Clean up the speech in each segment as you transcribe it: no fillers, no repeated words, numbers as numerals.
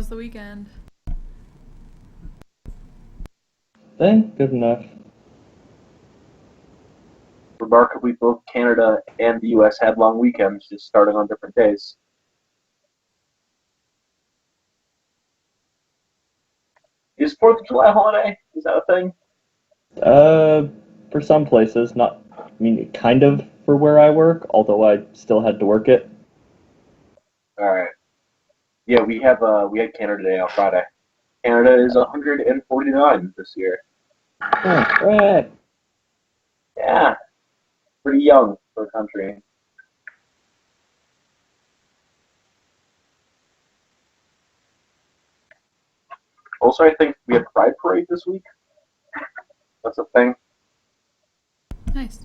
was the weekend? Good enough. Remarkably, both Canada and the U.S. had long weekends, just starting on different days. Is Fourth of July a holiday? Is that a thing? Uh, for some places, not. I mean, kind of for where I work, although I still had to work it. All right. Yeah, we had Canada Day on Friday. Canada is 149 this year. Right. Yeah, pretty young for a country. Also, I think we had Pride Parade this week. That's a thing. Nice.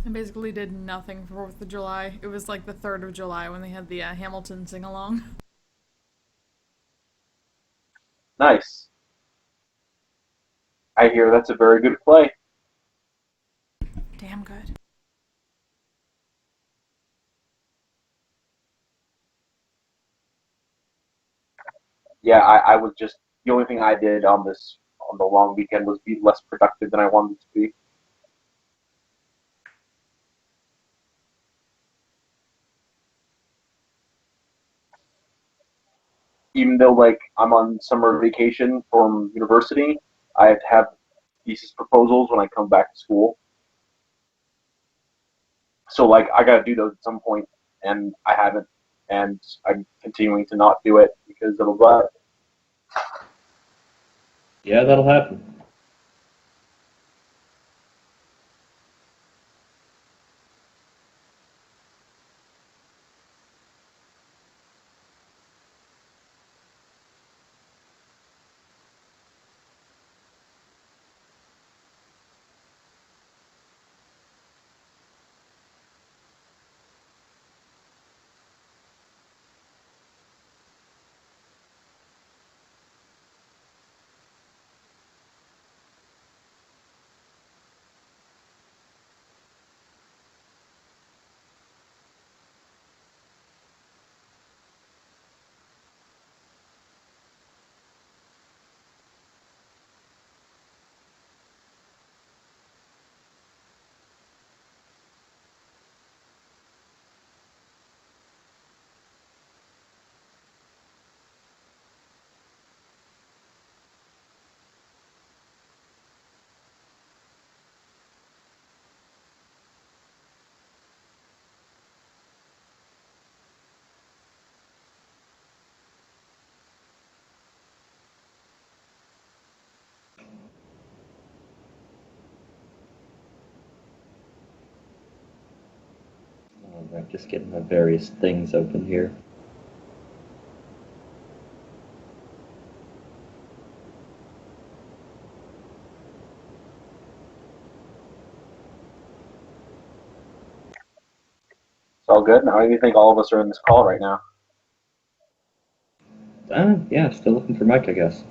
I basically did nothing for 4th of July. It was like the 3rd of July when they had the Hamilton sing along. Nice. I hear that's a very good play. Damn good. Yeah, I was just the only thing I did on the long weekend was be less productive than I wanted to be. Even though like I'm on summer vacation from university, I have to have thesis proposals when I come back to school. So like I got to do those at some point, and I haven't, and I'm continuing to not do it because of a but. Yeah, that'll happen. I'm just getting the various things open here. It's all good. Now I think all of us are in this call right now. Yeah, still looking for Mike, I guess.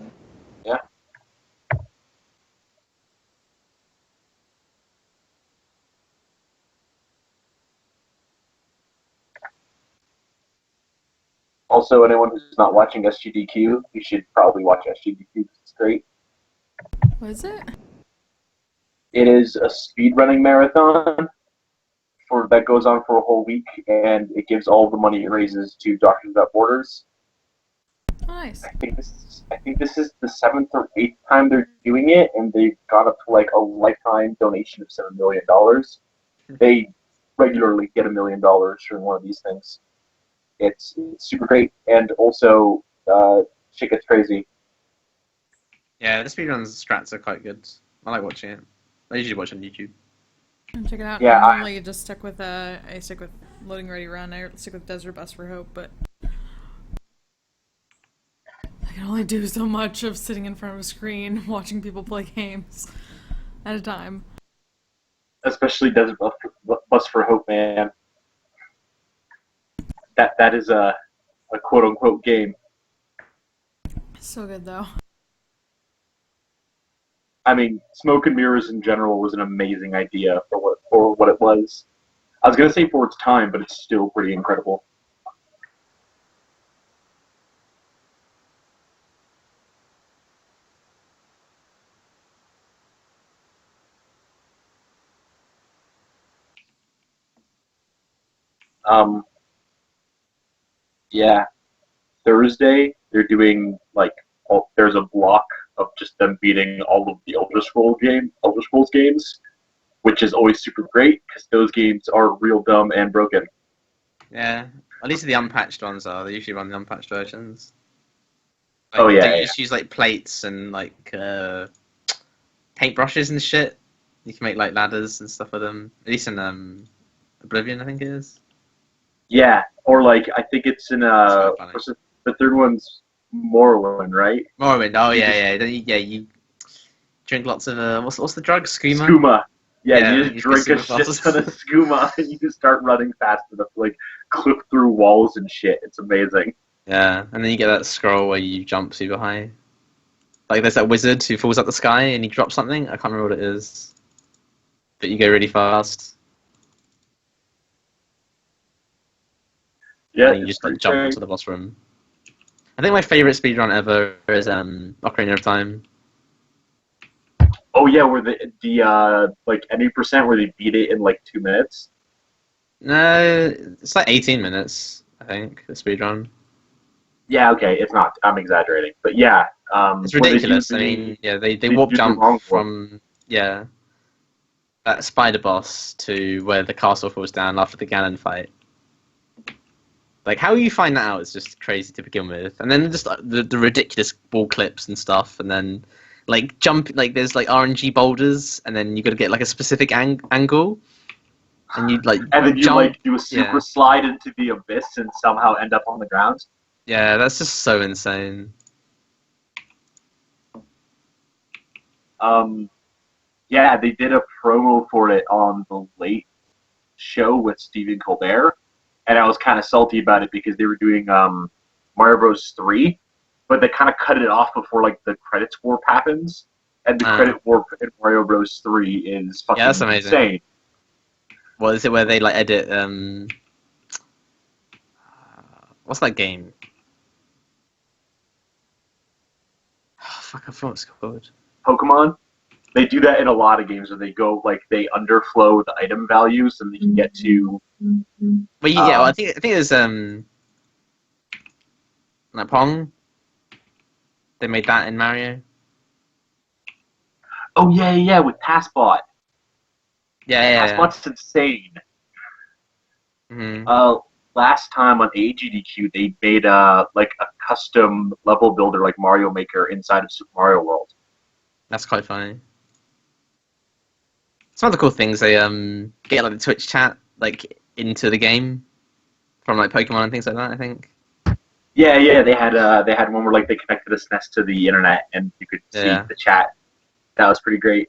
Yeah. Also, anyone who's not watching SGDQ, you should probably watch SGDQ. It's great. What is it? It is a speedrunning marathon for that goes on for a whole week, and it gives all the money it raises to Doctors Without Borders. Oh, nice. I think this is the seventh or eighth time they're doing it, and they've got up to like a lifetime donation of $7 million. They regularly get $1 million from one of these things. It's super great, and also shit gets crazy. Yeah, the speedruns strats are quite good. I like watching it. I usually watch on YouTube. Check it out. I Yeah, normally just stick with I stick with Loading Ready Run. I stick with Desert Bus for Hope, but I can only do so much of sitting in front of a screen watching people play games at a time. especially Desert Bus for Hope, man. That is a quote unquote game. So good though. I mean, smoke and mirrors in general was an amazing idea for what it was. I was gonna say for its time, but it's still pretty incredible. Um, yeah, Thursday they're doing like there's a block of just them beating all of the Elder Scrolls games, which is always super great because those games are real dumb and broken. Yeah, at least the unpatched ones are. They usually run the unpatched versions. Oh Like, yeah, don't you yeah, just use like plates and like paintbrushes and shit? You can make like ladders and stuff with them. At least in Oblivion, I think it is. yeah. Or like I think it's in It's quite funny. the third one's Morrowind, right? Morrowind. Oh You yeah, just yeah. Yeah, you drink lots of what's the drug? Skooma. skooma. Yeah, Yeah, you then just you get drink a super shit fast. ton of skooma and you start running fast enough to like clip through walls and shit. It's amazing. Yeah, and then you get that scroll where you jump super high. Like there's that wizard who falls out the sky and he drops something. I can't remember what it is, but you go really fast and Yeah, then you it's just like pretty jump great. to the boss room. I think my favorite speedrun ever is Ocarina of Time. Oh yeah, where the like any percent where they beat it in like 2 minutes. No, it's like 18 minutes, I think, the speedrun. Yeah, okay, it's not. I'm exaggerating, but yeah, It's where they do ridiculous. I mean, yeah, they they warp do the jump wrong one. from yeah that spider boss to where the castle falls down after the Ganon fight. Like how you find that out is just crazy to begin with, and then just the ridiculous wall clips and stuff, and then like jump like there's like RNG boulders, and then you got to get like a specific angle, and you like And then you jump. like do a super Yeah, slide into the abyss and somehow end up on the ground. yeah, that's just so insane. Um, yeah, they did a promo for it on the Late Show with Stephen Colbert, and I was kind of salty about it because they were doing Mario Bros. 3, but they kind of cut it off before like the credits warp happens, and the Uh, credit warp in Mario Bros. 3 is yeah, that's fucking amazing. insane. What is it where they like edit what's that game? Fuck, I forgot what it's called. Pokemon, they do that in a lot of games where they go like they underflow the item values and they can get to Well, yeah, well, um, I think it was like Pong. They made that in Mario. oh yeah with Passbot. Yeah, yeah, Passbot's insane. yeah. Hmm. Uh, Last time on AGDQ they made like a custom level builder like Mario Maker inside of Super Mario World. That's quite funny. Some of the cool things they get like the Twitch chat like into the game from like Pokemon and things like that. I think. Yeah, they had one where like they connected the SNES to the internet and you could see Yeah. the chat. That was pretty great.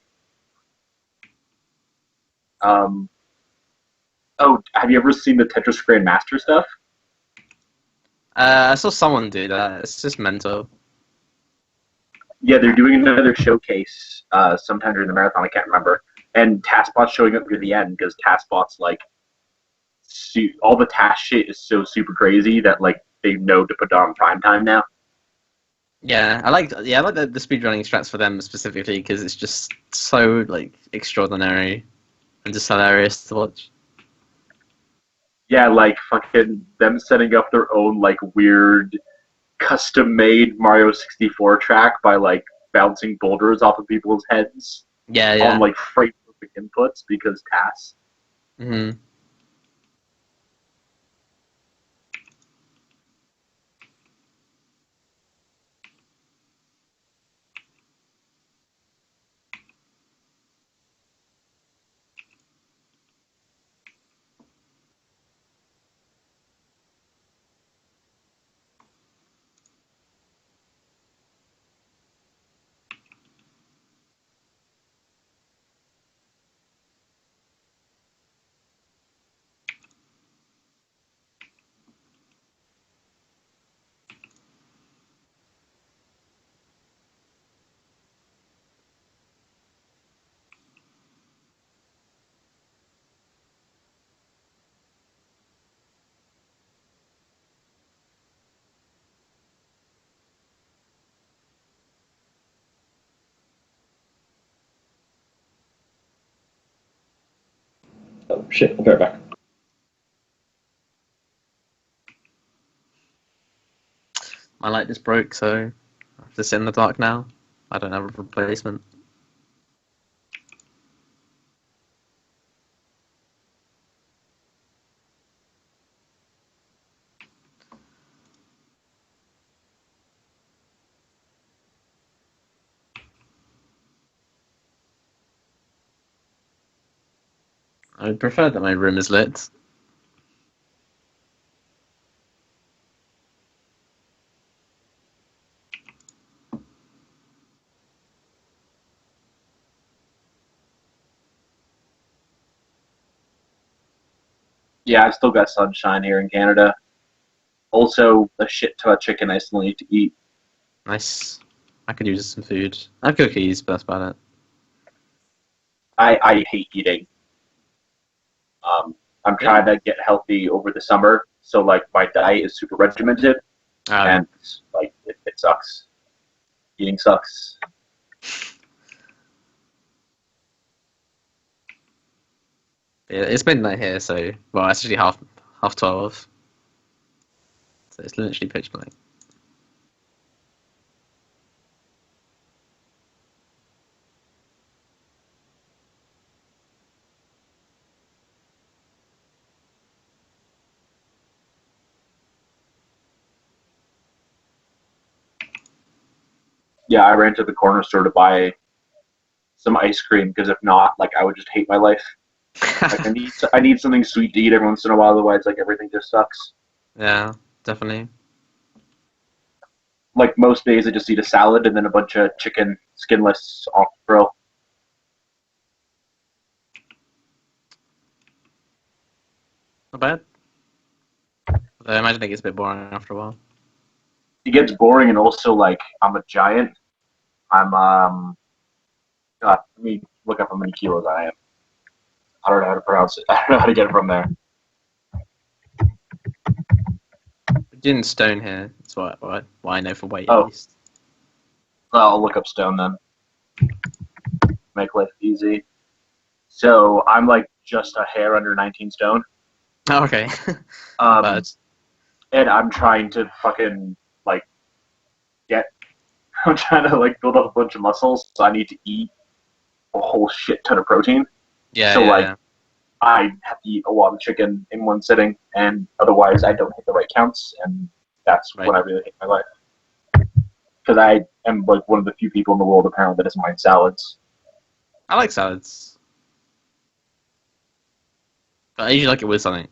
Um, oh, have you ever seen the Tetris Grandmaster stuff? I saw someone do that. It's just mental. Yeah, they're doing another showcase sometime during the marathon. I can't remember. And Taskbot's showing up near the end because Taskbot's like all the task shit is so super crazy that like they know to put it on prime time now. I like the speedrunning strats for them specifically because it's just so like extraordinary and just hilarious to watch. Yeah, like fucking them setting up their own like weird custom made Mario 64 track by like bouncing boulders off of people's heads Yeah, on yeah. like frame perfect inputs because tasks. Hmm. Oh shit! I'll be right back. My light just broke, so I have to sit in the dark now. I don't have a replacement. I would prefer that my room is lit. Yeah, I've still got sunshine here in Canada. Also, a shit ton of chicken I still need to eat. Nice. I could use some food. I have cookies, but that's about it. I hate eating. I'm trying to get healthy over the summer, so like my diet is super regimented, and like it sucks. Eating sucks. Yeah, it's midnight here, so well, it's actually half 12. So it's literally pitch black. Yeah, I ran to the corner store to buy some ice cream because if not, like I would just hate my life. Like I need something sweet to eat every once in a while, otherwise like everything just sucks. Yeah, definitely. Like most days, I just eat a salad and then a bunch of chicken skinless off the grill. Not bad. Although I imagine it gets a bit boring after a while. It gets boring, and also like I'm a giant. I'm God, let me look up how many kilos I am. I don't know how to pronounce it. I don't know how to get it from there. We're doing stone here. That's what I know for weight Oh. at least. I'll look up stone then. Make life easy. So I'm like just a hair under 19 stone. Oh, okay. Um, and I'm trying to fucking like get. I'm trying to like build up a bunch of muscles, so I need to eat a whole shit ton of protein. Yeah, So yeah, like yeah. I have to eat a lot of chicken in one sitting, and otherwise I don't hit the right counts, and that's Right. when I really hate my life. Because I am like one of the few people in the world apparently that doesn't mind salads. I like salads. But I usually like it with something.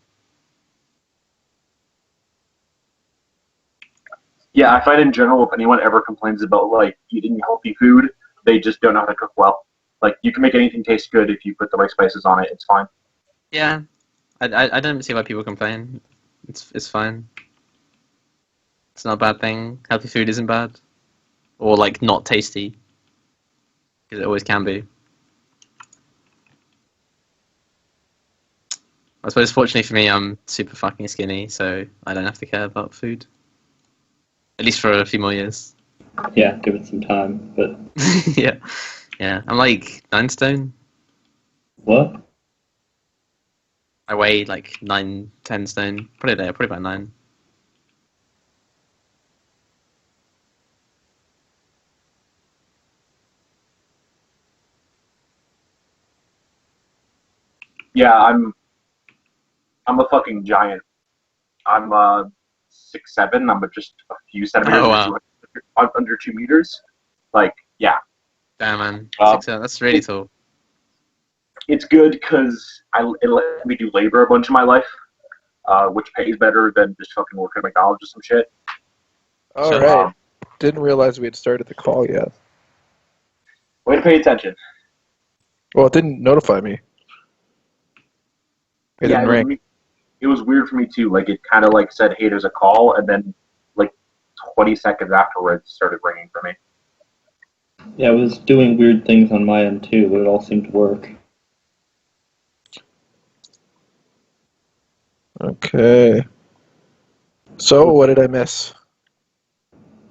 Yeah, I find in general if anyone ever complains about like eating healthy food, they just don't know how to cook well. Like you can make anything taste good if you put the right spices on it. It's fine. Yeah. I don't see why people complain. It's fine. It's not a bad thing. Healthy food isn't bad. Or like not tasty. Because it always can be. I suppose fortunately for me I'm super fucking skinny, so I don't have to care about food. At least for a few more years. Yeah, give it some time. But Yeah. Yeah. I'm like 9 stone. what? I weigh like 9, 10 stone. Probably there, probably about 9. Yeah, I'm a fucking giant. I'm 6'7". I'm just a few centimeters Oh wow. under 2 meters. Like yeah, Damn man. uh, 6, that's really tall. it's good because it let me do labor a bunch of my life, which pays better than just fucking working at McDonald's or some shit. All Sure. right. Didn't realize we had started the call yet. Way to pay attention. Well, it didn't notify me. It didn't ring. It was weird for me too. Like it kind of like said, "Hey, there's a call," and then like 20 seconds afterwards, it started ringing for me. Yeah, I was doing weird things on my end too, but it all seemed to work. Okay. So, what did I miss?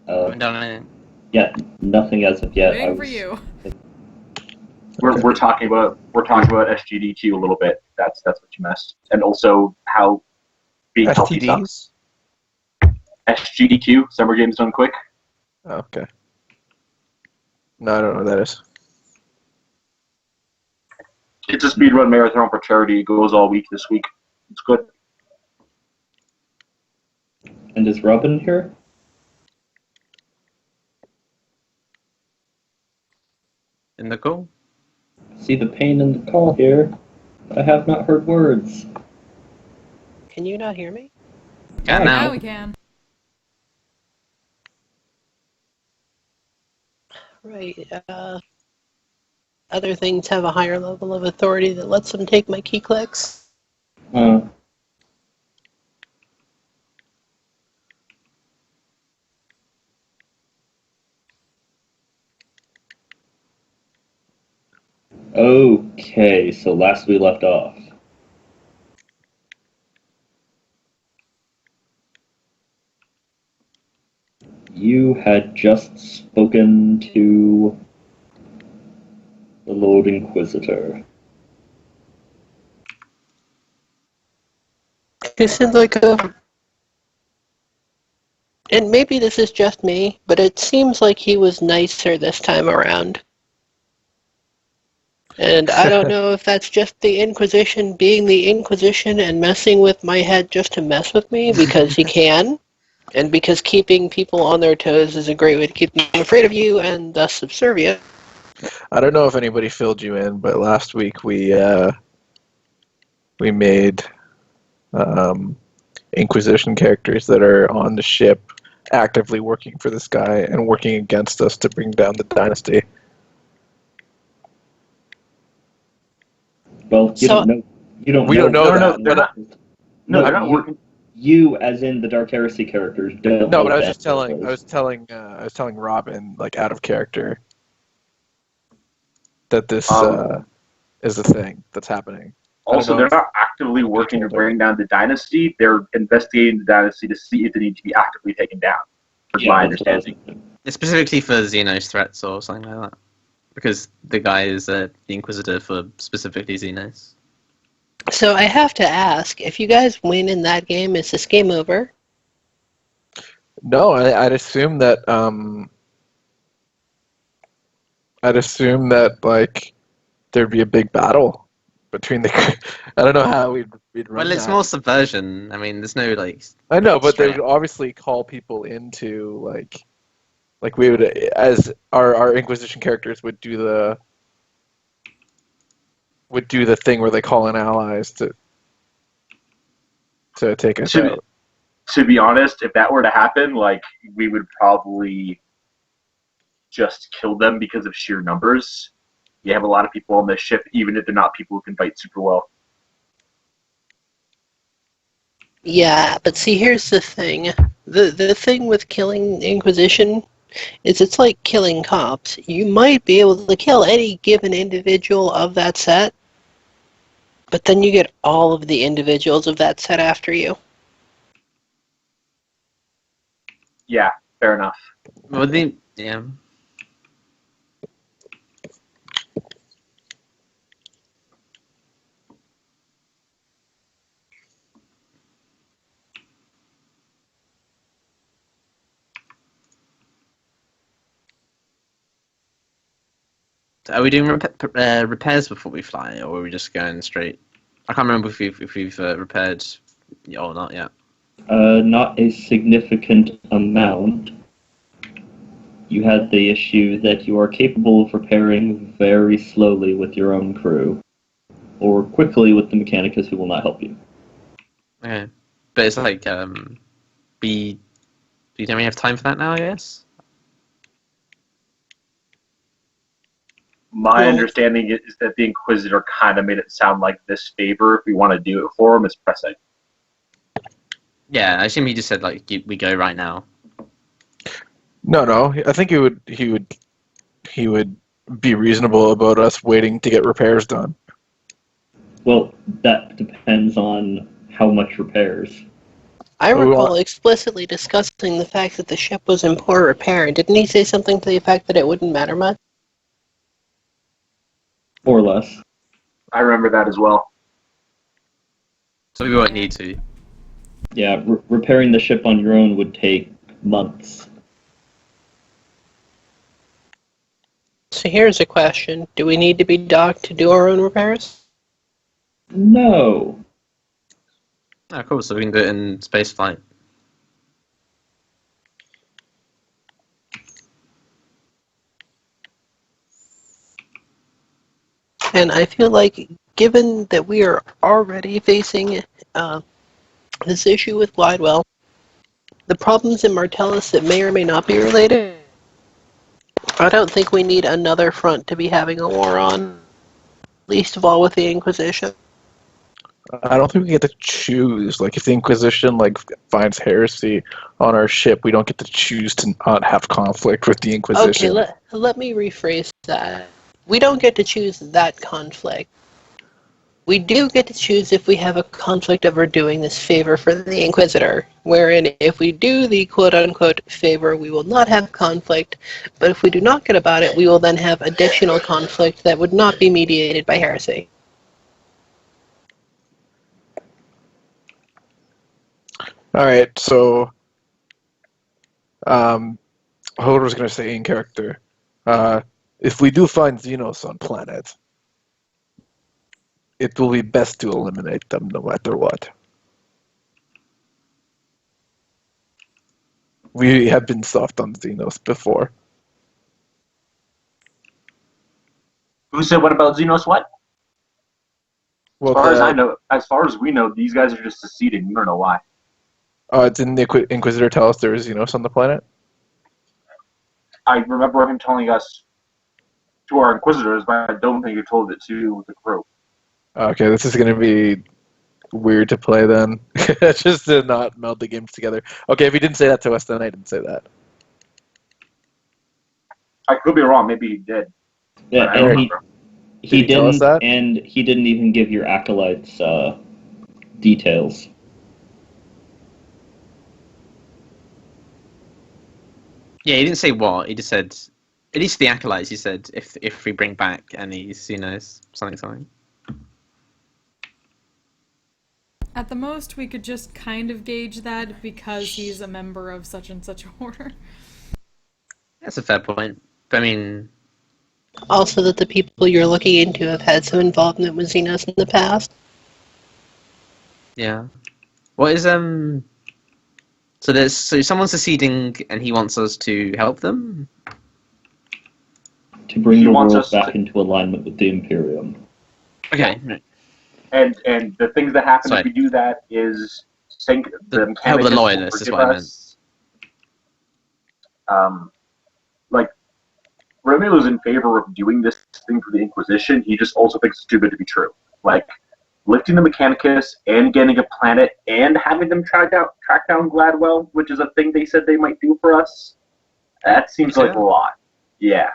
Uh, Haven't done anything. yeah, nothing as of yet. Waiting for you. we're talking about SGDQ a little bit. That's what you missed, and also how being healthy sucks. STDs? SGDQ, Summer Games Done Quick. Oh, okay. No, I don't know what that is. It's a speedrun marathon for charity. It goes all week this week. It's good. And is Robin here? In the call? See the pain in the call here. I have not heard words. Can you not hear me? Yeah, Hi. Now now. we can. Right. Other things have a higher level of authority that lets them take my key clicks. Okay, so last we left off. You had just spoken to the Lord Inquisitor. He seemed like a... And maybe this is just me, but it seems like he was nicer this time around. And I don't know if that's just the Inquisition being the Inquisition and messing with my head just to mess with me, because he can. And because keeping people on their toes is a great way to keep them afraid of you and thus subservient. I don't know if anybody filled you in, but last week we made Inquisition characters that are on the ship actively working for this guy and working against us to bring down the dynasty. Well, you So- don't know. You don't We know. don't know that, they're but not. No, they're not working. You, as in the Dark Heresy characters, don't. no, know but I was that just telling. was. I was telling Robin, like out of character, that this is the thing that's happening. Also, know they're if not actively working to told her. bring down the dynasty. They're investigating the dynasty to see if they need to be actively taken down. Is Yeah, my that's what I was understanding. thinking. It's specifically for Xenos threats or something like that. Because the guy is the Inquisitor for specifically Xenos. So I have to ask, if you guys win in that game, is this game over? No, I'd assume that. I'd assume that like there'd be a big battle between the. I don't know how we'd run Well, it's that. more subversion. I mean, there's no, like... I know, but they straight- would obviously call people into like we would, as our Inquisition characters would do the thing where they call in allies to take us To be- out. To be honest, if that were to happen, like we would probably just kill them because of sheer numbers. You have a lot of people on this ship, even if they're not people who can fight super well. Yeah, but see, here's the thing. The thing with killing Inquisition is it's like killing cops. You might be able to kill any given individual of that set, but then you get all of the individuals of that set after you. Yeah, fair enough. Well, yeah. Are we doing repairs before we fly, or are we just going straight? I can't remember if we've repaired or not yet. Not a significant amount. You had the issue that you are capable of repairing very slowly with your own crew, or quickly with the Mechanicus who will not help you. Okay, but it's like don't we have time for that now? I guess. My Well- understanding is that the Inquisitor kind of made it sound like this favor, if we want to do it for him, is press A. Yeah, I assume he just said like we go right now. No, I think he would be reasonable about us waiting to get repairs done. Well, that depends on how much repairs. I Well, recall explicitly discussing the fact that the ship was in poor repair, and didn't he say something to the effect that it wouldn't matter much? or less. I remember that as well. So we won't need to. Yeah, repairing the ship on your own would take months. So here's a question. Do we need to be docked to do our own repairs? No. Oh, cool. So we can do it in space flight. And I feel like, given that we are already facing this issue with Glidewell, the problems in Martellus that may or may not be related, I don't think we need another front to be having a war on, least of all with the Inquisition. I don't think we get to choose. Like, if the Inquisition finds heresy on our ship, we don't get to choose to not have conflict with the Inquisition. Okay, let me rephrase that. We don't get to choose that conflict. We do get to choose if we have a conflict of we're doing this favor for the Inquisitor, wherein if we do the quote-unquote favor, we will not have conflict, but if we do not get about it, we will then have additional conflict that would not be mediated by heresy. Alright, so Hodor was going to say in character, if we do find Xenos on planet, it will be best to eliminate them no matter what. We have been soft on Xenos before. Who said what about Xenos? What? Well, As far as we know, these guys are just seceding. We don't know why. Didn't the Inquisitor tell us there was Xenos on the planet? I remember him telling us to our Inquisitors, but I don't think he told it to the crew. Okay, this is going to be weird to play then. Just to not meld the games together. Okay, if he didn't say that to us, then I didn't say that. I could be wrong. Maybe he did. Yeah, I don't and remember. he Did he tell us didn't, that? and he didn't even give your acolytes details. Yeah, he didn't say what. He just said, at least the acolytes. He said if we bring back any, something. At the most, we could just kind of gauge that because he's a member of such and such order. That's a fair point. But I mean, Also that the people you're looking into have had some involvement with Xenos in the past. yeah. What is So someone's seceding, and he wants us to help them. To bring He the wants world us back to- into alignment with the Imperium. Okay. And the things that happen Sorry. if we do that is sink the Help mechanics the will loyalists is forgive what I meant. us. Like Romeo is in favor of doing this thing for the Inquisition. He just also thinks it's too good to be true. Like lifting the Mechanicus and getting a planet and having them track down Gladwell, which is a thing they said they might do for us. That seems like a lot. Yeah.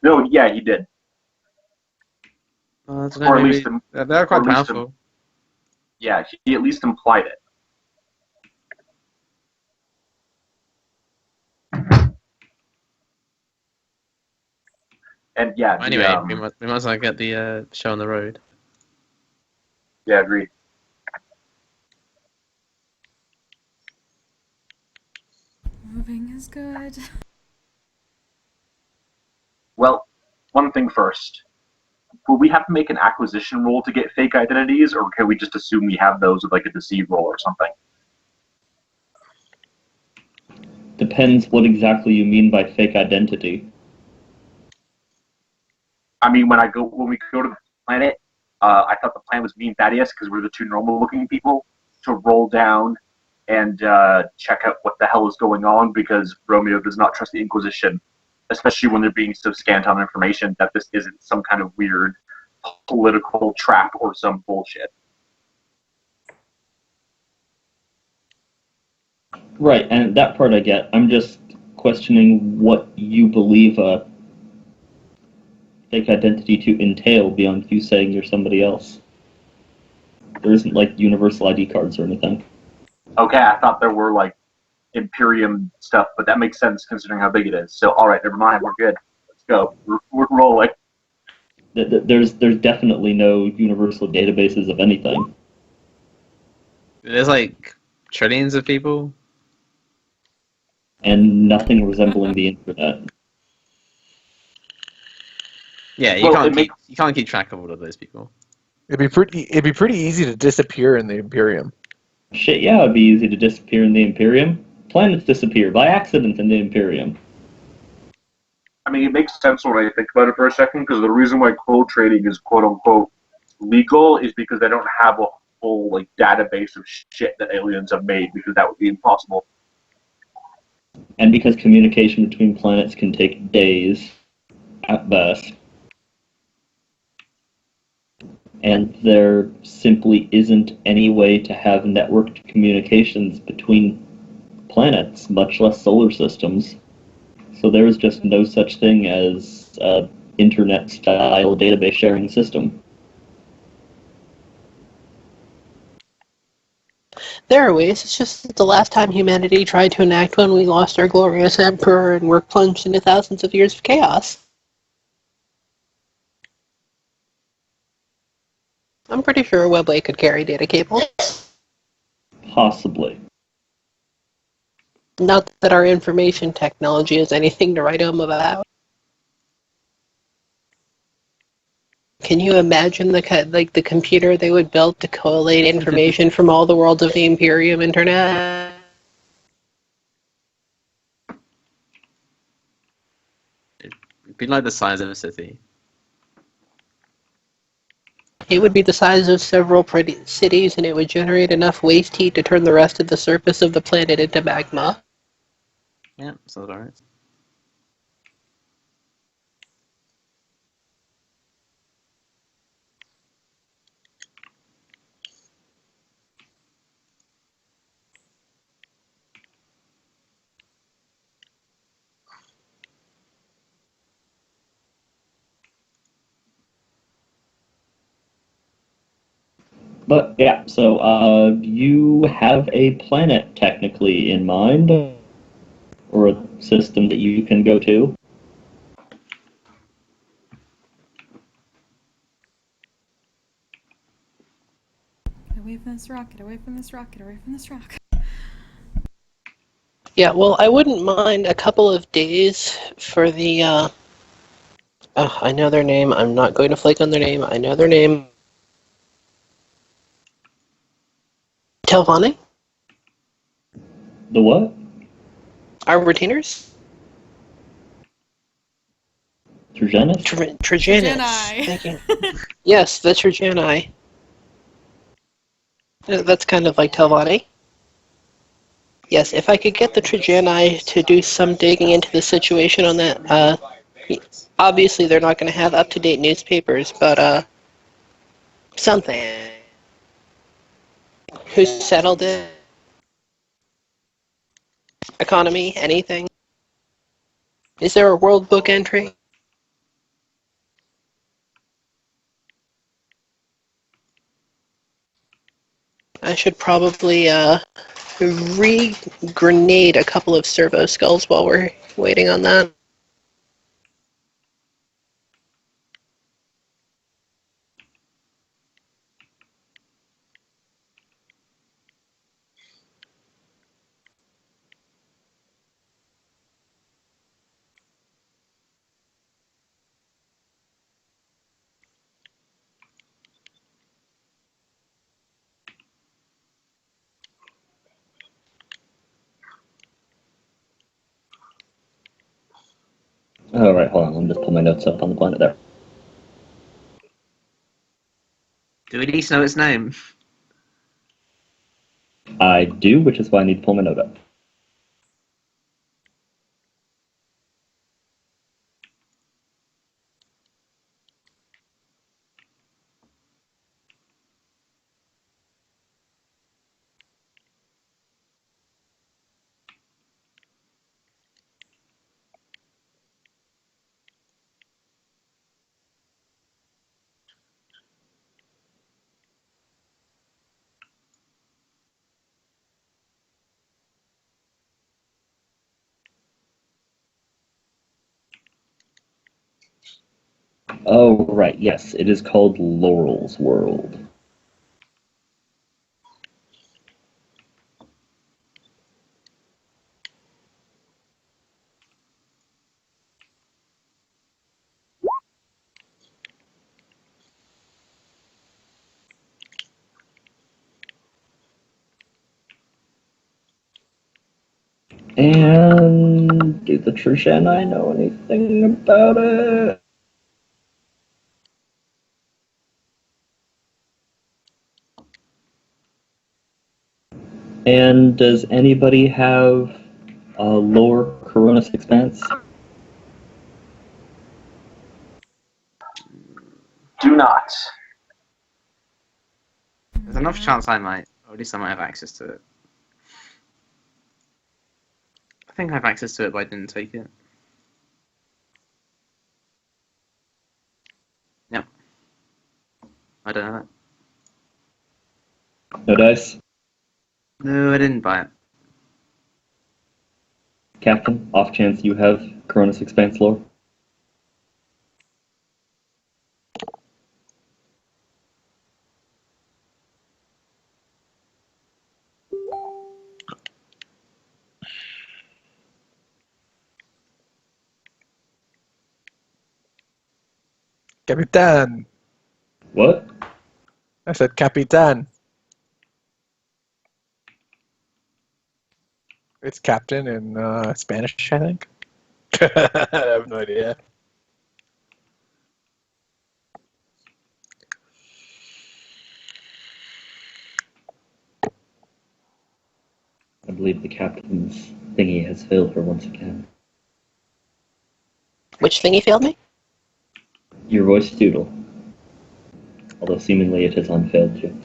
No, yeah, he did. I don't Or know, at least maybe they're quite or at least powerful. Yeah, he at least implied it. And yeah, Anyway, we might as well get the show on the road. yeah, agreed. Moving is good. Well, one thing first. Will we have to make an acquisition roll to get fake identities, or can we just assume we have those with like a deceive roll or something? Depends what exactly you mean by fake identity. I mean, when we go to the planet, I thought the plan was me and Thaddeus, because we're the two normal-looking people, to roll down and check out what the hell is going on, because Romeo does not trust the Inquisition, especially when they're being so scant on information that this isn't some kind of weird political trap or some bullshit. Right, and that part I get. I'm just questioning what you believe a fake identity to entail beyond you saying you're somebody else. There isn't like universal ID cards or anything. Okay, I thought there were like Imperium stuff, but that makes sense considering how big it is. So, all right, never mind, we're good. Let's go. We're rolling. There's definitely no universal databases of anything. There's like trillions of people. And nothing resembling the internet. Yeah, you Well, can't it makes keep track of all of those people. It'd be pretty easy to disappear in the Imperium. Shit, yeah, it'd be easy to disappear in the Imperium. Planets disappear by accident in the Imperium. I mean, it makes sense when I think about it for a second, because the reason why clone trading is quote unquote legal is because they don't have a full like database of shit that aliens have made, because that would be impossible. And because communication between planets can take days at best. And there simply isn't any way to have networked communications between planets, much less solar systems. So there is just no such thing as an internet-style database sharing system. There are ways. It's just that the last time humanity tried to enact one, we lost our glorious emperor and were plunged into thousands of years of chaos. I'm pretty sure a webway could carry data cables. Possibly. Not that our information technology is anything to write home about. Can you imagine the computer they would build to collate information from all the worlds of the Imperium Internet? It'd be like the size of a city. It would be the size of several cities, and it would generate enough waste heat to turn the rest of the surface of the planet into magma. Yeah, sounds alright. But yeah, so you have a planet technically in mind, or a system that you can go to. Get away from this rock, get away from this rock, get away from this rock. Yeah, well, I wouldn't mind a couple of days for the, I know their name. I'm not going to flake on their name. I know their name. Telvanni? The what? Our retainers? Turgenis? Trajanus. Jedi. Thank you. Yes, the Trajani. That's kind of like Telvanni. Yes, if I could get the Trajani to do some digging into the situation on that, obviously they're not going to have up-to-date newspapers, but, something. Who settled it? Economy? Anything? Is there a World Book entry? I should probably, re-grenade a couple of servo skulls while we're waiting on that. Alright, hold on, let me just pull my notes up on the planet there. Do we at least know its name? I do, which is why I need to pull my note up. Oh, right, yes, it is called Laurel's World. And do the Trishani know anything about it? And does anybody have a lower Coronis Expanse? Do not. There's enough chance I might, or at least I might have access to it. I think I have access to it, but I didn't take it. Yep. I don't know that. No dice? No, I didn't buy it. Captain, off chance you have Coronis Expanse lore? Capitan. What? I said Capitan. It's captain in Spanish, I think. I have no idea. I believe the captain's thingy has failed her once again. Which thingy failed me? Your voice doodle. Although seemingly it has unfailed you.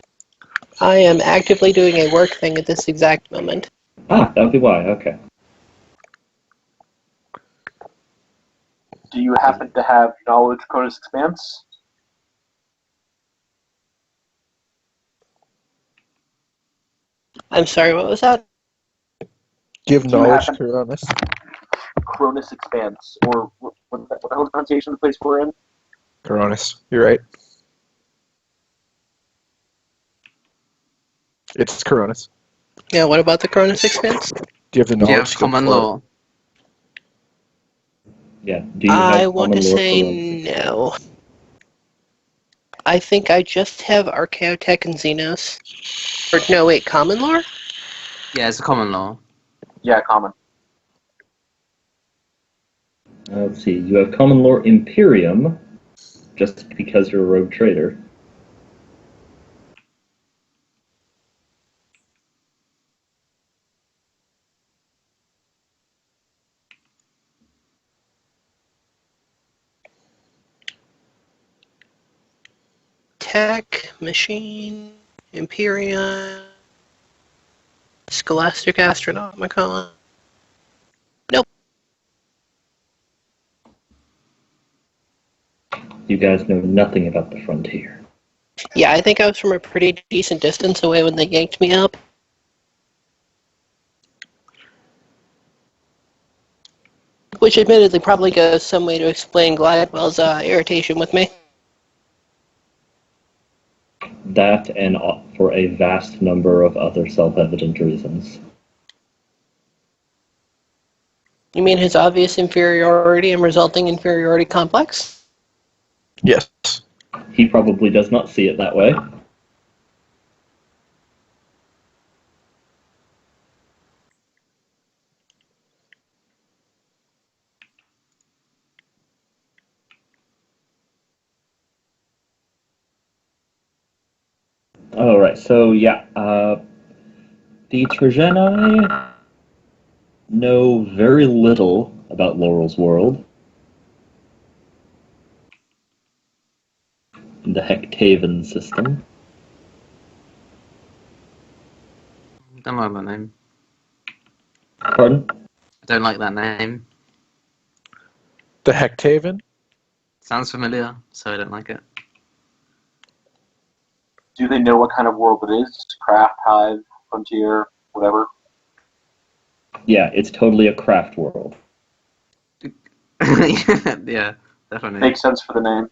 I am actively doing a work thing at this exact moment. Ah, that would be why, okay. Do you happen to have knowledge Cronus Expanse? I'm sorry, what was that? Give Do you knowledge, happen- Coronis. Cronus Expanse, or what the hell is the pronunciation of the place we're in? Coronis. You're right. It's Coronis. Yeah, what about the Cronus Expanse? Do you have the Do you knowledge have skill common for it? law? Yeah, do you I have want to common lore say Coronis? no. I think I just have Archaeotech and Xenos. Or no, wait, Common Lore? Yeah, it's a common law. Yeah, common. Let's see, you have common lore Imperium, just because you're a rogue trader. Tech, Machine, Imperium, Scholastic Astronomicon. Nope. You guys know nothing about the frontier. Yeah, I think I was from a pretty decent distance away when they yanked me up. Which admittedly probably goes some way to explain Gladwell's irritation with me. That and for a vast number of other self-evident reasons. You mean his obvious inferiority and resulting inferiority complex? Yes. He probably does not see it that way. Alright, so yeah, the Trojani know very little about Laurel's World. The Hectaven system. Don't like that name. Pardon? I don't like that name. The Hectaven? Sounds familiar, so I don't like it. Do they know what kind of world it is? Craft, Hive, Frontier, whatever? Yeah, it's totally a craft world. Yeah, definitely. Makes sense for the name.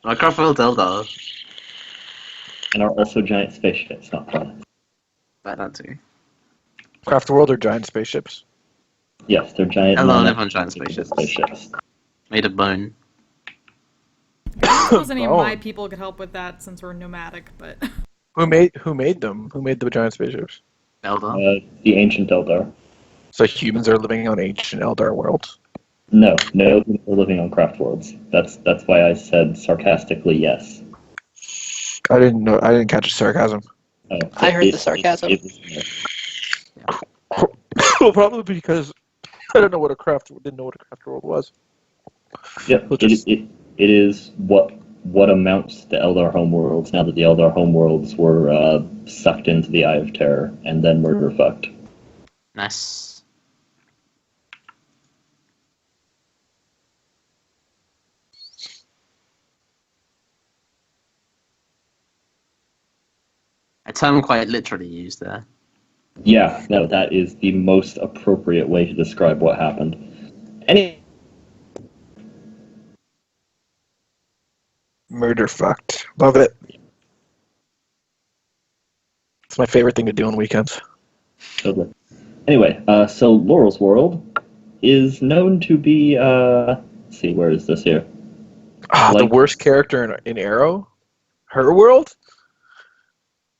Well, Craftworld Eldar. And are also giant spaceships, not planets. That too. Craft the world or giant spaceships? Yes, they're giant Eldar live on non-actual giant spaceships. spaceships. Made of bone. I don't suppose any of my Oh. people could help with that since we're nomadic, but Who made them? Who made the giant spaceships? Eldar. The ancient Eldar. So humans are living on ancient Eldar worlds. No, we're living on craft worlds. That's why I said sarcastically yes. I didn't know. I didn't catch the sarcasm. I heard the sarcasm. Well, probably because I didn't know what a craft world was. Yep, We'll just- it is what amounts to Eldar homeworlds now that the Eldar homeworlds were sucked into the Eye of Terror and then murder fucked. Nice. A term quite literally used there. Yeah, no, that is the most appropriate way to describe what happened. Murder fucked. Love it. It's my favorite thing to do on weekends. Totally. Anyway, so Laurel's world is known to be, let's see, where is this here? The Like- worst character in Arrow? Her world?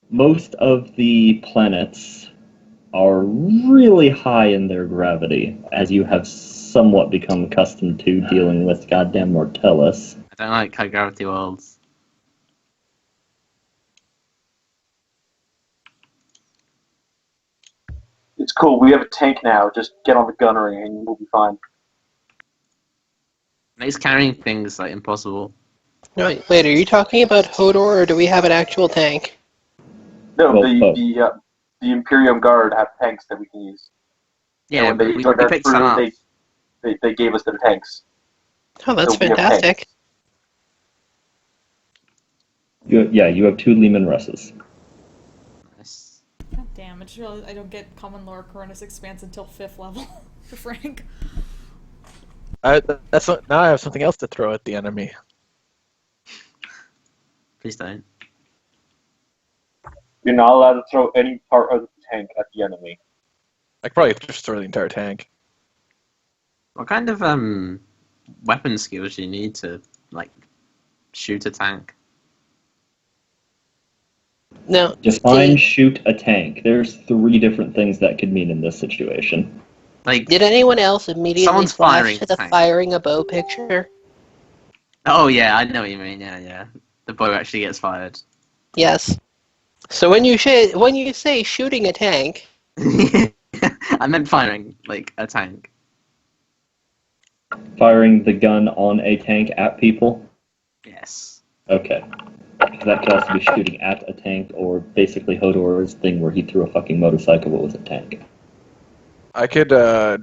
Most of the planets are really high in their gravity, as you have somewhat become accustomed to dealing with goddamn Mortellus. I don't like high gravity worlds. It's cool. We have a tank now. Just get on the gunnery and we'll be fine. Makes carrying things like impossible. Wait, are you talking about Hodor, or do we have an actual tank? No, Well, the Imperium Guard have tanks that we can use. Yeah, and when they we took our picked some up. crew, they gave us their tanks. Oh, that's So we have fantastic. tanks. You have 2 Lehman Russes. Nice. God damn, I just realized I don't get common lore Coronis Expanse until 5th level for Frank. Now I have something else to throw at the enemy. Please don't. You're not allowed to throw any part of the tank at the enemy. I could probably just throw the entire tank. What kind of weapon skills do you need to like shoot a tank? Now, Define shoot a tank. There's 3 different things that could mean in this situation. Like, did anyone else immediately Someone's firing flash to the tank. firing a bow picture? oh yeah, I know what you mean. Yeah. The bow actually gets fired. Yes. So when you say shooting a tank, I meant firing like a tank. Firing the gun on a tank at people? Yes. Okay. That could also be shooting at a tank, or basically Hodor's thing where he threw a fucking motorcycle with a tank. I could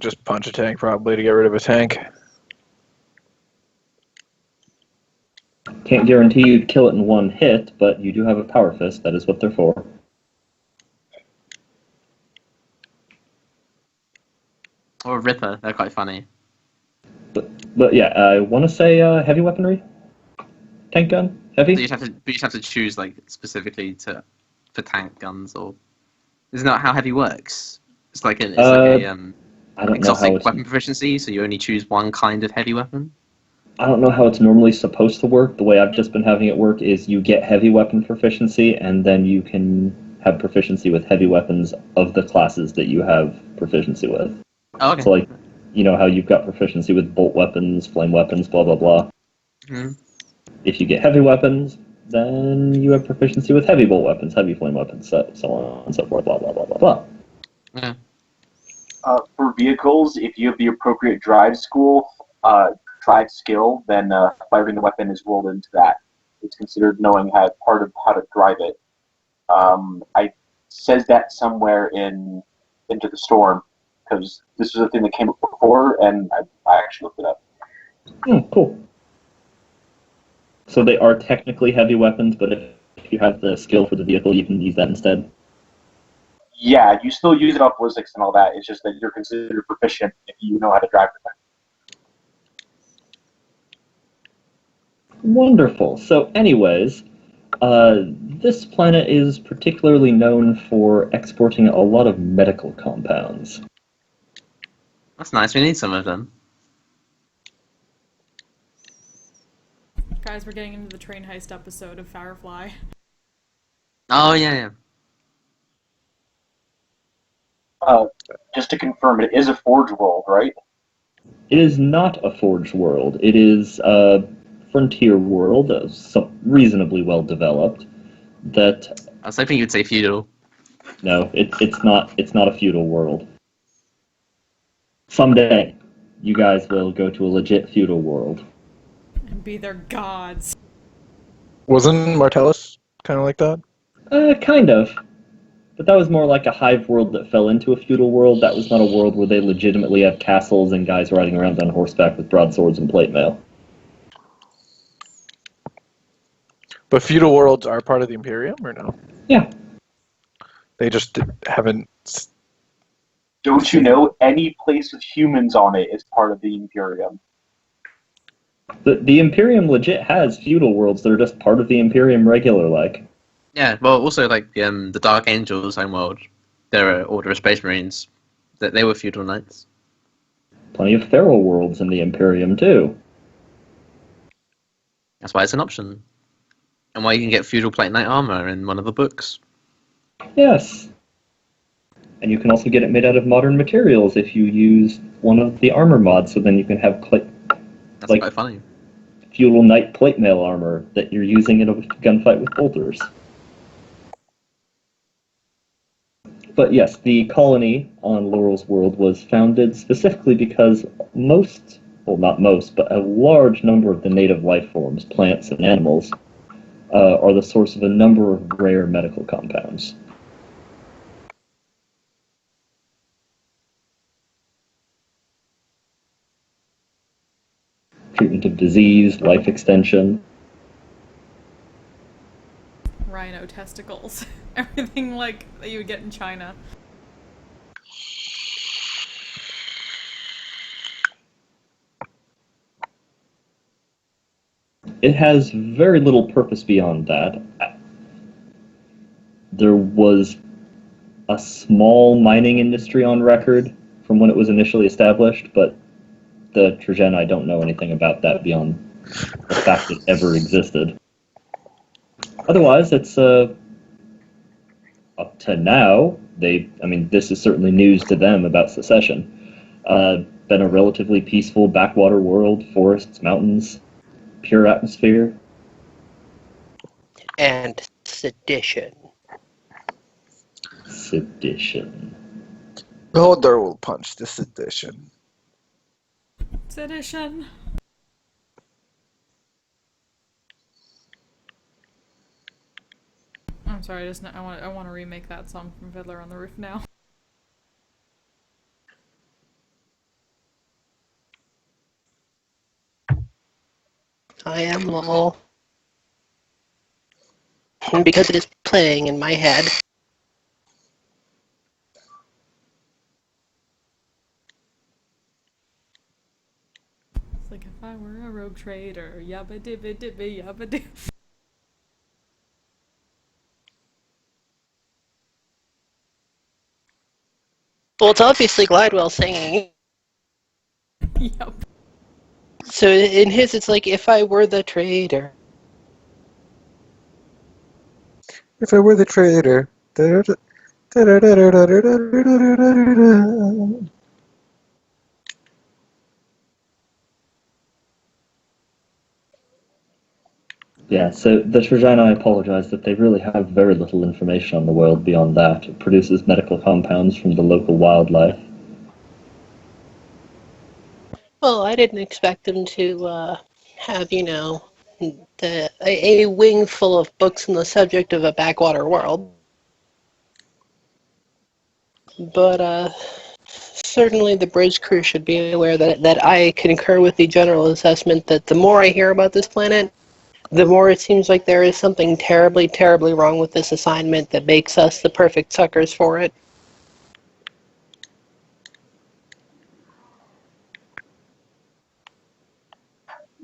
just punch a tank probably to get rid of a tank. Can't guarantee you'd kill it in one hit, but you do have a power fist. That is what they're for. Or a Ripper. They're quite funny. But yeah, I want to say heavy weaponry? Tank gun? Heavy? So you have to choose like specifically for tank guns, or isn't that how heavy works? It's like a I don't know how exotic it's weapon proficiency, so you only choose one kind of heavy weapon. I don't know how it's normally supposed to work. The way I've just been having it work is you get heavy weapon proficiency, and then you can have proficiency with heavy weapons of the classes that you have proficiency with. Oh, okay. So, like, you know how you've got proficiency with bolt weapons, flame weapons, blah, blah, blah. Mhm. If you get heavy weapons, then you have proficiency with heavy bolt weapons, heavy flame weapons, so on and so forth, blah, blah, blah, blah, blah. Yeah. For vehicles, if you have the appropriate drive skill, then firing the weapon is rolled into that. It's considered knowing part of how to drive it. I says that somewhere in Into the Storm, because this was a thing that came up before, and I actually looked it up. Cool. So they are technically heavy weapons, but if you have the skill for the vehicle, you can use that instead. Yeah, you still use it on ballistics and all that. It's just that you're considered proficient if you know how to drive the thing. Wonderful. So, anyways, this planet is particularly known for exporting a lot of medical compounds. That's nice. We need some of them. Guys, we're getting into the train heist episode of Firefly. Oh yeah. Just to confirm, it is a Forge world, right? It is not a forged world. It is a frontier world, reasonably well developed. That I was hoping you'd say feudal. no, it's not. It's not a feudal world. Someday, you guys will go to a legit feudal world. And be their gods. Wasn't Martellus kind of like that? Kind of. But that was more like a hive world that fell into a feudal world. That was not a world where they legitimately have castles and guys riding around on horseback with broadswords and plate mail. But feudal worlds are part of the Imperium, or no? Yeah. They just haven't. Don't you know any place with humans on it is part of the Imperium? The Imperium legit has feudal worlds that are just part of the Imperium regular, like. Yeah. Well, also like the Dark Angels homeworld. They're an order of Space Marines. That they were feudal knights. Plenty of feral worlds in the Imperium, too. That's why it's an option. And why you can get feudal plate knight armor in one of the books. Yes. And you can also get it made out of modern materials if you use one of the armor mods, so then you can have That's like quite funny. feudal knight plate mail armor that you're using in a gunfight with bolters. But yes, the colony on Laurel's World was founded specifically because not most, but a large number of the native life forms, plants and animals, are the source of a number of rare medical compounds. Treatment of disease, life extension. Rhino testicles. Everything like that you would get in China. It has very little purpose beyond that. There was a small mining industry on record from when it was initially established, but the Trojana, I don't know anything about that beyond the fact it ever existed. Otherwise, it's up to now. This is certainly news to them about secession. Been a relatively peaceful backwater world, forests, mountains, pure atmosphere. And sedition. Sedition. Hodor will punch this edition. Sedition. I'm sorry, I want to remake that song from Fiddler on the Roof now. I am lol. Because it is playing in my head. It's like if I were a rogue trader, yabba dibba dibba yabba dib. Well, it's obviously Glidewell singing. Yep. So in his, it's like, if I were the trader. If I were the traitor. Yeah, so the Trojana, I apologize that they really have very little information on the world beyond that. It produces medical compounds from the local wildlife. Well, I didn't expect them to have, a wing full of books on the subject of a backwater world. But certainly the bridge crew should be aware that I concur with the general assessment that the more I hear about this planet, the more it seems like there is something terribly, terribly wrong with this assignment that makes us the perfect suckers for it.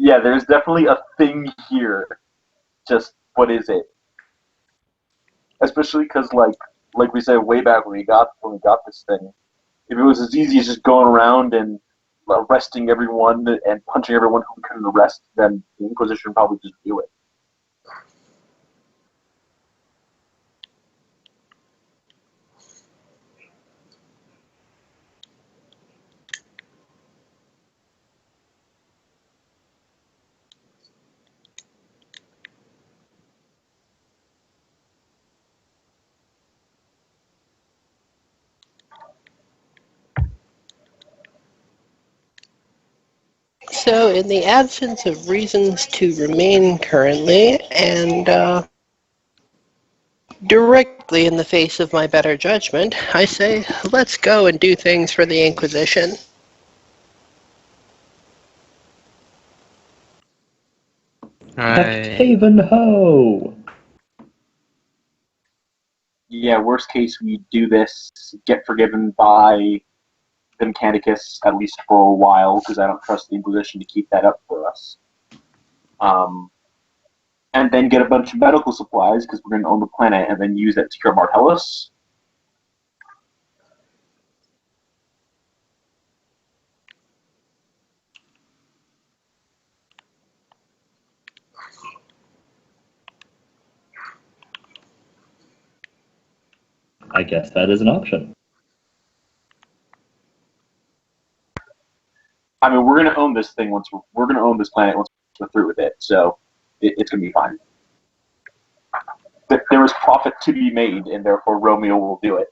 Yeah, there's definitely a thing here. Just what is it? Especially because, like we said way back when we got this thing, if it was as easy as just going around and arresting everyone and punching everyone who we couldn't arrest, then the Inquisition would probably just do it. So, in the absence of reasons to remain currently, and directly in the face of my better judgment, I say, let's go and do things for the Inquisition. Right. Haven ho! Yeah, worst case, we do this, get forgiven by the Mechanicus, at least for a while, because I don't trust the Inquisition to keep that up for us. Um, and then get a bunch of medical supplies, because we're going to own the planet, and then use that to cure Martellus. I guess that is an option. I mean, we're going to own this thing we're going to own this planet once we're through with it, so it's going to be fine. There is profit to be made, and therefore Romeo will do it.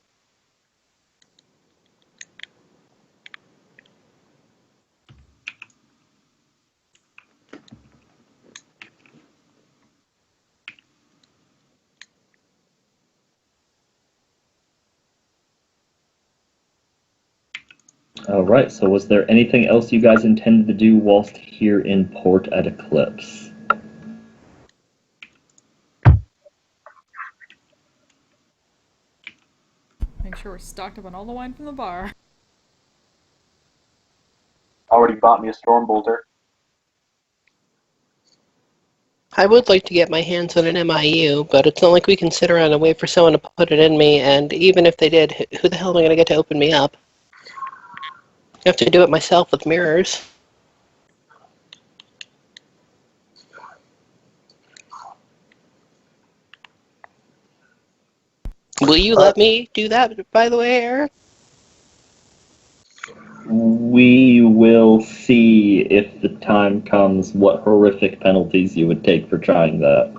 Alright, so was there anything else you guys intended to do whilst here in port at Eclipse? Make sure we're stocked up on all the wine from the bar. Already bought me a Stormbolter. I would like to get my hands on an MIU, but it's not like we can sit around and wait for someone to put it in me, and even if they did, who the hell am I going to get to open me up? I have to do it myself with mirrors. Will you let me do that, by the way, Eric? We will see if the time comes what horrific penalties you would take for trying that.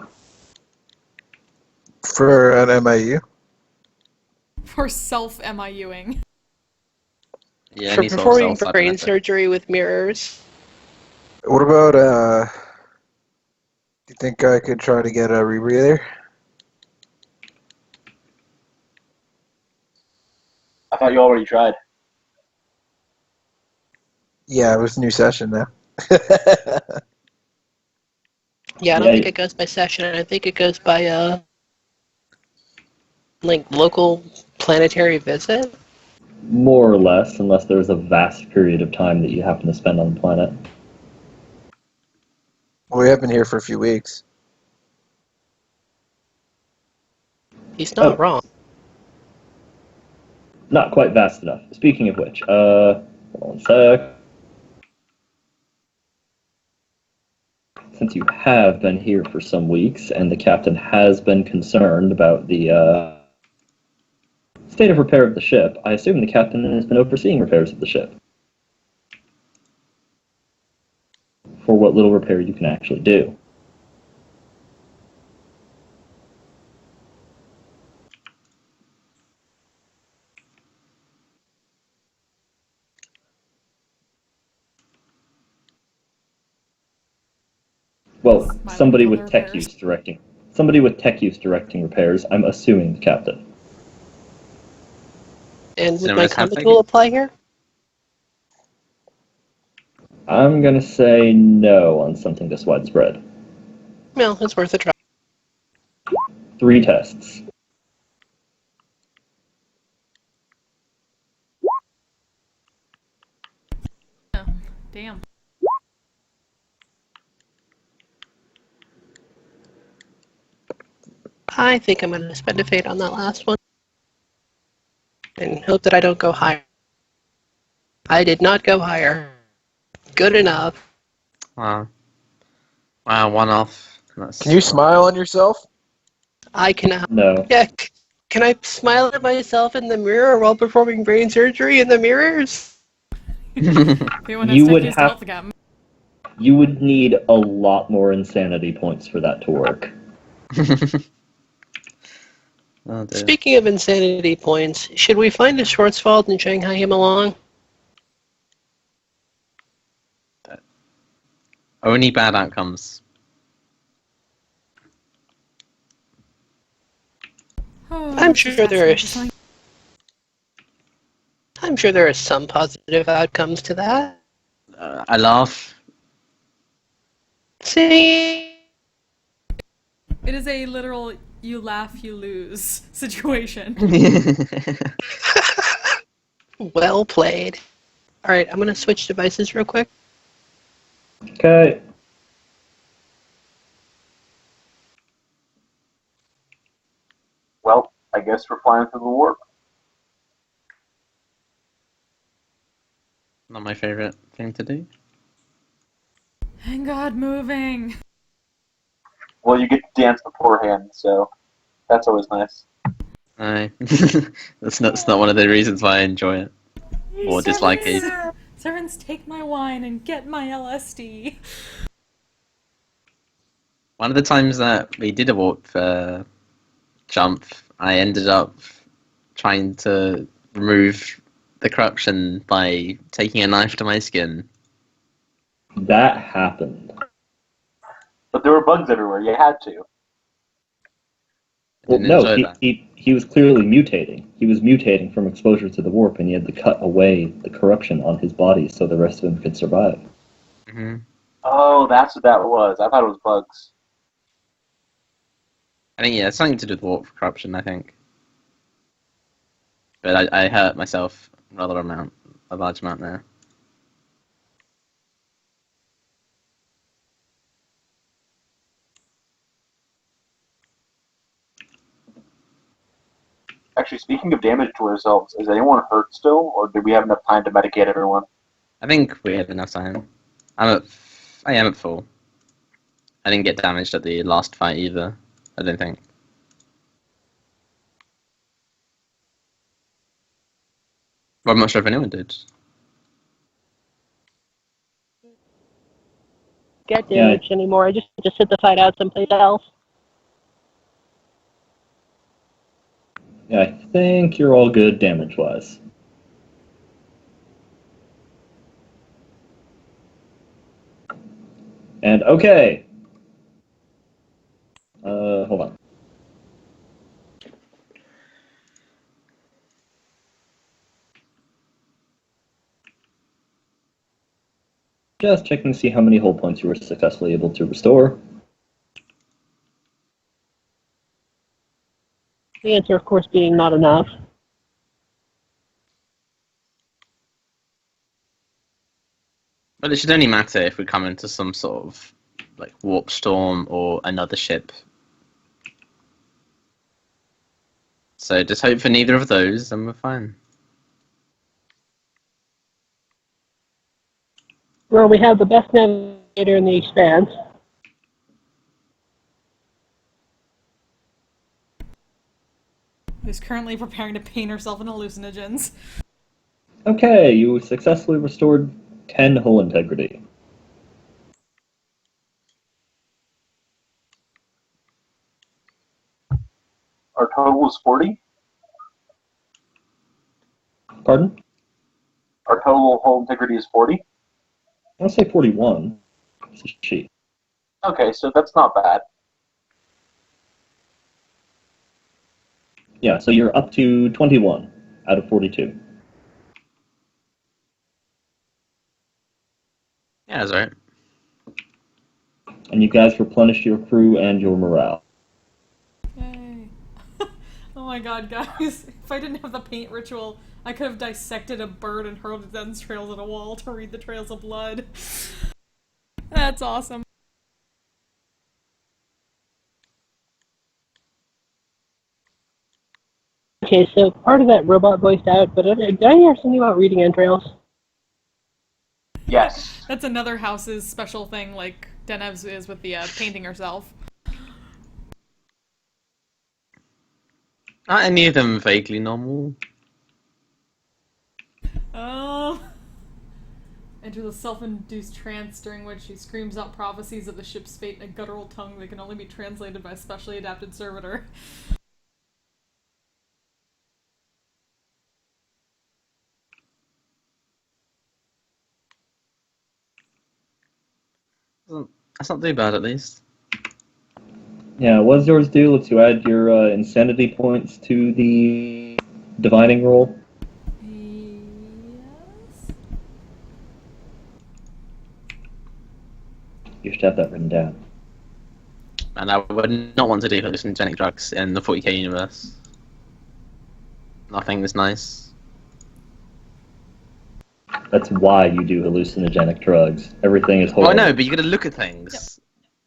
For an MIU? For self-MIUing. Yeah, For any sort of performing self-type brain method. surgery with mirrors. What about, do you think I could try to get a rebreather? I thought you already tried. Yeah, it was a new session now. Yeah, I don't Yeah, think it goes by session. I think it goes by, like, local planetary visit. more or less, unless there's a vast period of time that you happen to spend on the planet. We have been here for a few weeks. He's not wrong. Not quite vast enough. Speaking of which, hold on a sec. Since you have been here for some weeks, and the captain has been concerned about the state of repair of the ship, I assume the captain has been overseeing repairs of the ship. For what little repair you can actually do. Well, Smiling at all the repairs. Somebody with tech use directing repairs, I'm assuming the captain. And would my Cinemas have chemical apply here? I'm gonna say no on something this widespread. Well, it's worth a try. 3 tests. Yeah. Damn. I think I'm going to spend a fate on that last one. And hope that I don't go higher. I did not go higher. Good enough. Wow. Wow, one off. Can you smile on yourself? I cannot. No. Yeah, can I smile at myself in the mirror while performing brain surgery in the mirrors? Everyone has You to would use have- health again. You would need a lot more insanity points for that to work. Oh, dear. Speaking of insanity points, should we find a Schwarzwald and Shanghai him along? Only bad outcomes. Oh, I'm this sure is asking there for is. something. I'm sure there are some positive outcomes to that. I laugh. See? It is a literal you laugh, you lose situation. Well played. Alright, I'm gonna switch devices real quick. Okay. Well, I guess we're flying through the warp. Not my favorite thing to do. Thank God, moving. Well, you get to dance beforehand, so that's always nice. No. That's not one of the reasons why I enjoy it. Or dislike it. Servants, take my wine and get my LSD. One of the times that we did a warp jump, I ended up trying to remove the corruption by taking a knife to my skin. That happened. But there were bugs everywhere. You had to. I Well, didn't no, enjoy that. he was clearly mutating. He was mutating from exposure to the warp, and he had to cut away the corruption on his body so the rest of him could survive. Hmm. Oh, that's what that was. I thought it was bugs. I think, yeah, it's something to do with warp corruption, I think. But I hurt myself a large amount there. Actually, speaking of damage to ourselves, is anyone hurt still, or did we have enough time to medicate everyone? I think we had enough time. I am at full. I didn't get damaged at the last fight either, I don't think. Well, I'm not sure if anyone did. Get Yeah. damaged anymore. I just sit the fight out someplace else. Yeah, I think you're all good damage-wise. And okay. Hold on. Just checking to see how many hull points you were successfully able to restore. The answer, of course, being not enough. But it should only matter if we come into some sort of like warp storm or another ship. So just hope for neither of those, and we're fine. Well, we have the best navigator in the Expanse. Who's currently preparing to paint herself in hallucinogens. Okay, you successfully restored 10 hull integrity. Our total was 40. Pardon? Our total hull integrity is 40. I'll say 41. It's a sheet. Okay, so that's not bad. Yeah, so you're up to 21 out of 42. Yeah, that's right. And you guys replenished your crew and your morale. Yay. Oh my god, guys. If I didn't have the paint ritual, I could have dissected a bird and hurled its entrails at a wall to read the trails of blood. That's awesome. Okay, so part of that robot voiced out, but did I hear something about reading entrails? Yes. That's another house's special thing, like Denev's is with the painting herself. Aren't any of them vaguely normal? Oh. Enter the self-induced trance during which she screams out prophecies of the ship's fate in a guttural tongue that can only be translated by a specially adapted servitor. That's not too bad, at least. Yeah, what does yours do? Let's you add your insanity points to the divining roll. Yes. You should have that written down. And I would not want to do hallucinogenic drugs in the 40k universe. Nothing is nice. That's why you do hallucinogenic drugs. Everything is Well, horrible. no, but you gotta look at things.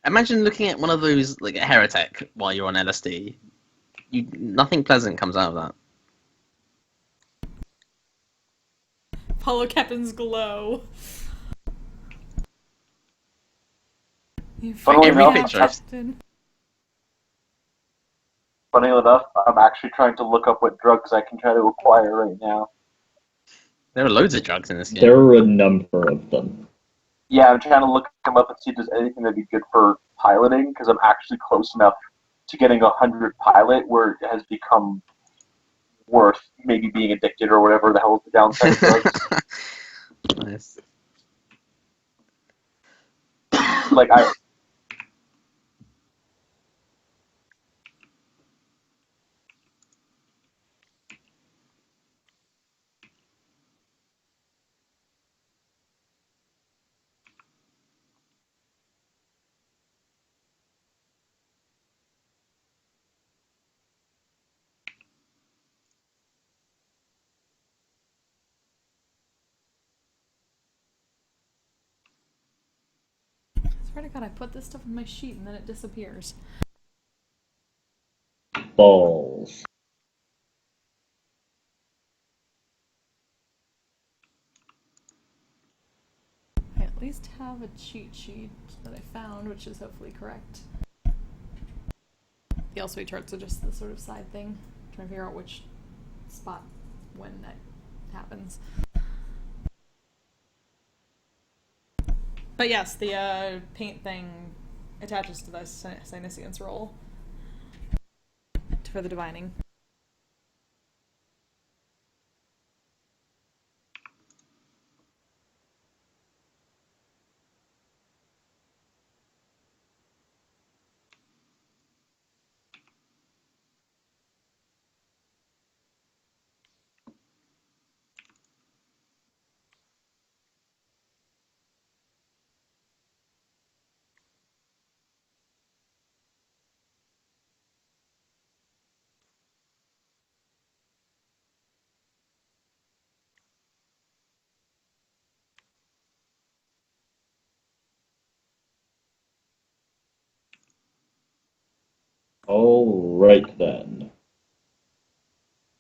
Imagine looking at one of those, like a heretic, while you're on LSD. Nothing pleasant comes out of that. Apollo Captain's glow. You Funnily freaking enough, picture. Captain. Funny enough, I'm actually trying to look up what drugs I can try to acquire right now. There are loads of drugs in this game. There are a number of them. Yeah, I'm trying to look them up and see if there's anything that'd be good for piloting, because I'm actually close enough to getting 100 pilot where it has become worth maybe being addicted or whatever the hell is the downside of drugs. Nice. Like, I... I swear to God, I put this stuff in my sheet and then it disappears. Balls. I at least have a cheat sheet that I found, which is hopefully correct. The Elseway charts are just the sort of side thing. Trying to figure out which spot when that happens. But yes, the paint thing attaches to the Sinisians roll for the divining. Alright then.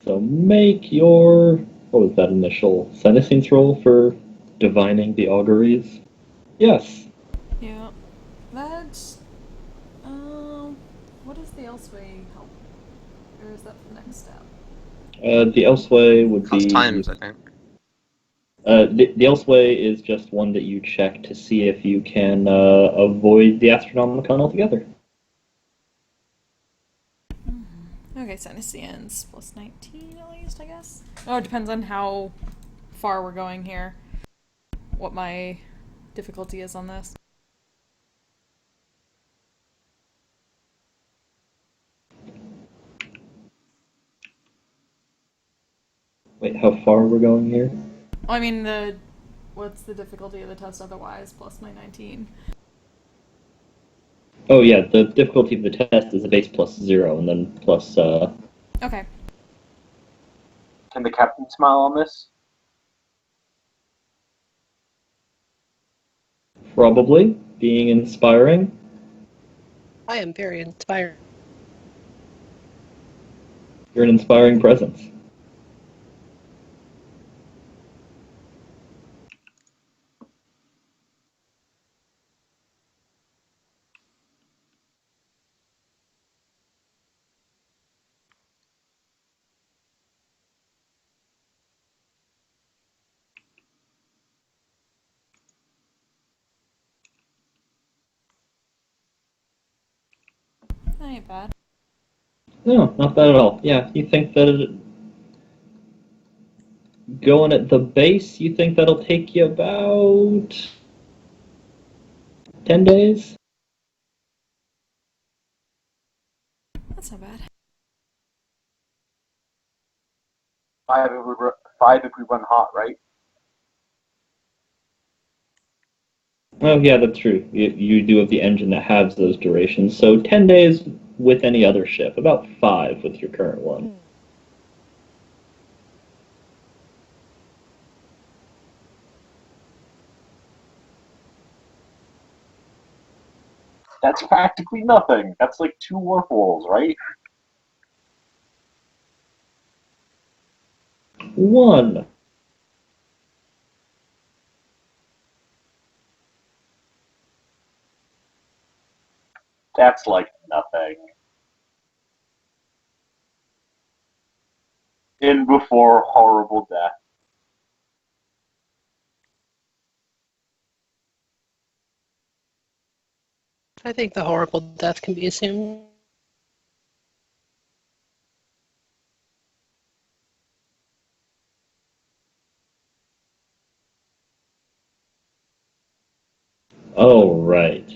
So make your... What was that initial? Senescence roll for divining the auguries? Yes. Yeah. That's what does the Elseway help? Or is that the next step? The Elseway would Cost be... times, I think. The Elseway is just one that you check to see if you can avoid the Astronomicon altogether. Okay, Sinisians plus 19 at least, I guess. Oh, it depends on how far we're going here. What my difficulty is on this. Wait, how far we're going here? Oh, I mean, what's the difficulty of the test otherwise, plus my 19? Oh yeah, the difficulty of the test is a base plus 0, and then plus, Okay. Can the captain smile on this? probably, being inspiring. I am very inspired. You're an inspiring presence. That ain't bad. No, not bad at all. Yeah, you think that going at the base, you think that'll take you about 10 days? That's not bad. 5 if we run hot, right? Oh, yeah, that's true. You do have the engine that has those durations. So 10 days with any other ship, about 5 with your current one. That's practically nothing. That's like 2 warp holes, right? One. That's like nothing. In before horrible death. I think the horrible death can be assumed. Oh, right.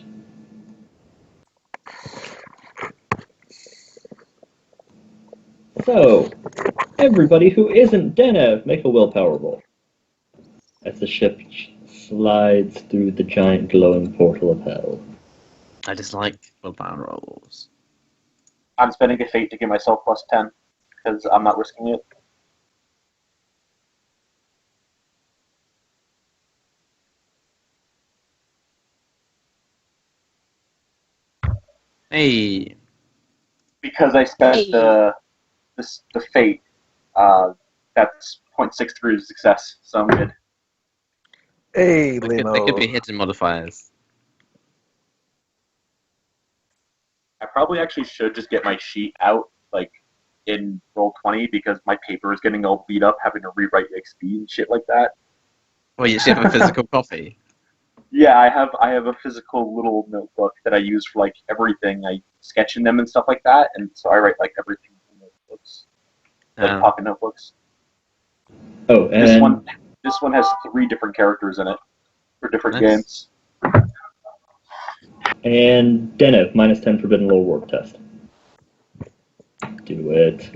So, everybody who isn't Denev, make a willpower roll. As the ship slides through the giant glowing portal of hell. I dislike willpower rolls. I'm spending a fate to give myself plus 10 because I'm not risking it. Hey, Because I spent Hey. the fate. That's 0.63 success, so I'm good. Hey, there could be Limo. hidden modifiers. I probably actually should just get my sheet out, like, in Roll20 because my paper is getting all beat up having to rewrite XP and shit like that. Well, you actually have a physical copy. Yeah, I have a physical little notebook that I use for like everything. I sketch in them and stuff like that, and so I write like everything in notebooks, like pocket notebooks. Oh, This one and this one has 3 different characters in it for different Nice. games. Denev, minus 10 forbidden lore warp test. Do it.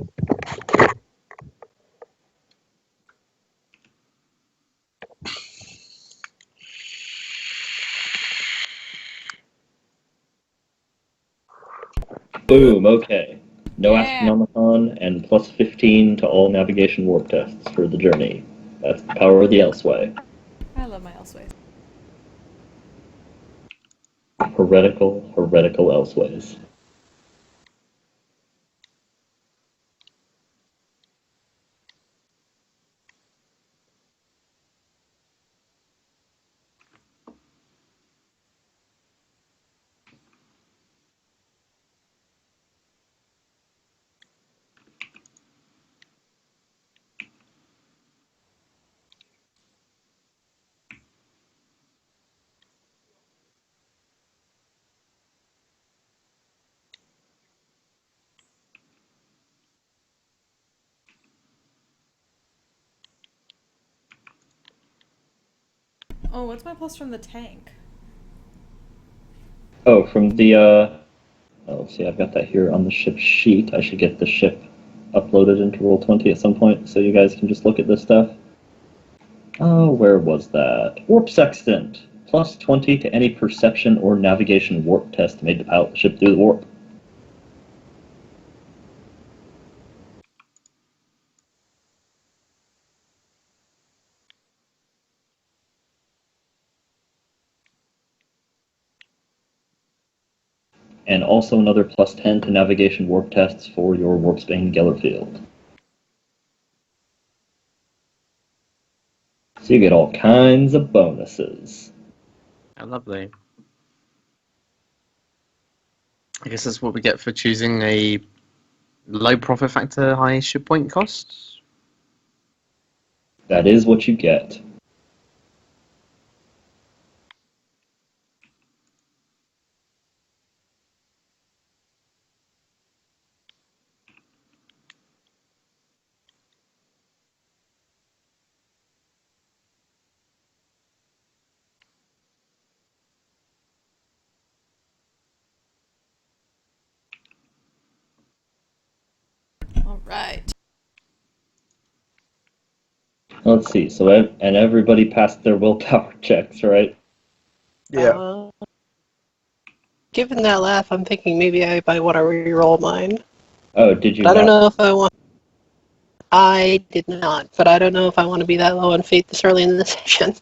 Boom, okay. No Yeah. Astronomicon and plus 15 to all navigation warp tests for the journey. That's the power of the Elseway. I love my Elseways. Heretical Elseways. Oh, what's my plus from the tank? Oh, from the, oh, see, I've got that here on the ship sheet. I should get the ship uploaded into Roll20 at some point so you guys can just look at this stuff. Oh, where was that? Warp Sextant. Plus 20 to any perception or navigation warp test made to pilot the ship through the warp. and also another +10 to navigation warp tests for your Warpsbane Gellerfield. So you get all kinds of bonuses. Oh, lovely. I guess that's what we get for choosing a low profit factor, high ship point cost. That is what you get. All right. Let's see. So, and everybody passed their willpower checks, right? Yeah. Given that laugh, I'm thinking maybe I might want to re-roll mine. Oh, did you But I don't not? know if I want. I did not, but I don't know if I want to be that low on fate this early in the session.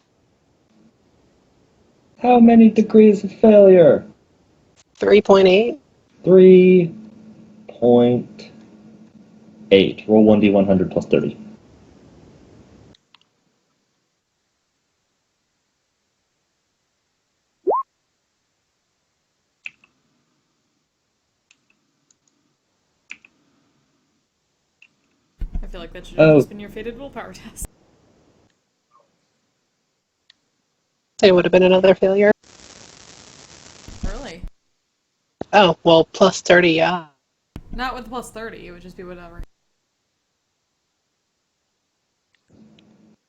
How many degrees of failure? 3.8. 3.8. Roll 1d100 plus 30. I feel like that should have Oh, just been your fated willpower test. It would have been another failure. Really? Oh, well, plus 30, yeah. Not with plus 30, it would just be whatever.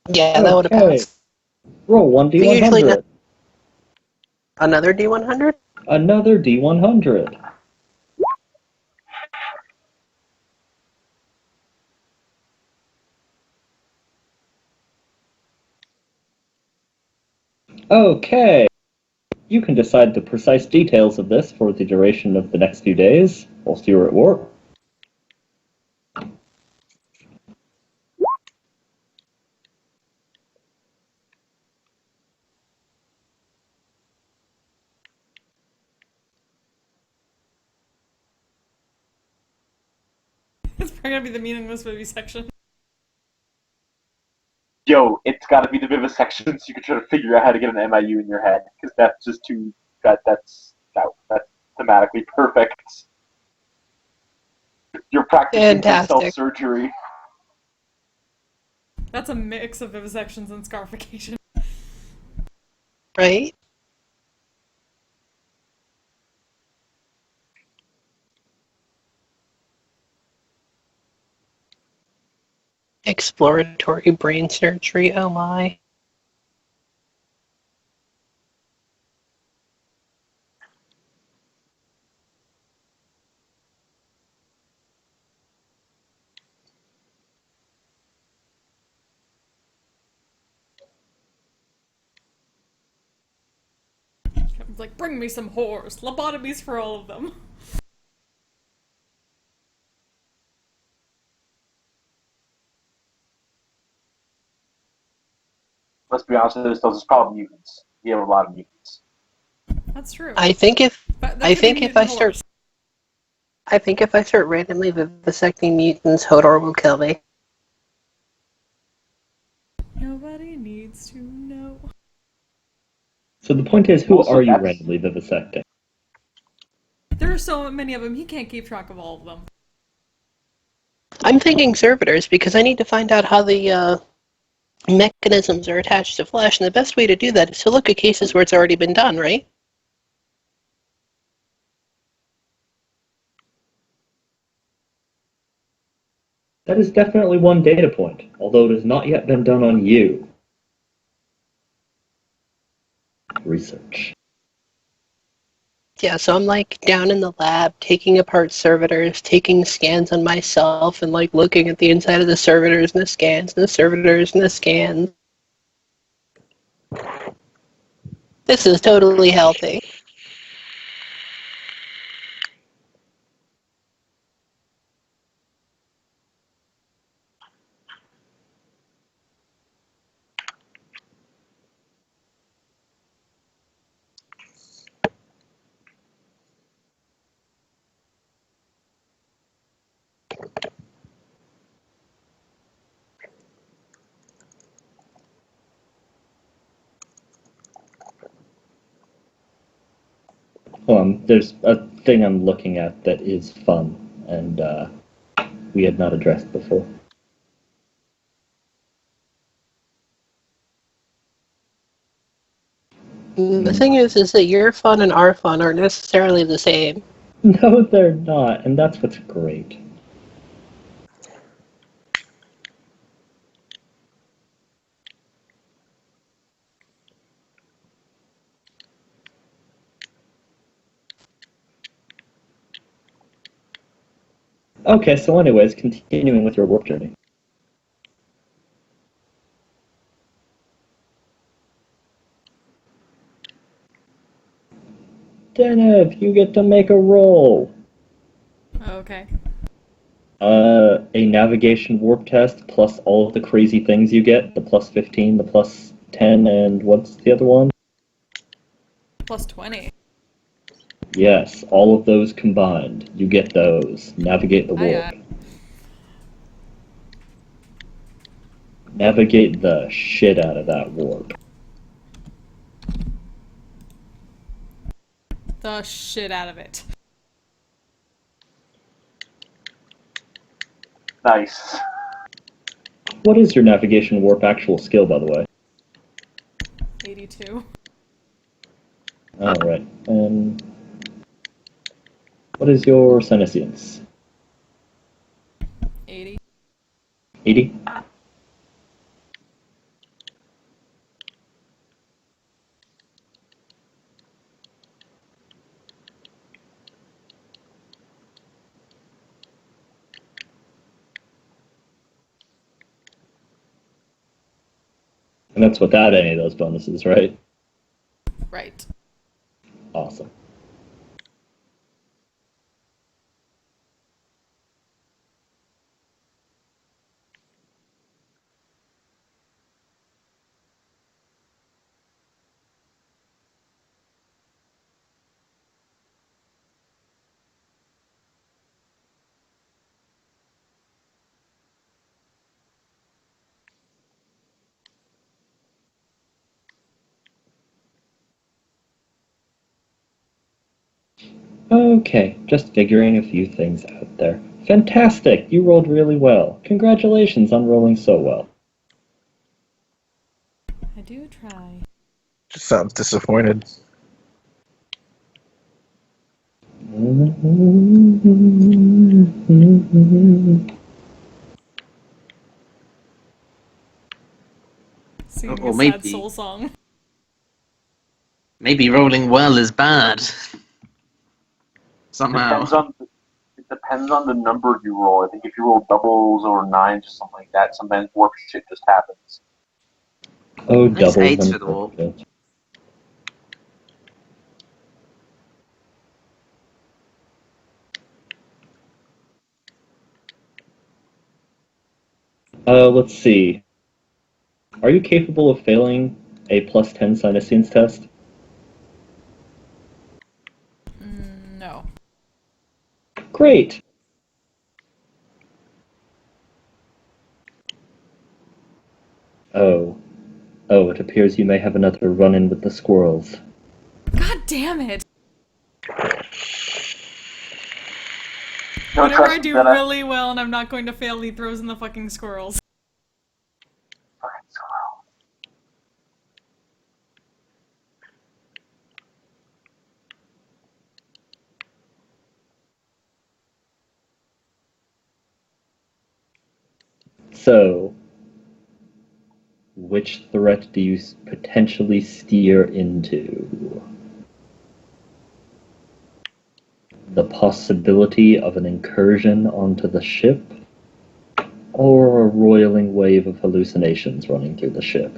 Yeah, that would have okay. passed. Roll Usually 1d100. Another D100? Another d100. Okay. You can decide the precise details of this for the duration of the next few days whilst you are at war. It's probably gonna be the meaningless movie section. Yo, it's got to be the vivisection so you can try to figure out how to get an MIU in your head, because that's just too that's thematically perfect. You're practicing for Fantastic. self-surgery. That's a mix of vivisections and scarification. Right? Exploratory brain surgery, oh my. It's like, bring me some whores. Lobotomies for all of them. Let's be honest, those are probably mutants. We have a lot of mutants. That's true. I think if But there I could be think if I mutant start whores. I think if I start randomly vivisecting mutants, Hodor will kill me. Nobody needs to know. So the point is, who Also, are you that's- randomly vivisecting? There are so many of them, he can't keep track of all of them. I'm thinking servitors because I need to find out how the mechanisms are attached to flesh, and the best way to do that is to look at cases where it's already been done, right? That is definitely one data point, although it has not yet been done on you. Research. Yeah, so I'm like down in the lab taking apart servitors, taking scans on myself, and like looking at the inside of the servitors and the scans and the servitors and the scans. This is totally healthy. There's a thing I'm looking at that is fun, and we had not addressed before. The thing is that your fun and our fun aren't necessarily the same. No, they're not, and that's what's great. Okay, so anyways, continuing with your warp journey. Zennith, you get to make a roll. Okay. A navigation warp test plus all of the crazy things you get, the plus 15, the plus 10, and what's the other one? Plus 20. Yes, all of those combined. You get those. Navigate the warp. Navigate the shit out of that warp. The shit out of it. Nice. What is your navigation warp actual skill, by the way? 82. Alright. What is your senescence? 80. 80? And that's without any of those bonuses, right? Right. Awesome. Okay, just figuring a few things out there. Fantastic! You rolled really well. Congratulations on rolling so well. I do try. Just sounds disappointed. Singing Or a sad maybe- soul song. Maybe rolling well is bad. Somehow. It depends on the number you roll. I think if you roll doubles or nines or something like that, sometimes warp shit just happens. Oh, Nice doubles eight and for the warp. Let's see. Are you capable of failing a plus 10 senescence test? No. Great! Oh. Oh, it appears you may have another run-in with the squirrels. God damn it! No, Whenever trust I me, do that really well and I'm not going to fail, he throws in the fucking squirrels. fucking squirrel. So, which threat do you potentially steer into? The possibility of an incursion onto the ship, or a roiling wave of hallucinations running through the ship?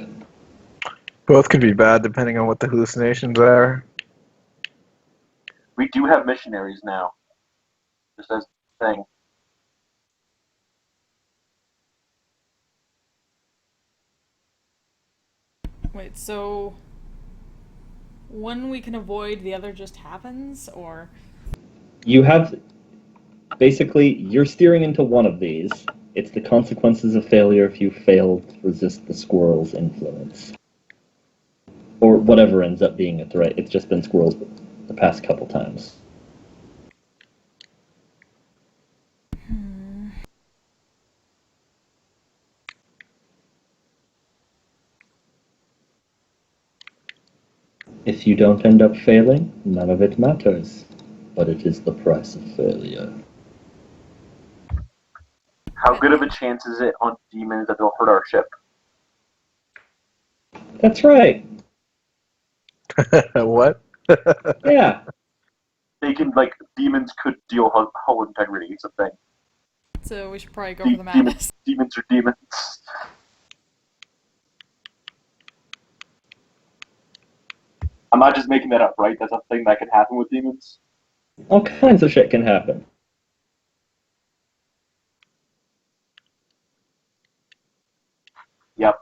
Both can be bad depending on what the hallucinations are. We do have missionaries now. Just as a thing. Wait, so one we can avoid, the other just happens, or You have basically you're steering into one of these. It's the consequences of failure if you fail to resist the squirrel's influence. Or whatever ends up being a threat. It's just been squirrels the past couple times. If you don't end up failing, none of it matters. But it is the price of failure. How good of a chance is it on demons that they'll hurt our ship? That's right. What? Yeah. They can, demons could deal hull integrity, is a thing. So we should probably go for the madness. Demons are demons. I'm not just making that up, right? That's a thing that can happen with demons. All kinds of shit can happen. Yep.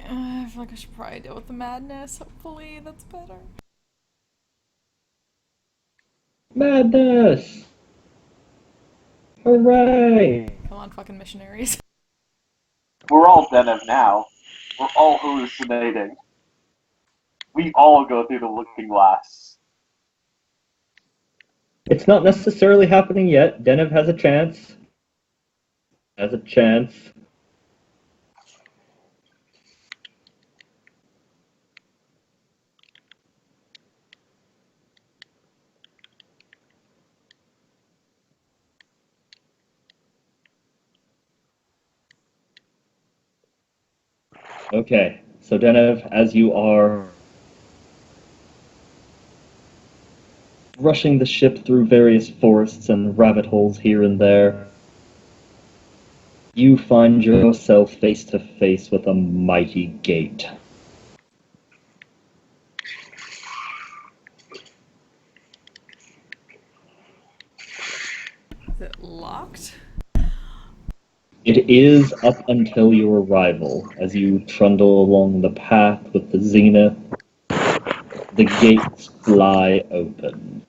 I feel like I should probably deal with the madness. Hopefully that's better. Madness! Hooray! Come on, fucking missionaries. We're all Zennith now. We're all hallucinating. We all go through the looking glass. It's not necessarily happening yet. Zennith has a chance. Okay, so Zennith, as you are rushing the ship through various forests and rabbit holes here and there, you find yourself face to face with a mighty gate. Is it locked? It is up until your arrival. As you trundle along the path with the Zennith, the gates fly open.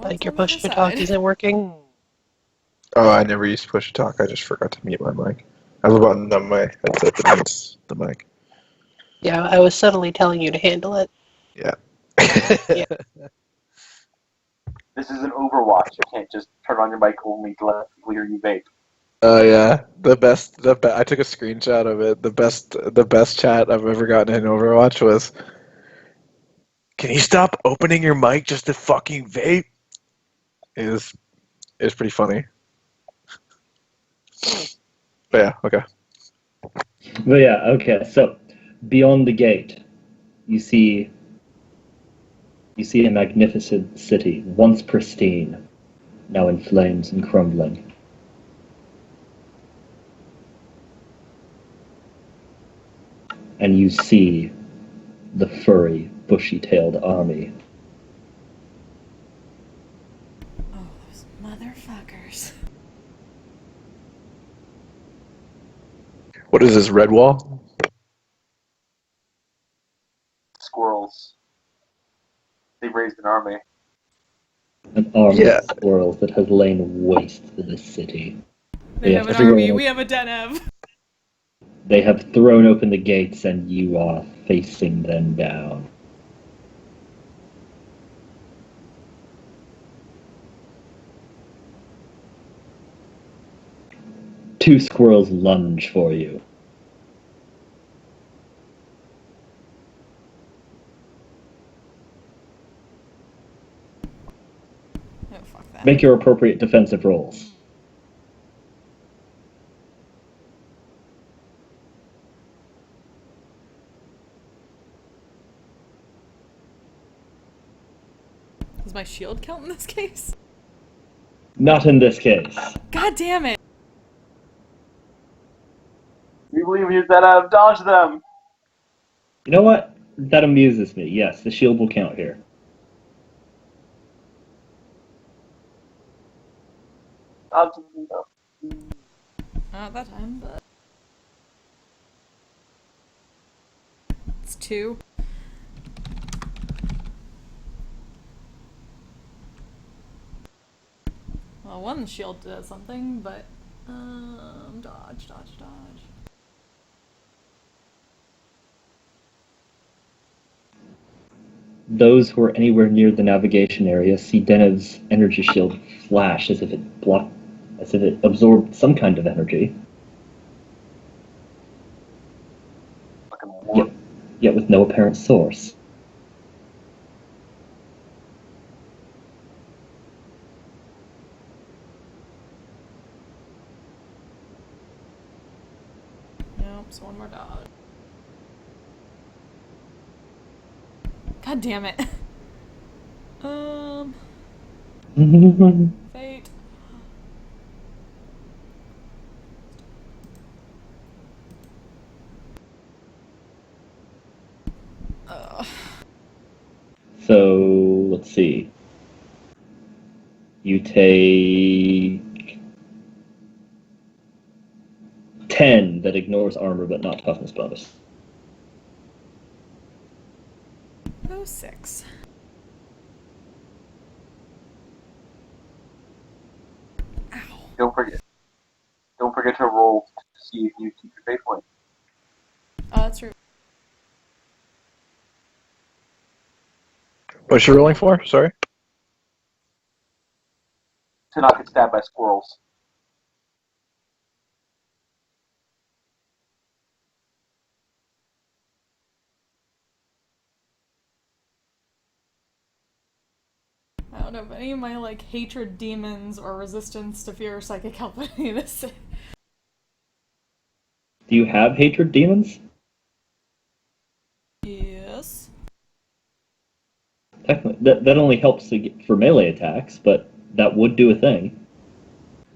Like your push to talk isn't working. Oh, I never used push to talk. I just forgot to mute my mic. I have a button on my headset that mutes the mic. Yeah, I was subtly telling you to handle it. Yeah. Yeah. This is an Overwatch. You can't just turn on your mic only to let people hear you vape. Oh yeah, I took a screenshot of it. The best chat I've ever gotten in Overwatch was, "Can you stop opening your mic just to fucking vape?" It was pretty funny. But yeah, okay. But yeah, okay, so beyond the gate, you see a magnificent city, once pristine, now in flames and crumbling. And you see the furry, bushy-tailed army. Oh, those motherfuckers. What is this, red wall? Squirrels. They've raised an army. An army Yeah. of squirrels that has lain waste to the city. They Yeah, have an everyone- army. We have a Denev. They have thrown open the gates and you are facing them down. Two squirrels lunge for you. Oh, fuck that. Make your appropriate defensive rolls. Does my shield count in this case? Not in this case. God damn it. We believe you, Zennith. Dodge them. You know what? That amuses me. Yes, the shield will count here. Dodge them. No. Not that time, but... It's 2. One shield does something, but dodge, dodge, dodge. Those who are anywhere near the navigation area see Denev's energy shield flash as if it absorbed some kind of energy. Fucking war. Yet with no apparent source. Nope, so one more dodge. God damn it. Fate. So, let's see. You take 10 that ignores armor but not toughness bonus. Oh, 6. Ow. Don't forget to roll to see if you keep your fate point. Oh, that's true. What's you rolling for? Sorry. To not get stabbed by squirrels. I don't know if any of my, like, hatred demons or resistance to fear or psychic help with any of this. Do you have hatred demons? Yes. Technically, that only helps for melee attacks, but that would do a thing.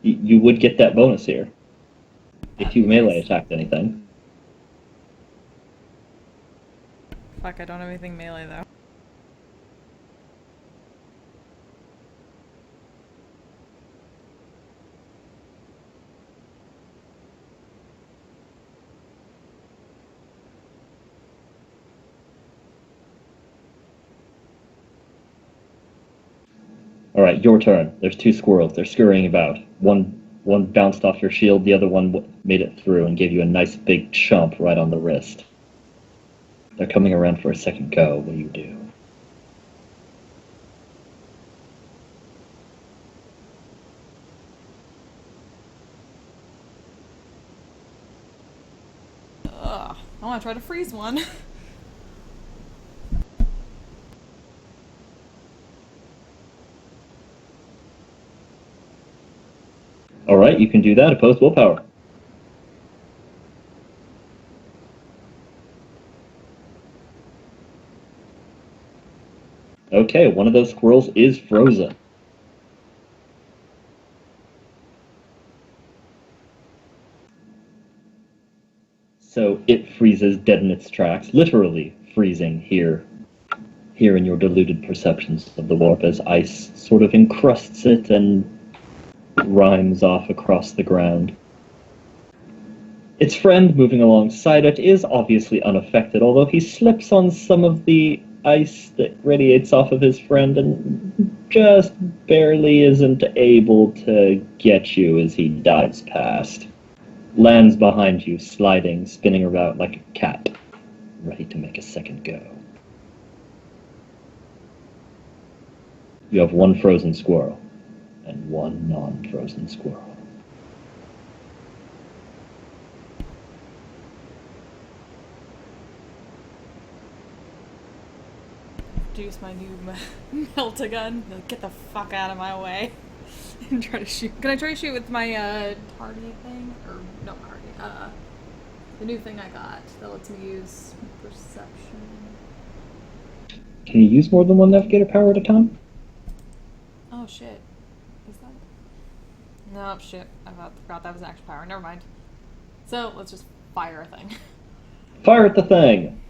You would get that bonus here. If you melee attacked anything. Fuck, I don't have anything melee, though. Alright, your turn. There's 2 squirrels. They're scurrying about. One bounced off your shield, the other one made it through and gave you a nice big chomp right on the wrist. They're coming around for a second go. What do you do? Ugh. I want to try to freeze one. Alright, you can do that. Opposed willpower. Okay, one of those squirrels is frozen. So it freezes dead in its tracks, literally freezing here in your deluded perceptions of the warp as ice sort of encrusts it and rimes off across the ground. Its friend moving alongside it is obviously unaffected, although he slips on some of the ice that radiates off of his friend and just barely isn't able to get you as he dives past. Lands behind you, sliding, spinning about like a cat, ready to make a second go. You have 1 frozen squirrel and 1 non-frozen squirrel. Use my new melt-a-gun. Get the fuck out of my way. And try to shoot. Can I try to shoot with my tardy thing? Or no tardy. The new thing I got that lets me use perception. Can you use more than 1 navigator power at a time? Oh shit. Is that? No, shit. I forgot that was an action power. Never mind. So let's just fire a thing. Fire at the thing!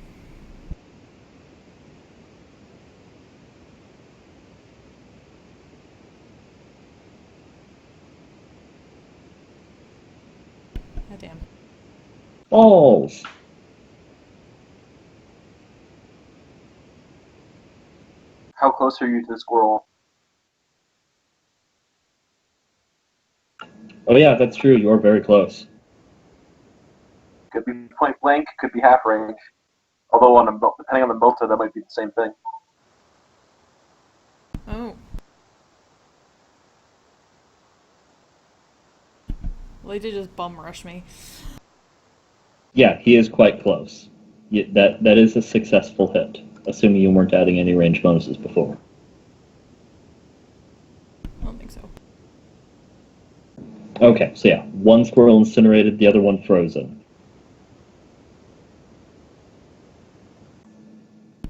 God damn. Balls! How close are you to the squirrel? yeah, that's true. You are very close. Could be point blank, could be half range. Although depending on the Milta, that might be the same thing. Oh. Well, he did just bum rush me. Yeah, he is quite close. That is a successful hit, assuming you weren't adding any range bonuses before. I don't think so. Okay, so yeah, one squirrel incinerated, the other one frozen.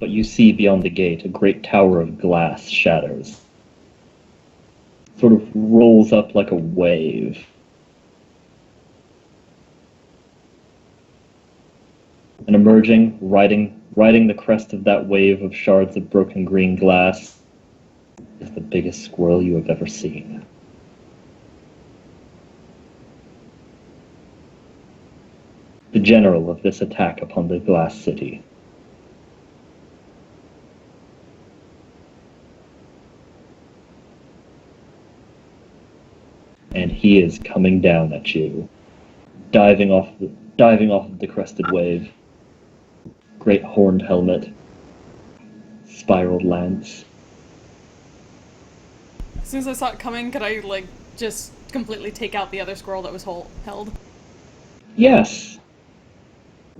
But you see beyond the gate a great tower of glass shatters. Sort of rolls up like a wave. And emerging, riding the crest of that wave of shards of broken green glass, is the biggest squirrel you have ever seen. The general of this attack upon the glass city. And he is coming down at you, diving off of the crested wave. Great horned helmet, spiraled lance. As soon as I saw it coming, could I, like, just completely take out the other squirrel that was held? Yes.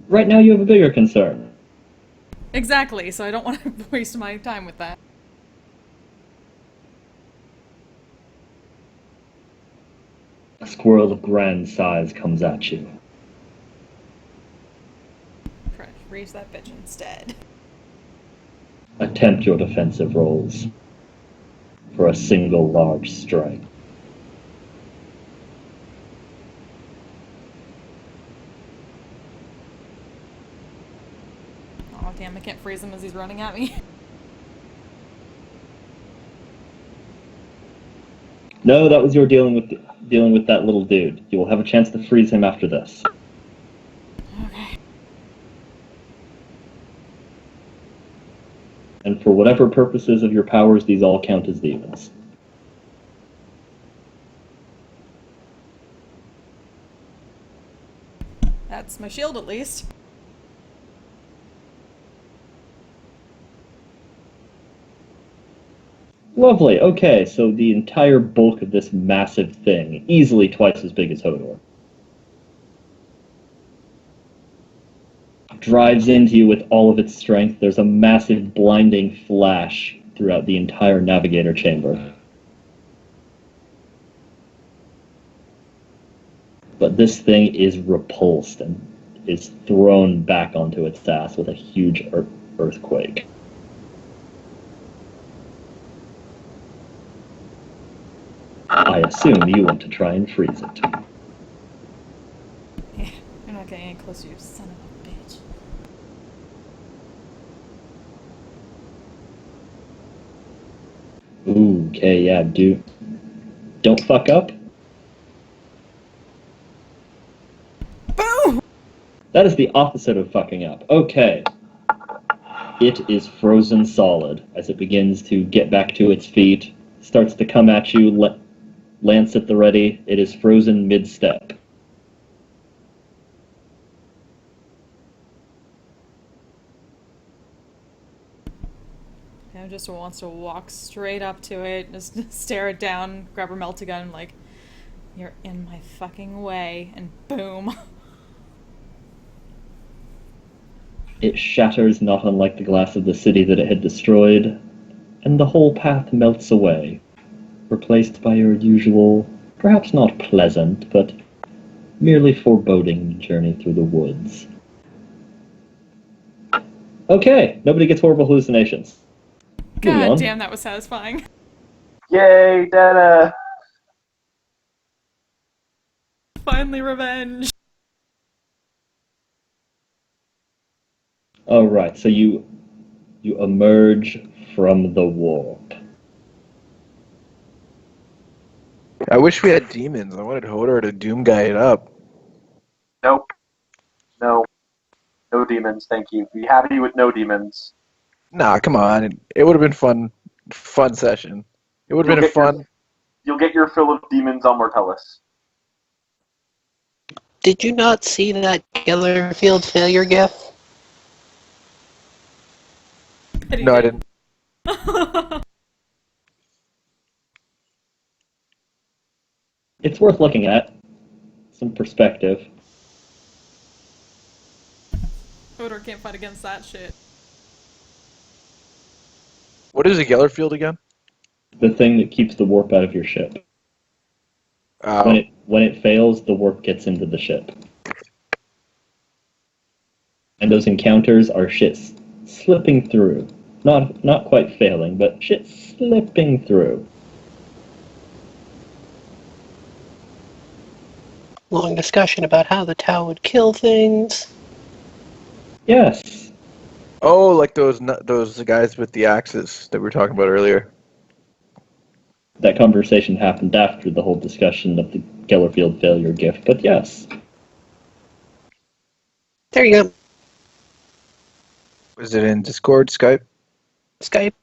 Right now you have a bigger concern. Exactly, so I don't want to waste my time with that. A squirrel of grand size comes at you. Try to freeze that bitch instead. Attempt your defensive rolls for a single large strike. Oh damn, I can't freeze him as he's running at me. No, that was your dealing with that little dude. You will have a chance to freeze him after this. Okay. And for whatever purposes of your powers, these all count as demons. That's my shield at least. Lovely. Okay, so the entire bulk of this massive thing, easily twice as big as Hodor, drives into you with all of its strength. There's a massive blinding flash throughout the entire navigator chamber. But this thing is repulsed and is thrown back onto its ass with a huge earthquake. I assume you want to try and freeze it. Yeah, you're not getting any closer, you son of a bitch. Ooh, okay, yeah, don't fuck up. Boom! That is the opposite of fucking up. Okay. It is frozen solid as it begins to get back to its feet, starts to come at you, lance at the ready. It is frozen mid-step. Pam just wants to walk straight up to it, just stare it down, grab her melt-a-gun, like, you're in my fucking way, and boom. It shatters not unlike the glass of the city that it had destroyed, and the whole path melts away, replaced by your usual, perhaps not pleasant, but merely foreboding journey through the woods. Okay, nobody gets horrible hallucinations. Moving on. God damn, that was satisfying. Yay, Dana! Finally revenge. Alright, so you emerge from the warp. I wish we had demons. I wanted Hodor to Doom Guy it up. Nope. No. No demons, thank you. Be happy with no demons. Nah, come on. It would have been fun session. It would have been a fun. You'll get your fill of demons on Mortellus. Did you not see that Gellerfield failure gif? No, I didn't. It's worth looking at. Some perspective. Odor can't fight against that shit. What is a Gellerfield again? The thing that keeps the warp out of your ship. Oh. When it fails, the warp gets into the ship. And those encounters are shit slipping through. Not quite failing, but shit slipping through. Long discussion about how the Tau would kill things. Yes. Oh, like those guys with the axes that we were talking about earlier. That conversation happened after the whole discussion of the Gellerfield failure gift, but yes. There you go. Was it in Discord, Skype? Skype.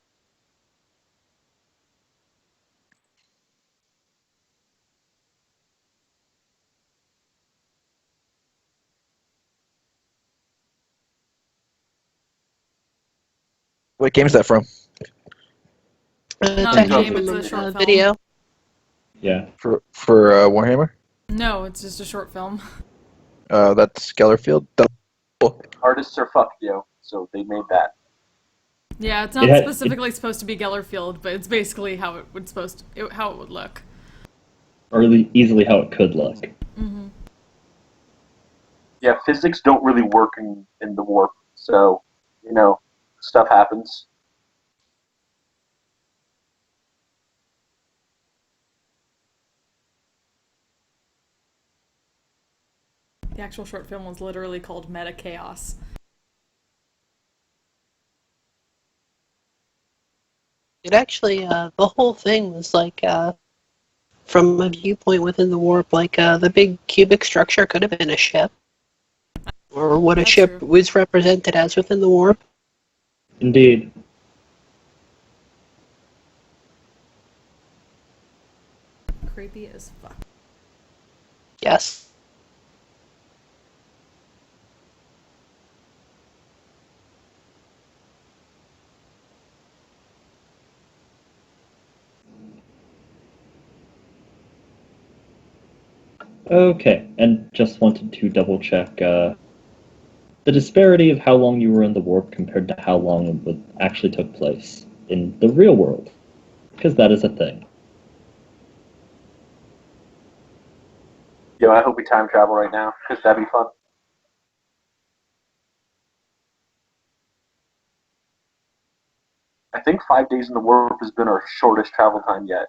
What game is that from? Not It's a actually game, it's from a short film. video. Yeah. For Warhammer? No, it's just a short film. That's Gellerfield. Artists are fucked, yo. So they made that. Yeah, it's not It had- specifically supposed to be Gellerfield, but it's basically how it would how it would look. Or easily how it could look. Mm-hmm. Yeah, physics don't really work in the warp, so, stuff happens. The actual short film was literally called Meta Chaos. It actually, the whole thing was like, from a viewpoint within the warp, like, the big cubic structure could have been a ship. Or what a That's ship true. was represented as within the warp. Indeed. Creepy as fuck. Yes. Okay, and just wanted to double check the disparity of how long you were in the warp compared to how long it actually took place in the real world, because that is a thing. Yo, I hope we time travel right now, because that'd be fun. I think 5 days in the warp has been our shortest travel time yet.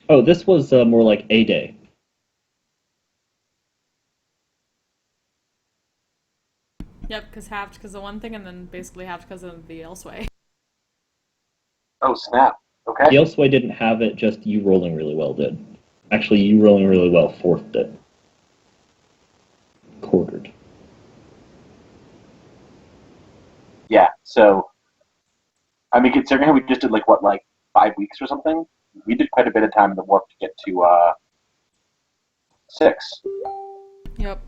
Oh, this was more like a day. Yep, because halved because of one thing, and then basically halved because of the elseway. Oh, snap. Okay. The Elseway didn't have it, just you rolling really well did. Actually, you rolling really well fourthed it. Quartered. Yeah, so, I mean, considering how we just did, 5 weeks or something, we did quite a bit of time in the warp to get to, 6. Yep.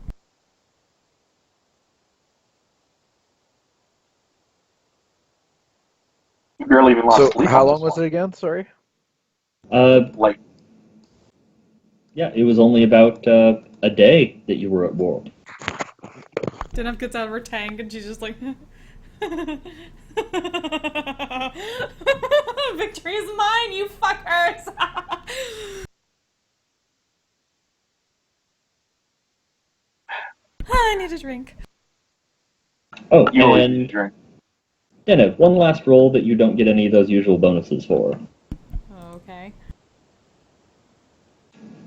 We barely even lost So sleep how on long this was one. it again? Sorry. Yeah, it was only about a day that you were at warp. Zennith gets out of her tank and she's just like, victory is mine, you fuckers! I need a drink. Oh, You always need a and drink. Zennith, one last roll that you don't get any of those usual bonuses for. Okay.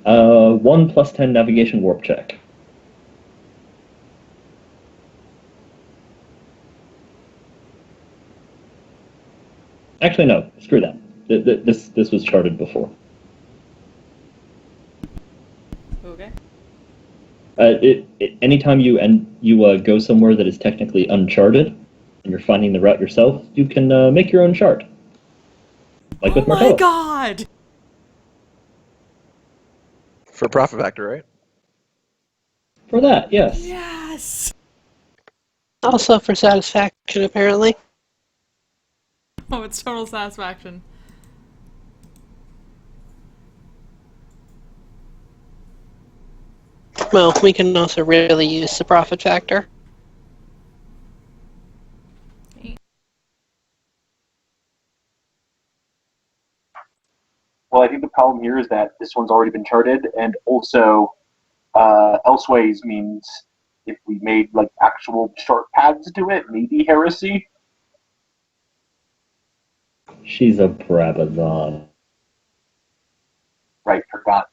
1 plus 10 navigation warp check. Actually, no. Screw that. This was charted before. Okay. Anytime you go somewhere that is technically uncharted, and you're finding the route yourself, you can make your own chart. Like with Oh my Martellus. god! For profit factor, right? For that, yes. Yes! Also for satisfaction, apparently. Oh, it's total satisfaction. Well, we can also really use the profit factor. Well, I think the problem here is that this one's already been charted, and also Elseways means if we made like actual short paths to it, maybe heresy. She's a Brabazon. Right, forgot.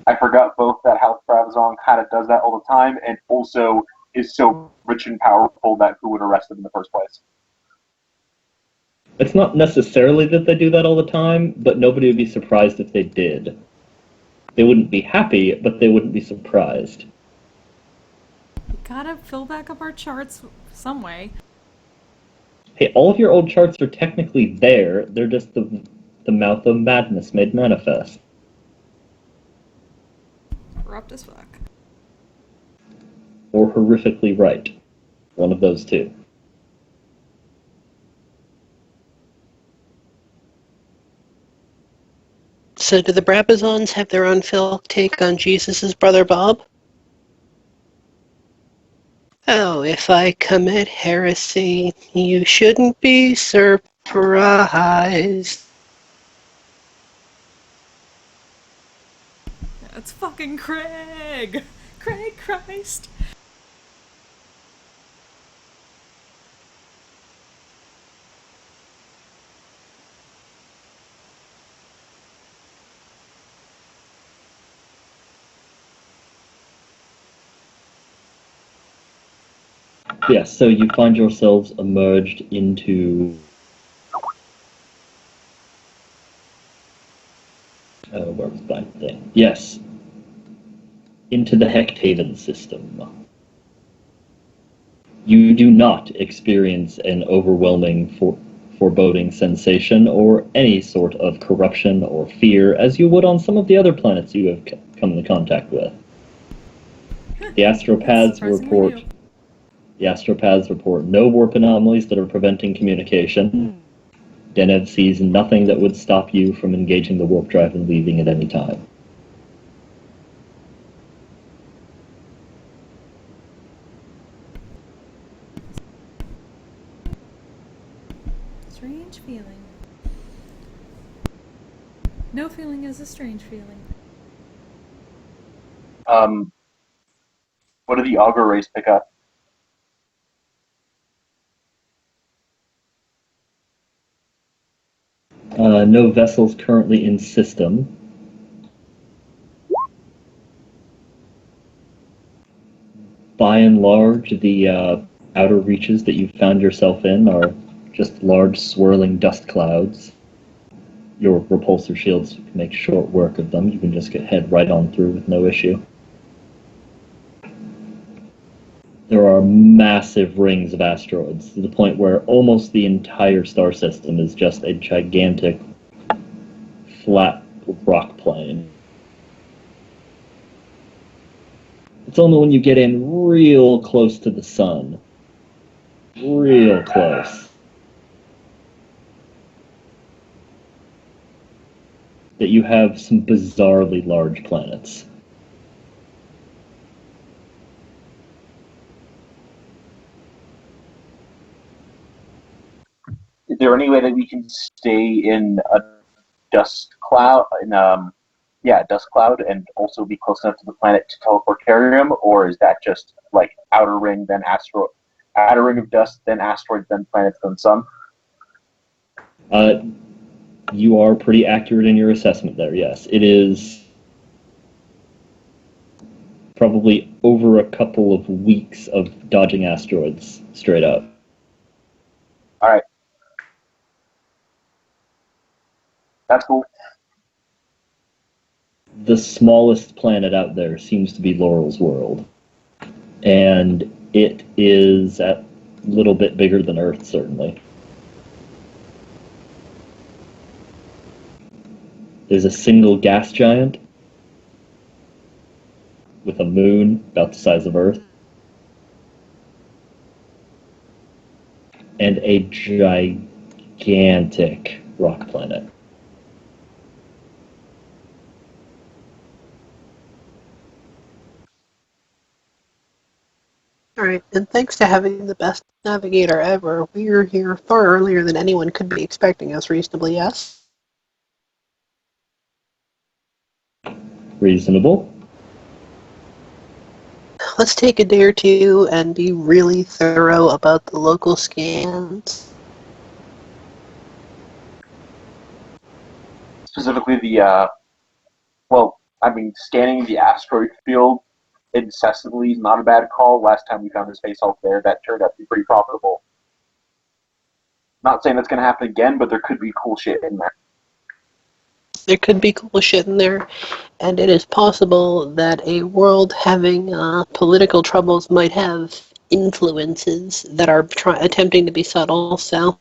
I forgot both that House Brabazon kind of does that all the time, and also is so rich and powerful that who would arrest him in the first place. It's not necessarily that they do that all the time, but nobody would be surprised if they did. They wouldn't be happy, but they wouldn't be surprised. We gotta fill back up our charts some way. Hey, all of your old charts are technically there. They're just the mouth of madness made manifest. Corrupt as fuck. Or horrifically right. One of those two. So do the Brabazons have their own take on Jesus' brother Bob? Oh, if I commit heresy, you shouldn't be surprised. It's fucking Craig! Craig Christ! Yes, so you find yourselves emerged into... where was that thing? Yes. Into the Hectaven system. You do not experience an overwhelming foreboding sensation or any sort of corruption or fear as you would on some of the other planets you have come into contact with. The astropaths report... The astropaths report no warp anomalies that are preventing communication. Zennith sees nothing that would stop you from engaging the warp drive and leaving at any time. Strange feeling. No feeling is a strange feeling. What do the auger rays pick up? No vessels currently in system. By and large, the outer reaches that you found yourself in are just large swirling dust clouds. Your repulsor shields make short work of them. You can just head right on through with no issue. There are massive rings of asteroids to the point where almost the entire star system is just a gigantic flat rock plain. It's only when you get in real close to the sun, real close, that you have some bizarrely large planets. Is there any way that we can stay in a dust cloud, dust cloud, and also be close enough to the planet to teleport Carrium, or is that just like outer ring, then asteroid, outer ring of dust, then asteroid, then planet, then sun? You are pretty accurate in your assessment there, yes. It is probably over a couple of weeks of dodging asteroids straight up. Alright. That's cool. The smallest planet out there seems to be Laurel's world. And it is a little bit bigger than Earth, certainly. There's a single gas giant with a moon about the size of Earth and a gigantic rock planet. Alright, and thanks to having the best navigator ever, we're here far earlier than anyone could be expecting us reasonably, yes? Reasonable. Let's take a day or two and be really thorough about the local scans. Specifically scanning the asteroid field incessantly is not a bad call. Last time we found a space elf there, that turned out to be pretty profitable. Not saying that's going to happen again, but there could be cool shit in there. There could be cool shit in there, and it is possible that a world having political troubles might have influences that are attempting to be subtle, so...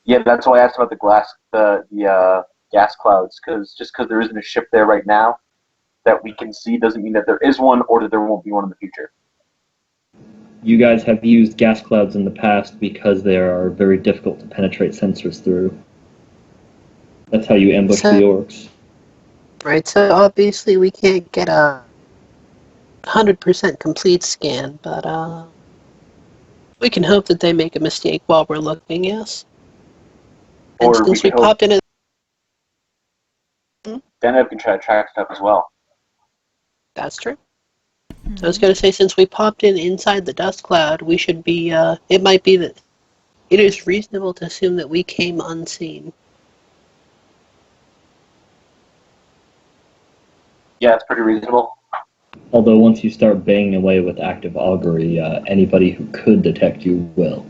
Yeah, that's why I asked about the gas clouds, because just because there isn't a ship there right now that we can see doesn't mean that there is one or that there won't be one in the future. You guys have used gas clouds in the past because they are very difficult to penetrate sensors through. That's how you ambush the orcs. Right, so obviously we can't get a 100% complete scan, but we can hope that they make a mistake while we're looking, yes? And Or since we popped in Zennith can try to track stuff as well. That's true. I was going to say, since we popped in inside the dust cloud, we should be, it might be that it is reasonable to assume that we came unseen. Yeah, it's pretty reasonable. Although once you start banging away with active augury, anybody who could detect you will.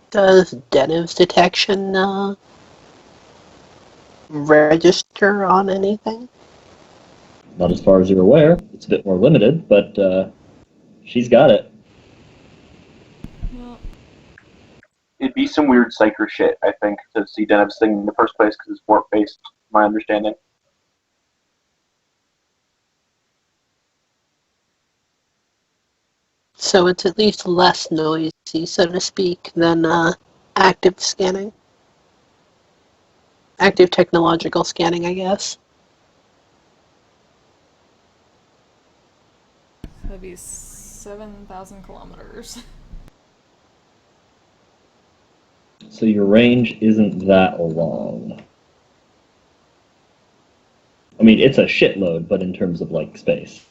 Does Denev's detection register on anything? Not as far as you're aware. It's a bit more limited, but she's got it. Well, It'd be some weird psyker shit, I think, to see Denev's thing in the first place, because it's warp-based, my understanding. So it's at least less noisy, so to speak, than active scanning. Active technological scanning, I guess. that'd be 7,000 kilometers. So your range isn't that long. I mean, it's a shitload, but in terms of, like, space.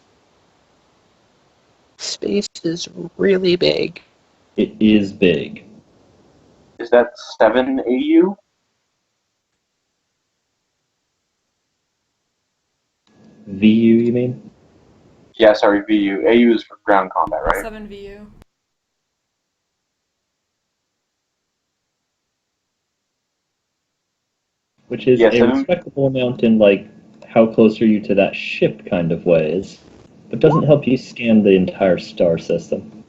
Space is really big. It is big. Is that 7 AU? VU, you mean? Yeah, sorry, VU. AU is for ground combat, right? 7 VU. Which is Yeah, a 7. respectable amount in, like, how close are you to that ship kind of ways, but doesn't help you scan the entire star system.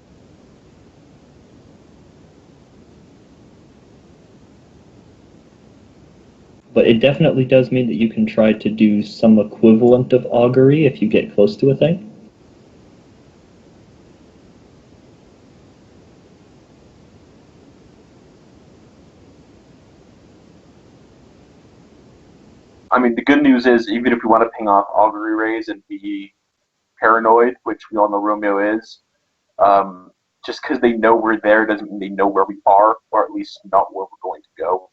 But it definitely does mean that you can try to do some equivalent of augury if you get close to a thing. I mean, the good news is, even if we want to ping off augury rays and be paranoid, which we all know Romeo is, just because they know we're there doesn't mean they know where we are, or at least not where we're going to go.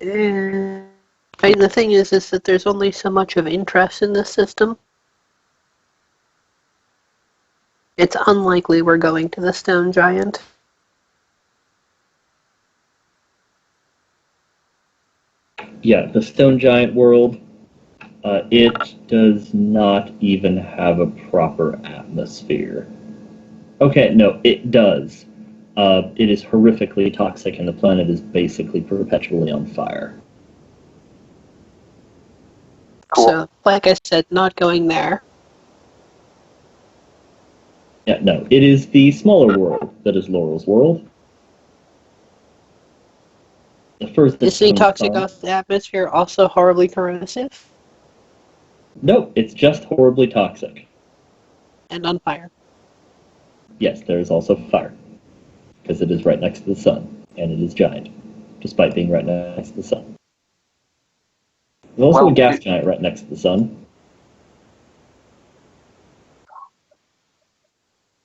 I mean, the thing is that there's only so much of interest in this system. It's unlikely we're going to the stone giant. Yeah, the stone giant world, it does not even have a proper atmosphere. Okay, no, it does. It is horrifically toxic, and the planet is basically perpetually on fire. Cool. So, like I said, not going there. Yeah, no. It is the smaller world that is Laurel's world. The furthest Is the from toxic sun. atmosphere also horribly corrosive Nope, it's just horribly toxic. and on fire? Yes, there is also fire. Because it is right next to the sun, and it is giant, despite being right next to the sun. There's also a gas giant right next to the sun.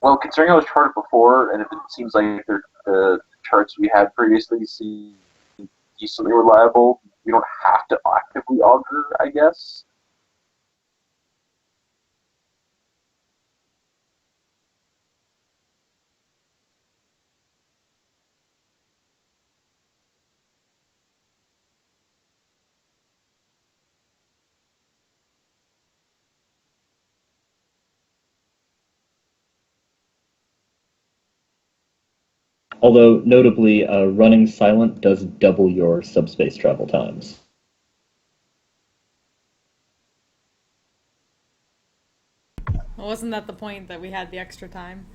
Well, considering I was charted before, and if it seems like the charts we had previously seem decently reliable, we don't have to actively augur, I guess. Although, notably, running silent does double your subspace travel times. Wasn't that the point that we had the extra time?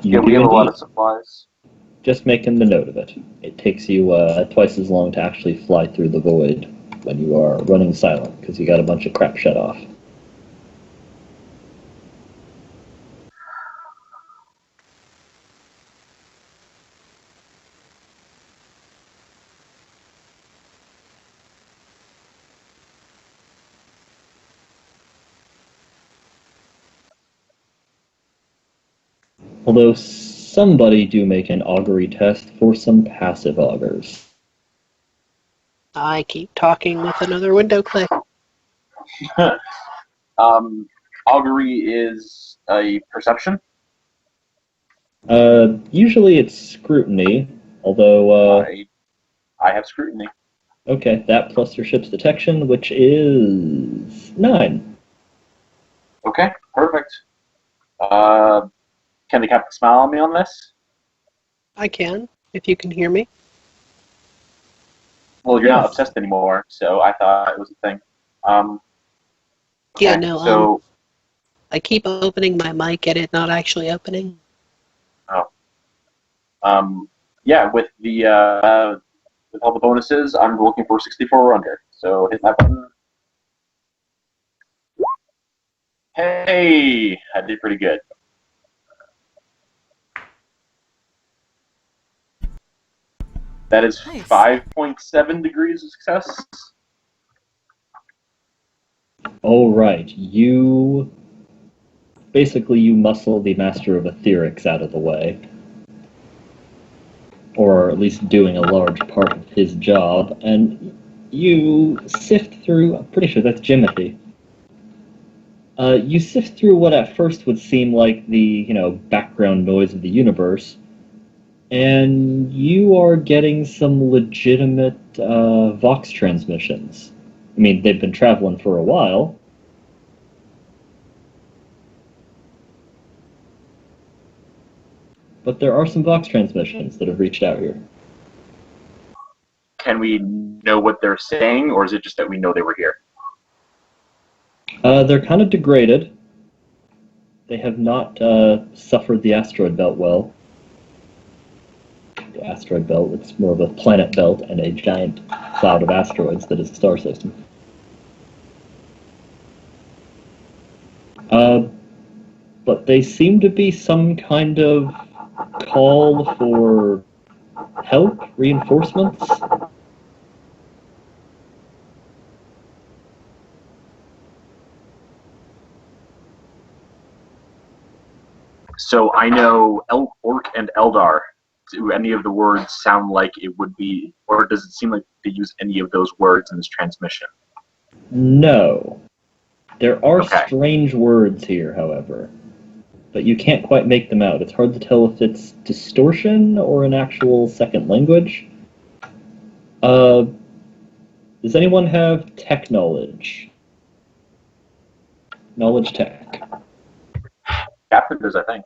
You We do have a lot indeed. of supplies. Just making the note of it. It takes you twice as long to actually fly through the void when you are running silent, because you got a bunch of crap shut off. Although somebody do make an augury test for some passive augurs. I keep talking with another window click. Augury is a perception. Usually it's scrutiny, although, I have scrutiny. okay, that plus your ship's detection, which is 9. Okay, perfect. Can the captain smile on me on this? I can, if you can hear me. Well, you're not Yes. obsessed anymore, so I thought it was a thing. Yeah, Okay, no, so I keep opening my mic and it not actually opening. yeah, with all the bonuses, I'm looking for 64 or under. So hit that button. Hey, I did pretty good. That is Nice. 5.7 degrees of success. Alright, you muscle the Master of Etherics out of the way. Or at least doing a large part of his job, and you sift through, I'm pretty sure that's Jimothy. You sift through what at first would seem like the, background noise of the universe, and you are getting some legitimate Vox transmissions. I mean, they've been traveling for a while. But there are some Vox transmissions that have reached out here. Can we know what they're saying, or is it just that we know they were here? They're kind of degraded. They have not suffered the asteroid belt well. The asteroid belt, it's more of a planet belt and a giant cloud of asteroids that is the star system. But they seem to be some kind of call for help, reinforcements. So I know Orc and Eldar. Do any of the words sound like it would be, or does it seem like they use any of those words in this transmission? No. There are Okay. strange words here, however. But you can't quite make them out. It's hard to tell if it's distortion or an actual second language. Does anyone have tech knowledge? Knowledge tech. Captain does, I think.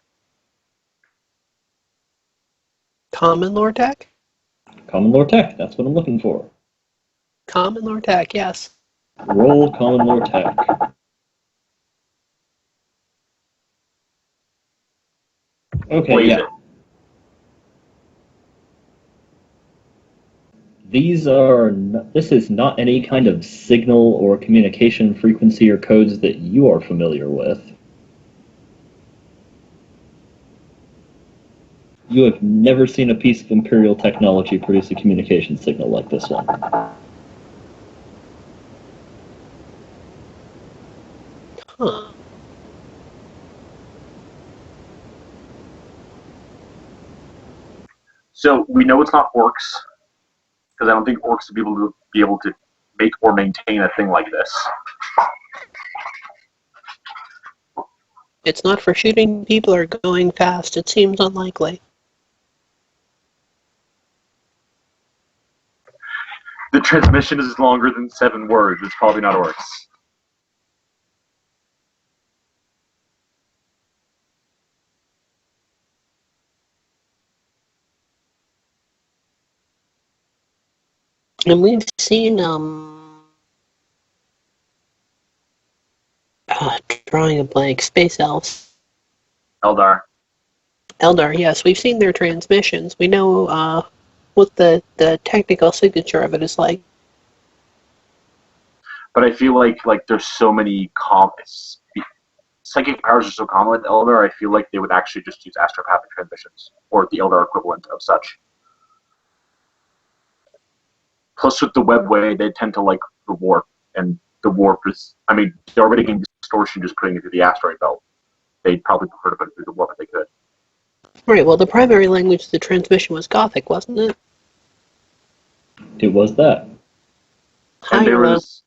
Common lore tech? Common lore tech, that's what I'm looking for. Common lore tech, yes. Roll common lore tech. Okay, What is yeah. it? This is not any kind of signal or communication frequency or codes that you are familiar with. You have never seen a piece of Imperial technology produce a communication signal like this one. Huh. So we know it's not orcs, because I don't think orcs would be able to make or maintain a thing like this. It's not for shooting people or going fast. It seems unlikely. The transmission is longer than 7 words. It's probably not orcs. And we've seen, drawing a blank, space elves. Eldar. Eldar, yes, we've seen their transmissions. We know, what the technical signature of it is like. But I feel like there's so many psychic powers are so common with Eldar, I feel like they would actually just use astropathic transmissions, or the Eldar equivalent of such. Plus, with the webway, they tend to like the warp, and the warp is, I mean, they're already getting distortion just putting it through the asteroid belt. They'd probably prefer to put it through the warp if they could. Right, well, the primary language of the transmission was Gothic, wasn't it? It was that. And there Higher level. was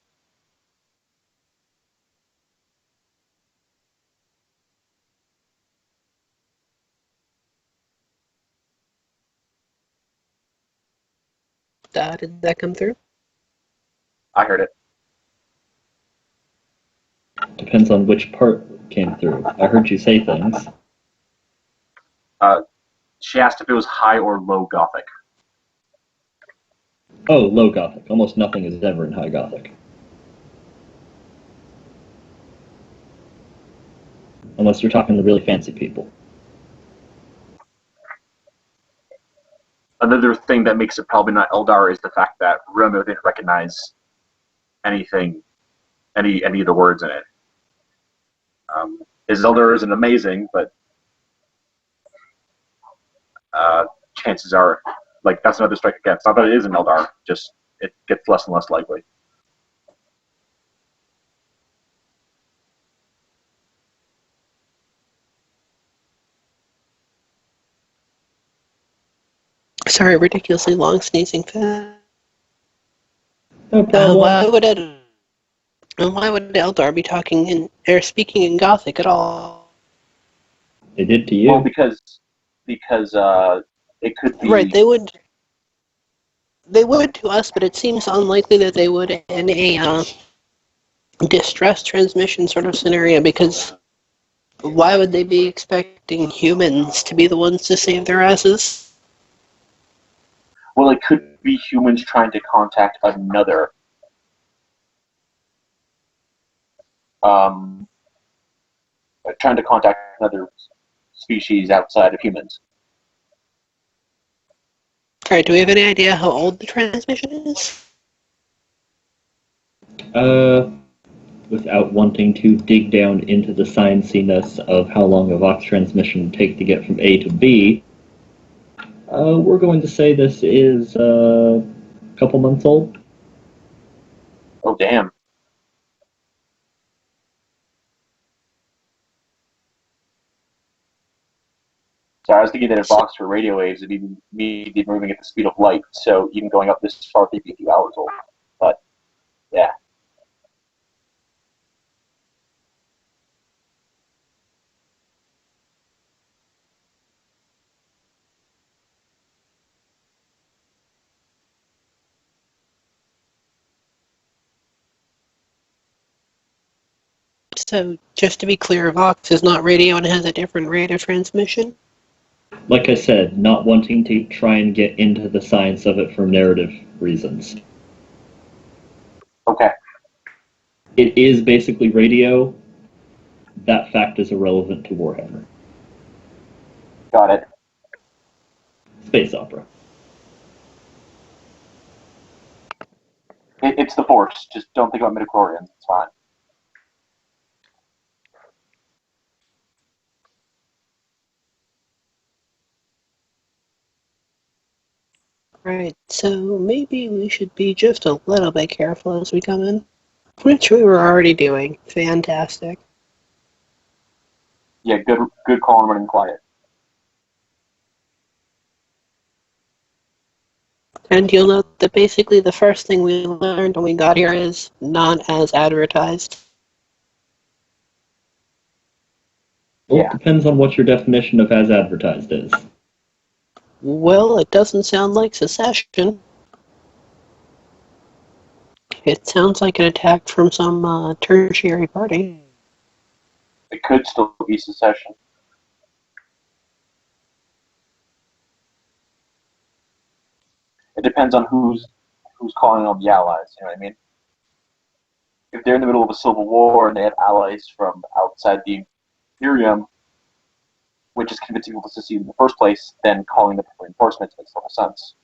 Did that come through? I heard it. Depends on which part came through. I heard you say things. She asked if it was high or low Gothic. Oh, low Gothic. Almost nothing is ever in high Gothic. Unless you're talking to really fancy people. Another thing that makes it probably not Eldar is the fact that Romeo didn't recognize anything, any of the words in it. His Eldar isn't amazing, but chances are, like, that's another strike against. Not that it is an Eldar, just it gets less and less likely. Sorry, ridiculously long sneezing fit. No problem. Why would Eldar be talking in or speaking in Gothic at all? They did to you. Well, because it could be Right, they would. They would to us, but it seems unlikely that they would in a distress transmission sort of scenario. Because why would they be expecting humans to be the ones to save their asses? Well, it could be humans trying to contact another. Trying to contact another species outside of humans. Alright, do we have any idea how old the transmission is? Without wanting to dig down into the scienciness of how long a Vox transmission would take to get from A to B, we're going to say this is a couple months old. Oh, damn. So I was thinking that if Vox for radio waves, it'd even be moving at the speed of light. So even going up this far, it'd be a few hours old. But, yeah. So, just to be clear, Vox is not radio and has a different rate of transmission? Like I said, not wanting to try and get into the science of it for narrative reasons. Okay. It is basically radio. That fact is irrelevant to Warhammer. Got it. Space opera. It's the Force. Just don't think about midichlorians. It's fine. Right, so maybe we should be just a little bit careful as we come in. Which we were already doing. Fantastic. Yeah, good call on running quiet. And you'll note that basically the first thing we learned when we got here is not as advertised. Well, Yeah. it depends on what your definition of as advertised is. Well, it doesn't sound like secession. It sounds like an attack from some tertiary party. It could still be secession. It depends on who's calling on the allies. You know what I mean? If they're in the middle of a civil war and they have allies from outside the Imperium, which is convincing people to secede in the first place, then calling them for reinforcements makes a lot of sense.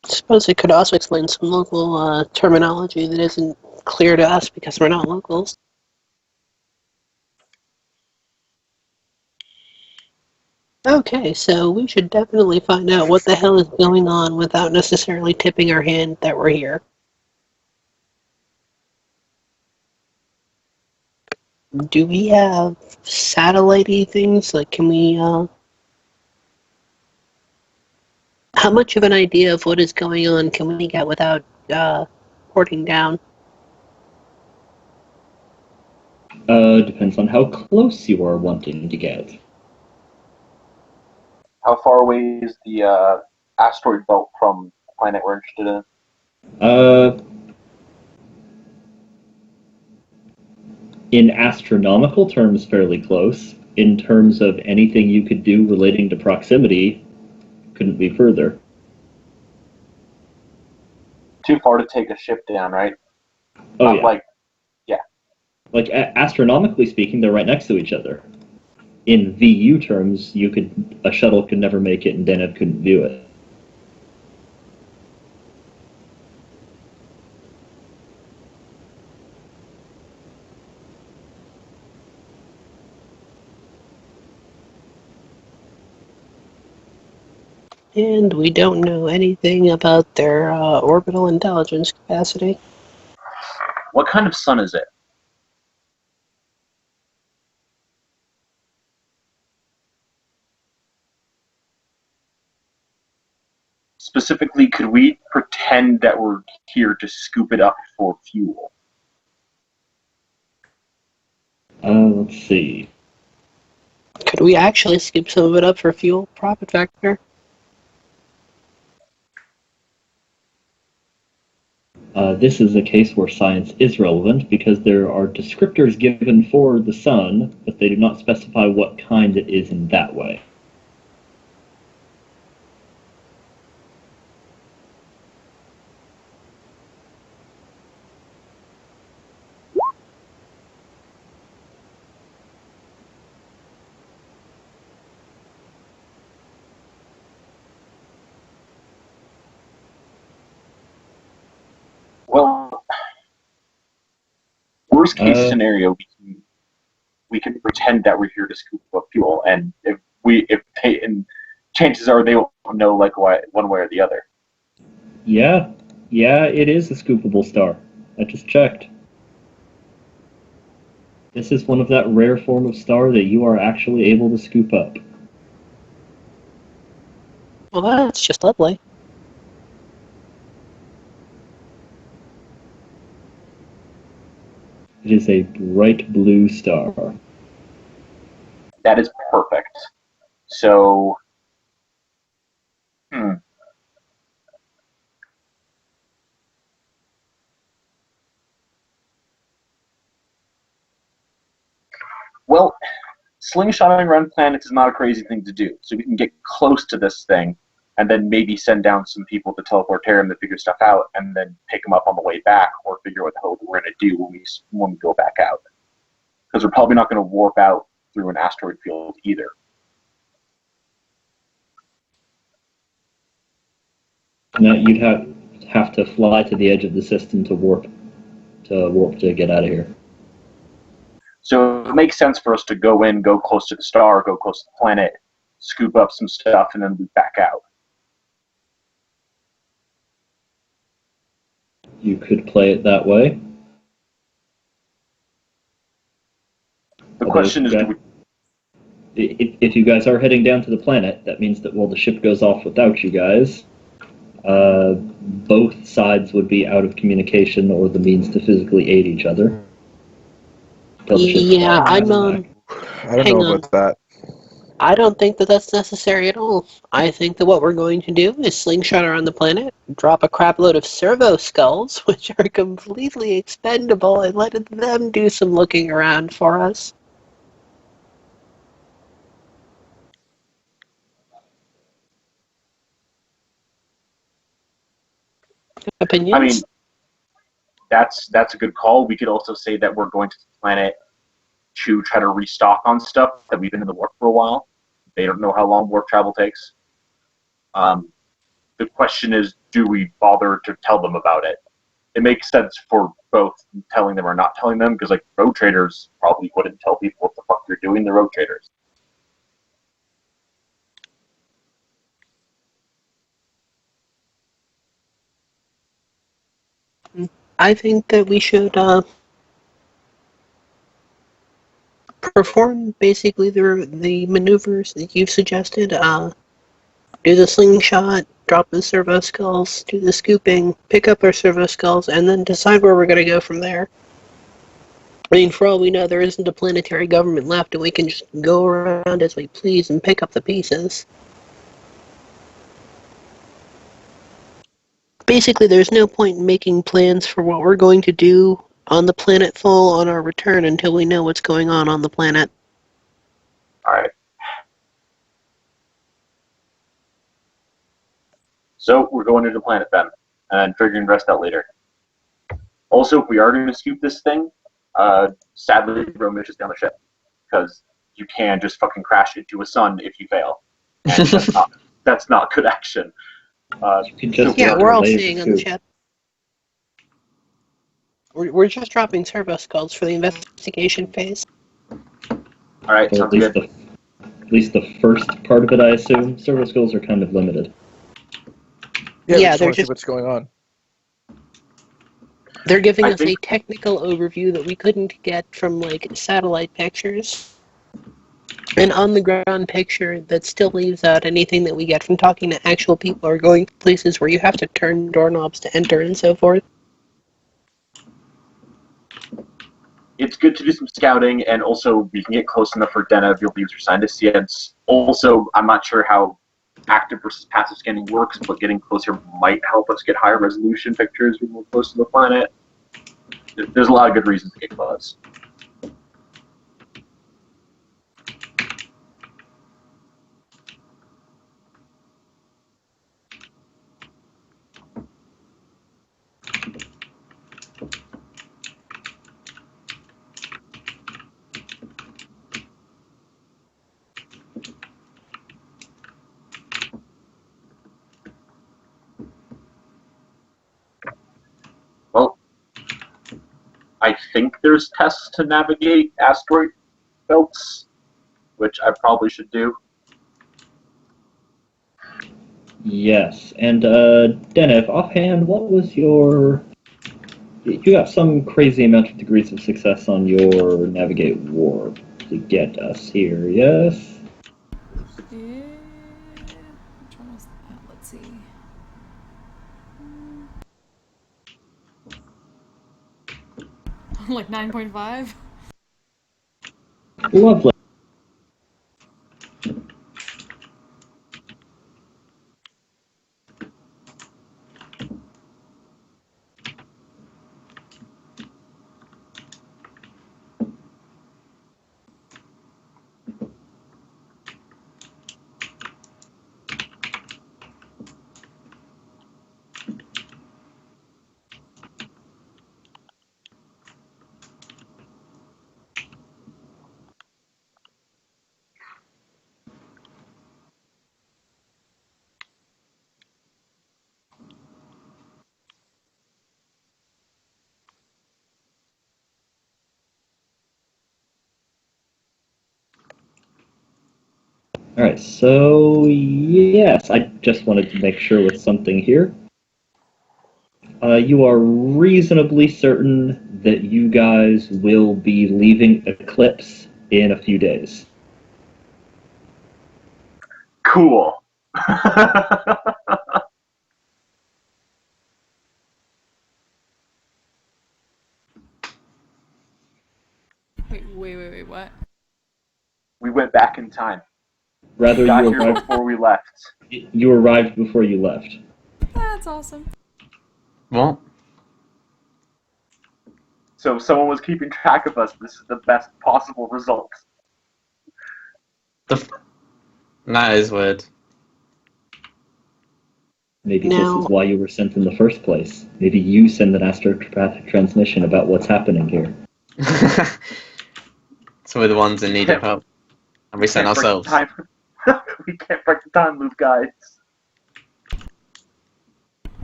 I suppose it could also explain some local terminology that isn't clear to us because we're not locals. Okay, so we should definitely find out what the hell is going on without necessarily tipping our hand that we're here. Do we have satellite-y things? Like, can we, how much of an idea of what is going on can we get without, porting down? Depends on how close you are wanting to get. How far away is the asteroid belt from the planet we're interested in? In astronomical terms, fairly close. In terms of anything you could do relating to proximity, couldn't be further. Too far to take a ship down, right? Oh, Not yeah. like Astronomically speaking, they're right next to each other. In VU terms, a shuttle could never make it and Zennith couldn't do it. And we don't know anything about their orbital intelligence capacity. what kind of sun is it? Specifically, could we pretend that we're here to scoop it up for fuel? Let's see. Could we actually scoop some of it up for fuel profit factor? This is a case where science is relevant because there are descriptors given for the sun, but they do not specify what kind it is in that way. Well, worst case scenario, we can pretend that we're here to scoop up fuel, and and chances are they won't know like one way or the other. Yeah, it is a scoopable star. I just checked. This is one of that rare form of star that you are actually able to scoop up. Well, that's just lovely. It is a bright blue star. That is perfect. So, well, slingshotting around planets is not a crazy thing to do. So we can get close to this thing, and then maybe send down some people to teleportarium to figure stuff out, and then pick them up on the way back, or figure out what the hell we're going to do when we go back out. Because we're probably not going to warp out through an asteroid field either. No, you'd have to fly to the edge of the system to warp to get out of here. So it makes sense for us to go in, go close to the star, go close to the planet, scoop up some stuff, and then loop back out. You could play it that way. The question is, if you guys are heading down to the planet, that means that while the ship goes off without you guys, both sides would be out of communication or the means to physically aid each other. Yeah, I don't hang know on. about that. I don't think that that's necessary at all. I think that what we're going to do is slingshot around the planet, drop a crapload of servo skulls, which are completely expendable, and let them do some looking around for us. Opinions? I mean, that's a good call. We could also say that we're going to the planet to try to restock on stuff that we've been in the warp for a while. They don't know how long warp travel takes. The question is, do we bother to tell them about it? It makes sense for both telling them or not telling them, because like road traders probably wouldn't tell people what the fuck they're doing. They're road traders. I think that we should perform basically the maneuvers that you've suggested. Do the slingshot, drop the servo skulls, do the scooping, pick up our servo skulls, and then decide where we're going to go from there. I mean, for all we know, there isn't a planetary government left, and we can just go around as we please and pick up the pieces. Basically, there's no point in making plans for what we're going to do on the planet full on our return until we know what's going on the planet. All right. So we're going to the planet then, and figuring the rest out later. Also, if we are going to scoop this thing, sadly, throw missions down the ship, because you can just fucking crash into a sun if you fail, and that's not good action. You can just Yeah, we're all laser staying on the scoop. ship. We're just dropping servo skulls for the investigation phase. All right, Or sounds good. At least the first part of it, I assume. Servo skills are kind of limited. Yeah, we Yeah, just they're want to see just- what's going on. They're giving I us a think- technical overview that we couldn't get from, like, satellite pictures. An on-the-ground picture that still leaves out anything that we get from talking to actual people or going to places where you have to turn doorknobs to enter and so forth. It's good to do some scouting, and also we can get close enough for Denna to be able to use her sign to science. Also, I'm not sure how active versus passive scanning works, but getting closer might help us get higher resolution pictures when we're close to the planet. There's a lot of good reasons to get close. Well, I think there's tests to navigate asteroid belts, which I probably should do. Yes, and Denif, offhand, what was your... You got some crazy amount of degrees of success on your navigate warp to get us here, yes? Yeah. Which one was that? Let's see. Like 9.5? Lovely. Alright, so yes, I just wanted to make sure with something here. You are reasonably certain that you guys will be leaving Eclipse in a few days. Cool. Wait, what? We went back in time. Rather, We got you here arrived, before we left. you arrived before you left. That's awesome. What? So if someone was keeping track of us, this is the best possible result. That is weird. Maybe this Now, is why you were sent in the first place. Maybe you send an astropathic transmission about what's happening here. So we're the ones in need of help. And we sent Can't break the ourselves. time. We can't break the time loop, guys.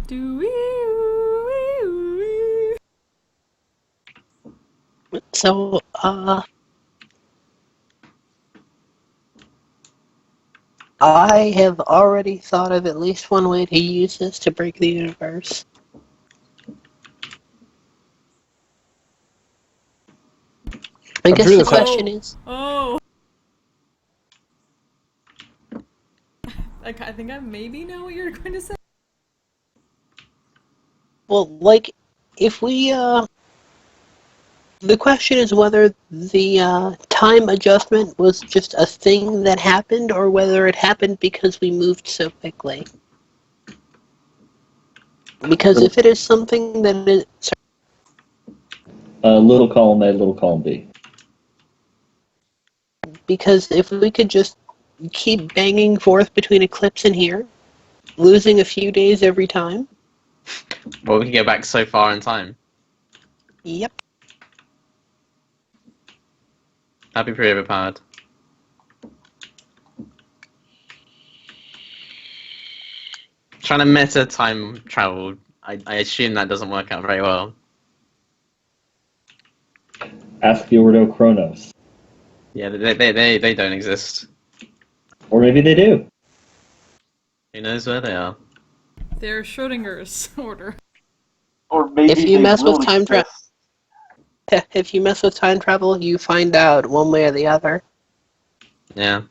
Do we? so, I have already thought of at least one way to use this to break the universe. I I'm guess sure the this has- question is, Oh. I think I maybe know what you're going to say. well, like, if we, the question is whether the time adjustment was just a thing that happened, or whether it happened because we moved so quickly. Because if it is something that is... Little column A, little column B. Because if we could just keep banging forth between Eclipse and here, losing a few days every time. Well, we can go back so far in time. Yep. That'd be pretty overpowered. Trying to meta time travel, I assume that doesn't work out very well. Ask the Ordo Chronos. Yeah, they don't exist. Or maybe they do. Who knows where they are? They're Schrodinger's order. Or maybe If you they mess with will time tra- exist. If you mess with time travel, you find out one way or the other. Yeah.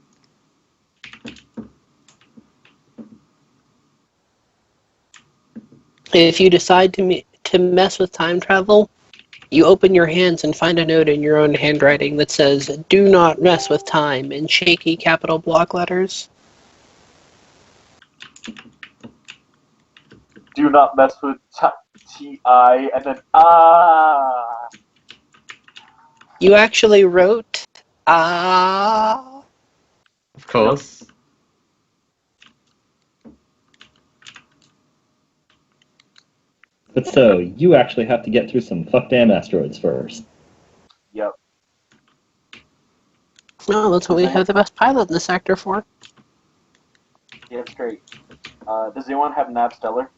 If you decide to mess with time travel, you open your hands and find a note in your own handwriting that says, "Do not mess with time," in shaky capital block letters. Do not mess with T-I, and then ah. You actually wrote, ah. Of course. But so, you actually have to get through some fuck damn asteroids first. Yep. No, that's what we have the best pilot in the sector for. Yeah, it's great. Does anyone have Nav Stellar?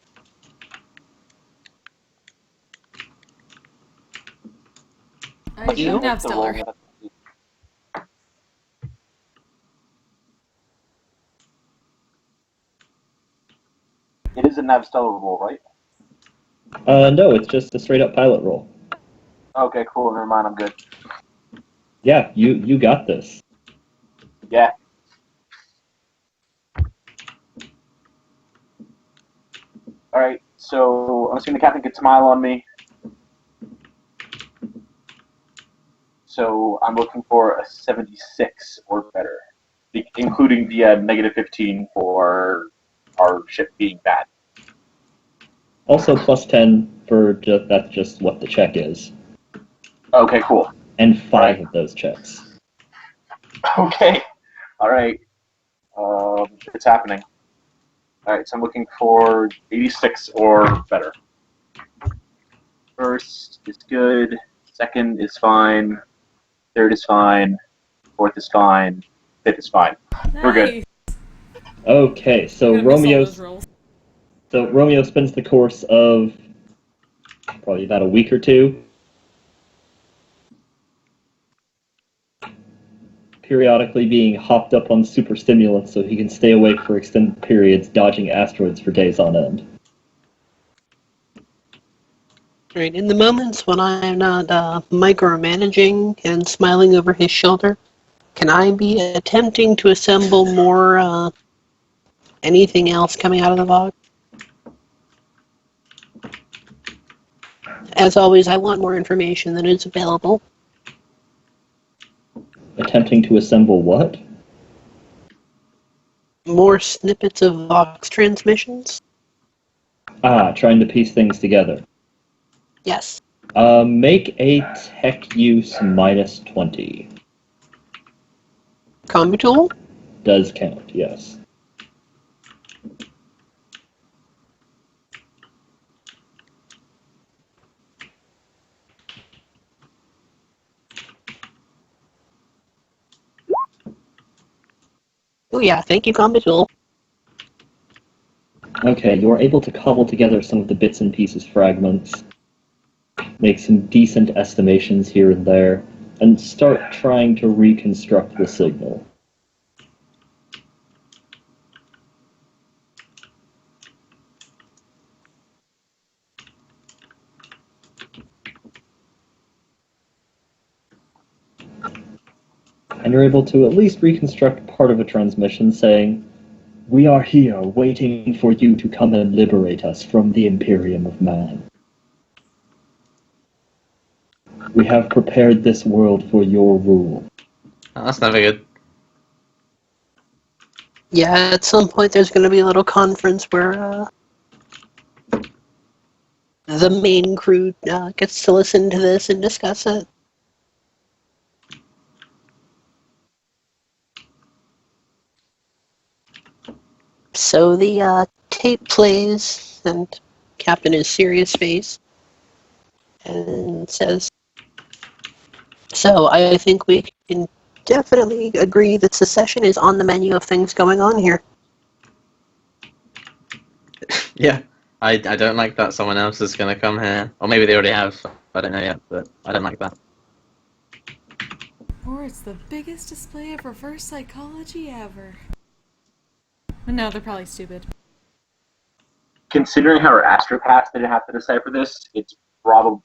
I You? do have Stellar. It is a Nav Stellar roll, right? No, it's just a straight up pilot roll. Okay, cool. Never mind. I'm good. Yeah, you got this. Yeah. All right. So I'm assuming the captain can smile on me. So I'm looking for a 76 or better, including the negative 15 for our ship being bad. Also plus 10 for that's just what the check is. Okay, cool. And 5 Right. of those checks. Okay. All right. It's happening. All right. So I'm looking for 86 or better. First is good. Second is fine. Third is fine. Fourth is fine. Fifth is fine. We're good. Nice. Okay, so I'm gonna miss all Romeo those rolls. spends the course of probably about a week or two periodically being hopped up on super stimulants so he can stay awake for extended periods, dodging asteroids for days on end. Right, in the moments when I am not micromanaging and smiling over his shoulder, can I be attempting to assemble more anything else coming out of the Vox? As always, I want more information than is available. Attempting to assemble what? More snippets of Vox transmissions? Trying to piece things together. Yes. Make a tech use -20. Combi tool? Does count, yes. Oh yeah, thank you, combi tool. Okay, you're able to cobble together some of the bits and pieces fragments, make some decent estimations here and there, and start trying to reconstruct the signal. And you're able to at least reconstruct part of a transmission saying, "We are here waiting for you to come and liberate us from the Imperium of Man. We have prepared this world for your rule." Oh, that's never good. Yeah, at some point there's going to be a little conference where the main crew gets to listen to this and discuss it. So the tape plays, and Captain is serious face, and says, "So I think we can definitely agree that secession is on the menu of things going on here." Yeah, I don't like that someone else is going to come here. Or maybe they already have. I don't know yet, but I don't like that. Or it's the biggest display of reverse psychology ever. No, they're probably stupid. Considering how our astropaths didn't have to decipher this, it's probably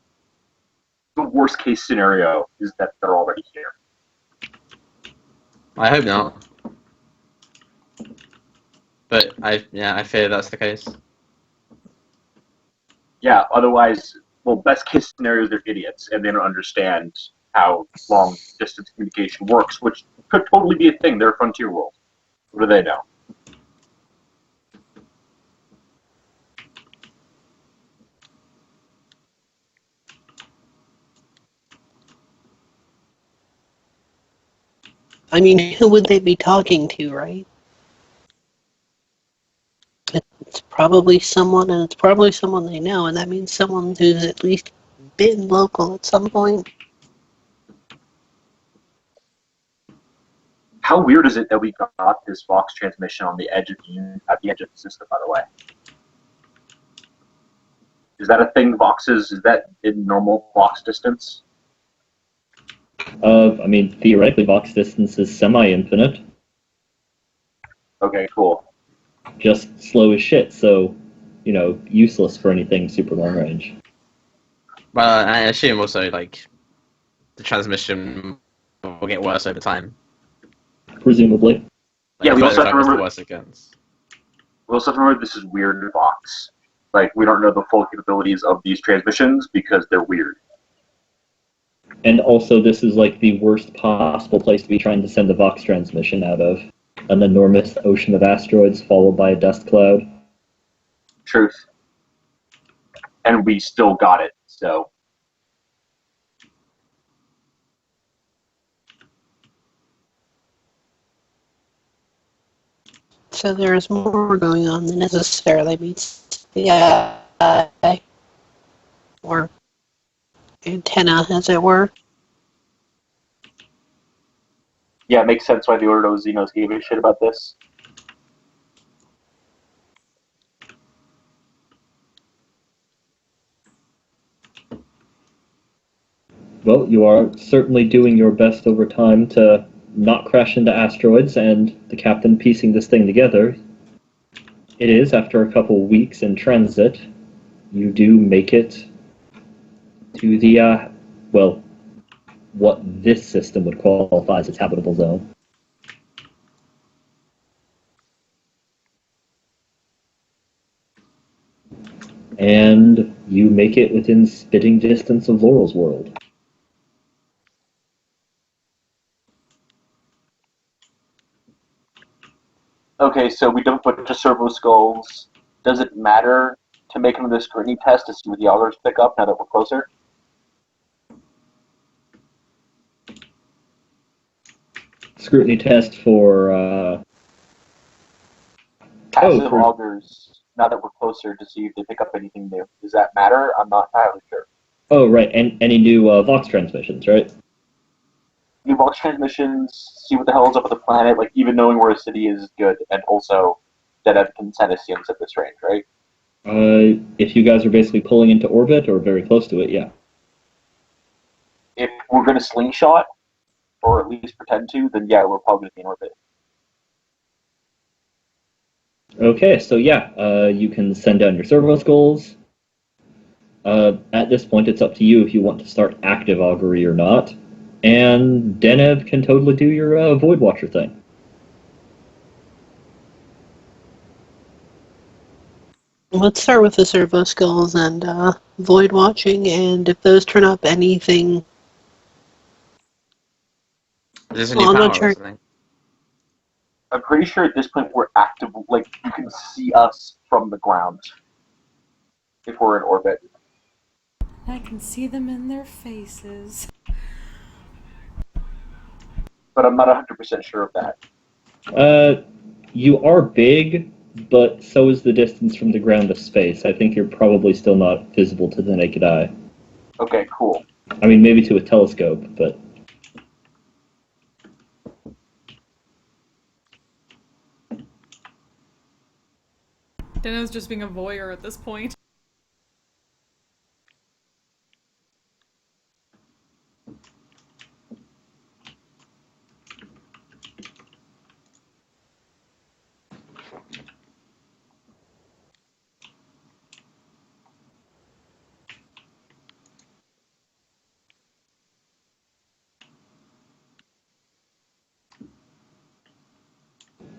the worst case scenario is that they're already here. I hope not. But I fear that's the case. Yeah, otherwise, well, best case scenario is they're idiots and they don't understand how long distance communication works, which could totally be a thing. They're a frontier world. What do they know? I mean, who would they be talking to, right? It's probably someone, and it's probably someone they know, and that means someone who's at least been local at some point. How weird is it that we got this Vox transmission on the edge of at the edge of the system? By the way, is that a thing? Voxes, is that in normal Vox distance? I mean, theoretically, Vox distance is semi-infinite, Okay, cool. just slow as shit, so, useless for anything super long range. Well, I assume also, like, the transmission will get worse over time. Presumably. Like, Yeah, the we also further have to it goes, the remember. worse it gets. We also have to remember this is weird Vox. Like, we don't know the full capabilities of these transmissions because they're weird. And also, this is like the worst possible place to be trying to send a Vox transmission out of. An enormous ocean of asteroids followed by a dust cloud. Truth. And we still got it, so. So there's more going on than necessarily meets the eye, or antenna, as it were. Yeah, it makes sense why the Ordo Xenos gave a shit about this. Well, you are certainly doing your best over time to not crash into asteroids, and the captain piecing this thing together, it is, after a couple weeks in transit, you do make it to the, well, what this system would qualify as its habitable zone. And you make it within spitting distance of Laurel's world. Okay, so we dump a bunch of servo skulls. Does it matter to make another scrutiny test to see what the augers pick up now that we're closer? Scrutiny test for, Passive for- augers, now that we're closer, to see if they pick up anything new. Does that matter? I'm not entirely sure. oh, right, and any new Vox transmissions, right? New box transmissions, see what the hell is up with the planet, like even knowing where a city is good, and also that it can send us at this range, right? If you guys are basically pulling into orbit or very close to it, yeah. If we're going to slingshot, or at least pretend to, then yeah, we're probably in orbit. Okay, so yeah, you can send down your servo skulls. At this point, it's up to you if you want to start active augury or not. And Denev can totally do your Void Watcher thing. Let's start with the servo skulls and void watching, and if those turn up anything, Is this a Well, new I'm not power sure. or something? I'm pretty sure at this point we're active, like you can see us from the ground if we're in orbit. I can see them in their faces. But I'm not 100% sure of that. You are big, but so is the distance from the ground to space. I think you're probably still not visible to the naked eye. Okay, cool. I mean, maybe to a telescope, but... Dino's just being a voyeur at this point.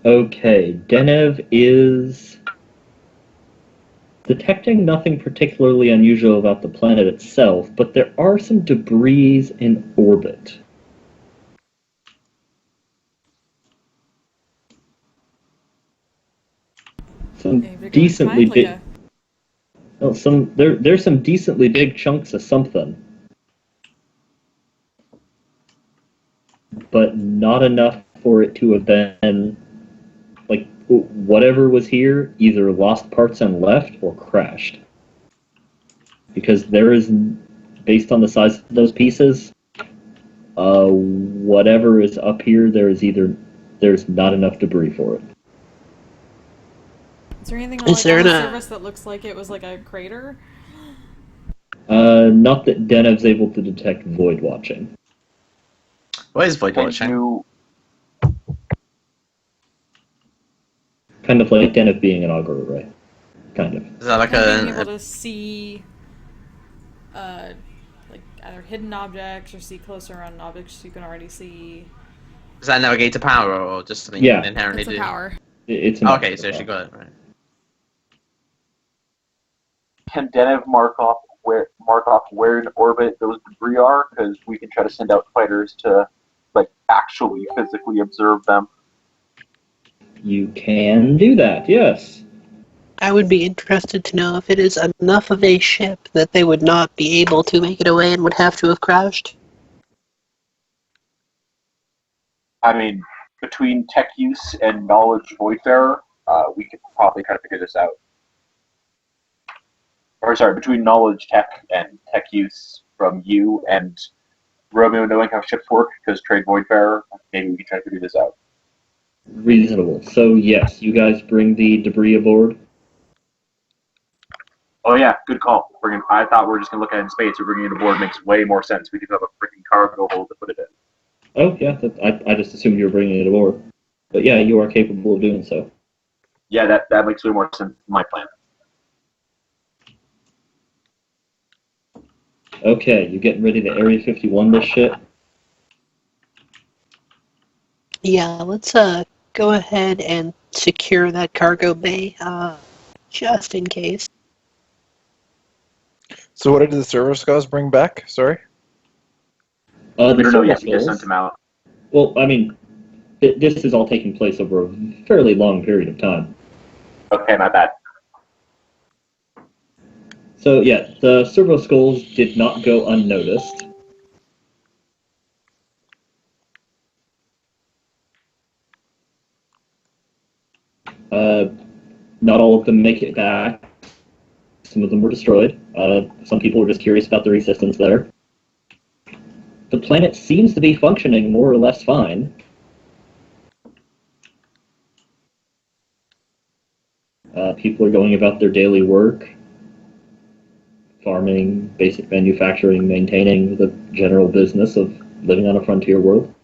Okay, Denev is detecting nothing particularly unusual about the planet itself, but there are some debris in orbit. Some Maybe to go decently find, like, big... Well, there's some decently big chunks of something, but not enough for it to have been like whatever was here either lost parts and left or crashed. Because there is, based on the size of those pieces, whatever is up here, there's not enough debris for it. Is there anything Is like there on the an, surface that looks like it was like a crater? Not that Denev's able to detect void watching. What is void Can watching? you... Kind of like Denev being an augur array. Kind of. Is that like Being able a to see, like either hidden objects or see closer on objects you can already see. is that navigator power or just something Yeah. you can inherently It's a do? power. It's an Okay, extra so she power. got it right. Can Denev mark off where in orbit those debris are? Because we can try to send out fighters to, like, actually physically observe them. You can do that, yes. I would be interested to know if it is enough of a ship that they would not be able to make it away and would have to have crashed. I mean, between tech use and knowledge voidfarer, we could probably kind of figure this out. Or sorry, between knowledge tech and tech use from you and Romeo knowing how ships work, because trade voidfarer, maybe we can try to figure this out. Reasonable. So yes, you guys bring the debris aboard. Oh yeah, good call. I thought we were just gonna look at it in space. We're bringing it aboard makes way more sense. We could have a freaking cargo hold to put it in. Oh, yeah, I just assumed you were bringing it aboard. But yeah, you are capable of doing so. Yeah, that makes way more sense than my plan. Okay, you getting ready to Area 51 this shit? Yeah, let's go ahead and secure that cargo bay, just in case. So what did the server skulls bring back? Sorry? The We don't know server yet. We just skulls. sent him out. Well, I mean, this is all taking place over a fairly long period of time. Okay, my bad. So yeah, the servo skulls did not go unnoticed. Not all of them make it back. Some of them were destroyed. Some people were just curious about the resistance there. The planet seems to be functioning more or less fine. People are going about their daily work, farming, basic manufacturing, maintaining the general business of living on a frontier world.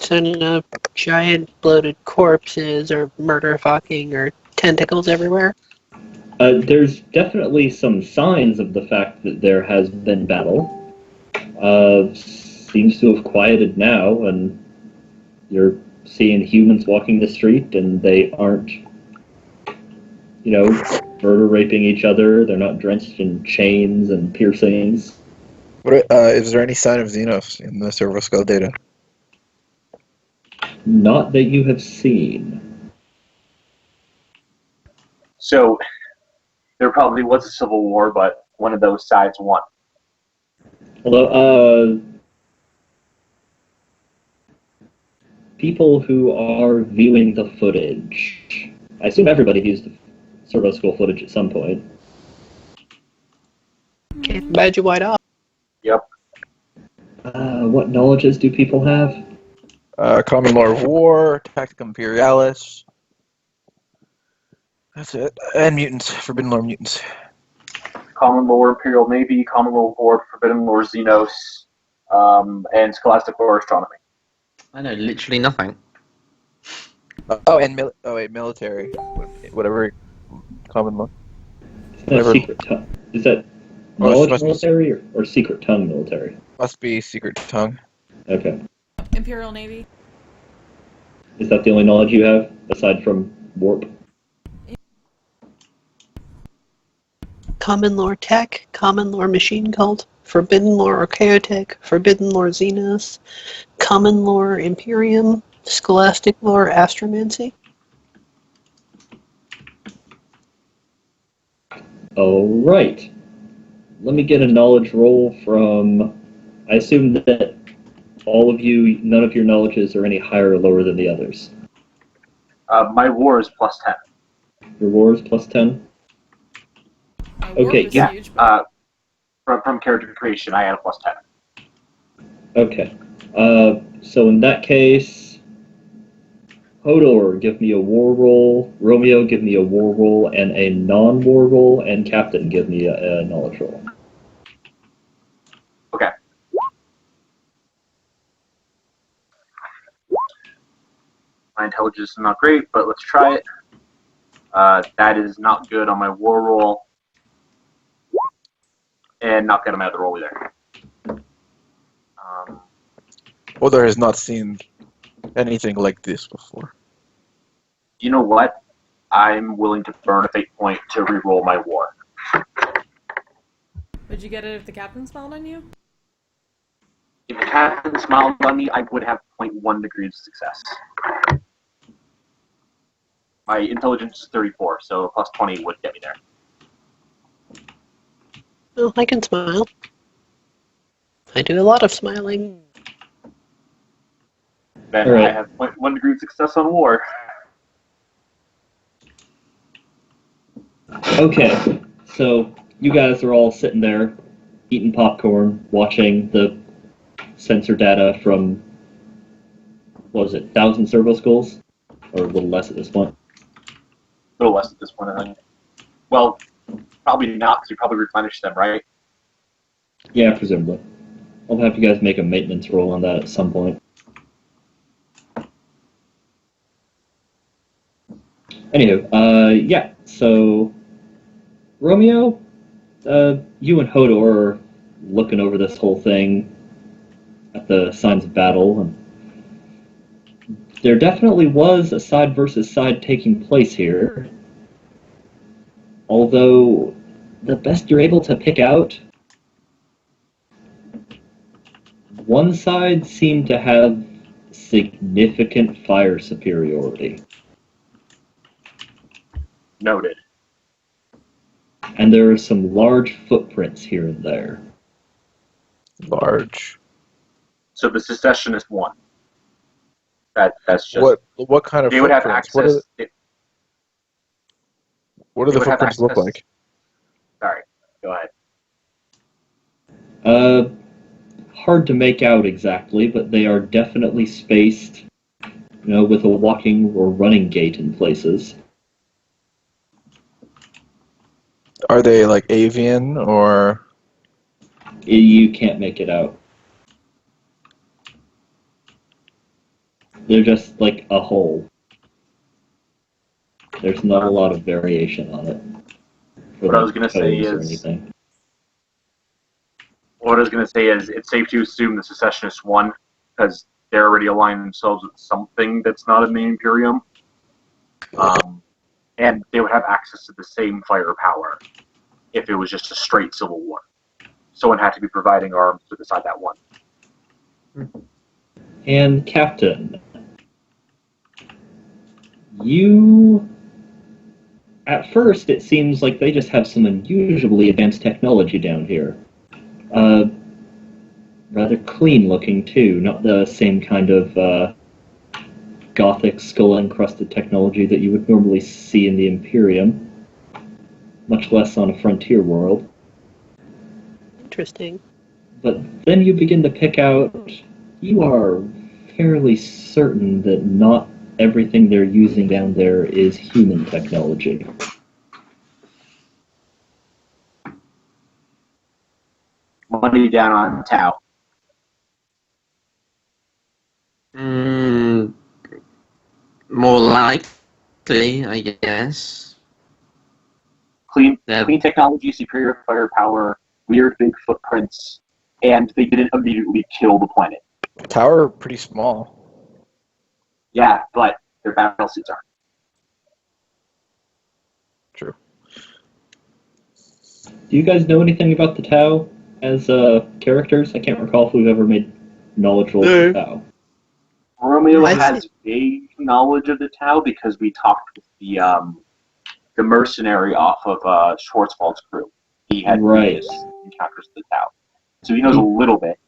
So no giant bloated corpses or murder fucking or tentacles everywhere. There's definitely some signs of the fact that there has been battle. Seems to have quieted now, and you're seeing humans walking the street, and they aren't, murder raping each other. They're not drenched in chains and piercings. Is there any sign of Xenos in the server skull data? Not that you have seen. So there probably was a civil war, but one of those sides won. Although, people who are viewing the footage, I assume everybody views the servo school footage at some point. Can't imagine why not. Yep. What knowledges do people have? Common Lore of War, Tactica Imperialis. That's it. And mutants, Forbidden Lore mutants. Common Lore Imperial Navy, Common Lore Board, Forbidden Lore Xenos, and Scholastic Lore Astronomy. I know literally nothing. Military. Whatever. Common Lore. Secret tongue. Is that knowledge military or secret tongue military? Must be secret tongue. Okay. Imperial Navy. Is that the only knowledge you have aside from warp? Common Lore Tech, Common Lore Machine Cult, Forbidden Lore Archaeotech, Forbidden Lore Xenos, Common Lore Imperium, Scholastic Lore Astromancy. All right. Let me get a knowledge roll from. I assume that all of you, none of your knowledges are any higher or lower than the others. My war is plus 10. Your war is plus 10? My warp Okay, is Yeah. huge, but From character creation, I had a plus 10. Okay. So in that case, Hodor, give me a war roll. Romeo, give me a war roll and a non-war roll. And Captain, give me a knowledge roll. Okay. My intelligence is not great, but let's try it. That is not good on my war roll. And not good on my other roll either. Hodor has not seen anything like this before. You know what? I'm willing to burn a fate point to re-roll my war. would you get it if the captain smiled on you? If the captain smiled on me, I would have 0.1 degrees of success. My intelligence is 34, so plus 20 would get me there. Oh, I can smile. I do a lot of smiling. Then All right. I have 0.1 degree of success on war. Okay. So you guys are all sitting there, eating popcorn, watching the sensor data from, what was it, 1,000 servo skulls? Or a little less at this point. A little less at this point, I think. Well, probably not, because you probably replenished them, right? Yeah, presumably. I'll have you guys make a maintenance roll on that at some point. Anywho, yeah, so Romeo, you and Hodor are looking over this whole thing at the signs of battle, and there definitely was a side versus side taking place here. Although, the best you're able to pick out, one side seemed to have significant fire superiority. Noted. And there are some large footprints here and there. Large. So the secessionist won. That's just What kind of they would have footprints? access. What do they the would have footprints look access- like? Sorry, go ahead. Hard to make out exactly, but they are definitely spaced, with a walking or running gait in places. Are they like avian or? You can't make it out. They're just like a hole. There's not a lot of variation on it. What I was gonna say is it's safe to assume the secessionists won because they're already aligned themselves with something that's not in the Imperium. And they would have access to the same firepower if it was just a straight civil war. Someone had to be providing arms to decide that one. And Captain, you... At first, it seems like they just have some unusually advanced technology down here. Rather clean looking, too. Not the same kind of gothic, skull-encrusted technology that you would normally see in the Imperium. Much less on a frontier world. Interesting. But then you begin to pick out, you are fairly certain that not everything they're using down there is human technology. Money down on Tau. More likely, I guess. Clean technology, superior firepower, weird big footprints, and they didn't immediately kill the planet. Tower pretty small. Yeah, but their battle suits aren't. True. Do you guys know anything about the Tau as characters? I can't recall if we've ever made knowledge rolls of the Tau. Romeo I has vague knowledge of the Tau because we talked with the mercenary off of Schwarzwald's crew. He had previous encounters with the Tau. So he knows a little bit.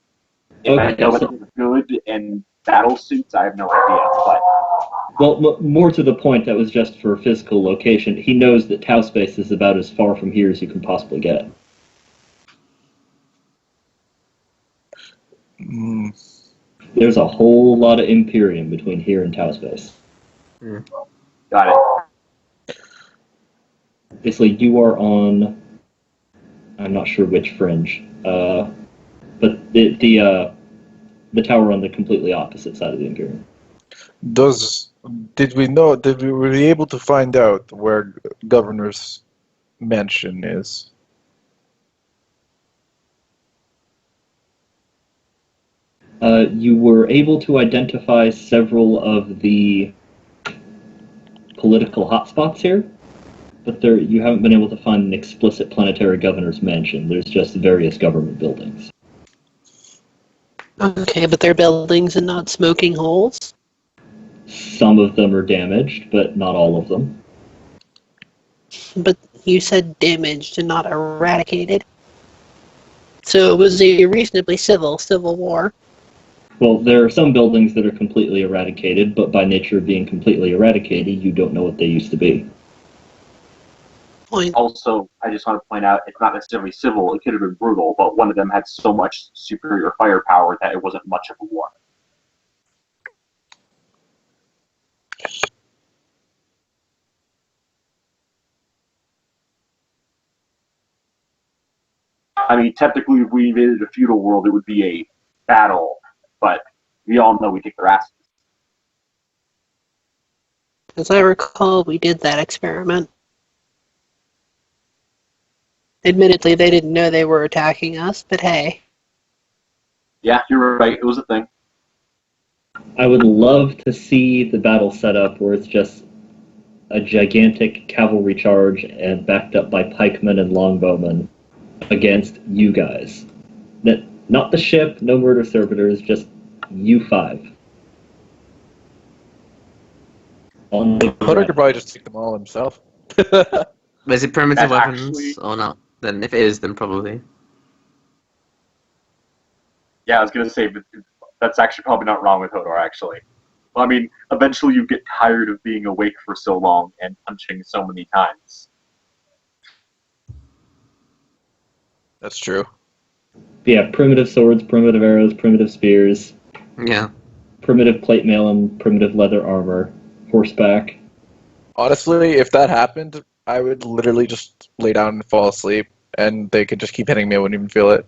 If I know if they're good and battle suits, I have no idea. But well, more to the point, that was just for physical location. He knows that Tau space is about as far from here as you can possibly get. There's a whole lot of Imperium between here and Tau space. got it. Basically, you are on... I'm not sure which fringe. But the tower on the completely opposite side of the Imperium. Did we were we able to find out where Governor's mansion is? You were able to identify several of the political hotspots here, but you haven't been able to find an explicit planetary governor's mansion. There's just various government buildings. Okay, but they're buildings and not smoking holes? Some of them are damaged, but not all of them. But you said damaged and not eradicated. So it was a reasonably civil war. Well, there are some buildings that are completely eradicated, but by nature of being completely eradicated, you don't know what they used to be. Point. Also, I just want to point out, it's not necessarily civil, it could have been brutal, but one of them had so much superior firepower that it wasn't much of a war. I mean, technically, if we invaded a feudal world, it would be a battle, but we all know we kick their asses. As I recall, we did that experiment. Admittedly, they didn't know they were attacking us, but hey. Yeah, you're right. It was a thing. I would love to see the battle set up where it's just a gigantic cavalry charge and backed up by pikemen and longbowmen against you guys. That not the ship, no murder servitors, just you five. On the Hunter could ground. probably just take them all himself. Is it primitive That's weapons actually- or not? Then if it is, then probably. Yeah, I was gonna say, but that's actually probably not wrong with Hodor. Actually, well, I mean, eventually you get tired of being awake for so long and punching so many times. That's true. Yeah, primitive swords, primitive arrows, primitive spears, Yeah. primitive plate mail and primitive leather armor, horseback. Honestly, if that happened, I would literally just lay down and fall asleep, and they could just keep hitting me. I wouldn't even feel it.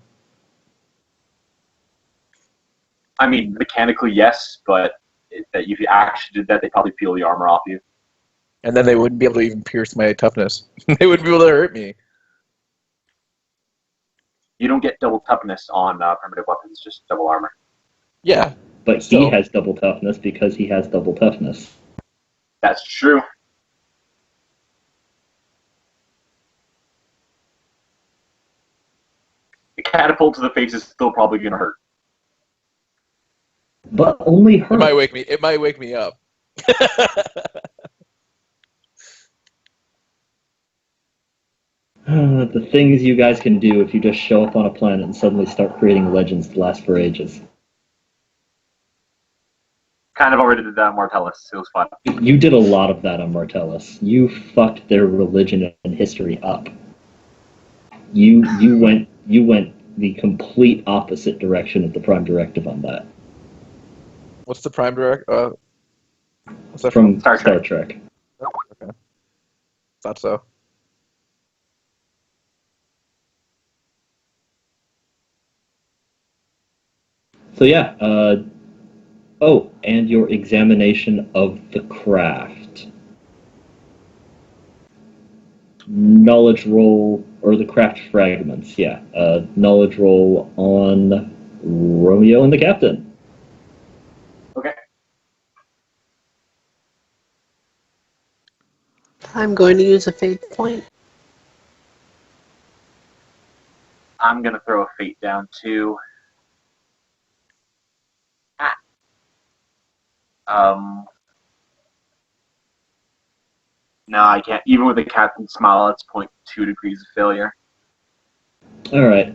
I mean, mechanically, yes, but if you actually did that, they'd probably peel the armor off you. And then they wouldn't be able to even pierce my toughness. They wouldn't be able to hurt me. You don't get double toughness on primitive weapons, just double armor. Yeah. But he Still. has double toughness because he has double toughness. That's true. The catapult to the face is still probably going to hurt. But only her. It might wake me. It might wake me up. The things you guys can do if you just show up on a planet and suddenly start creating legends to last for ages. Kind of already did that on Martellus. It was fun. You did a lot of that on Martellus. You fucked their religion and history up. You went the complete opposite direction of the Prime Directive on that. What's the prime direct? What's that From Star Star Trek. Trek. Okay. Thought so. So yeah, oh, and your examination of the craft. Knowledge roll, or the craft fragments, yeah. Knowledge roll on Romeo and the Captain. Okay. I'm going to use a fate point. I'm going to throw a fate down too. No, I can't. Even with a captain smile, it's 0.2 degrees of failure. Alright.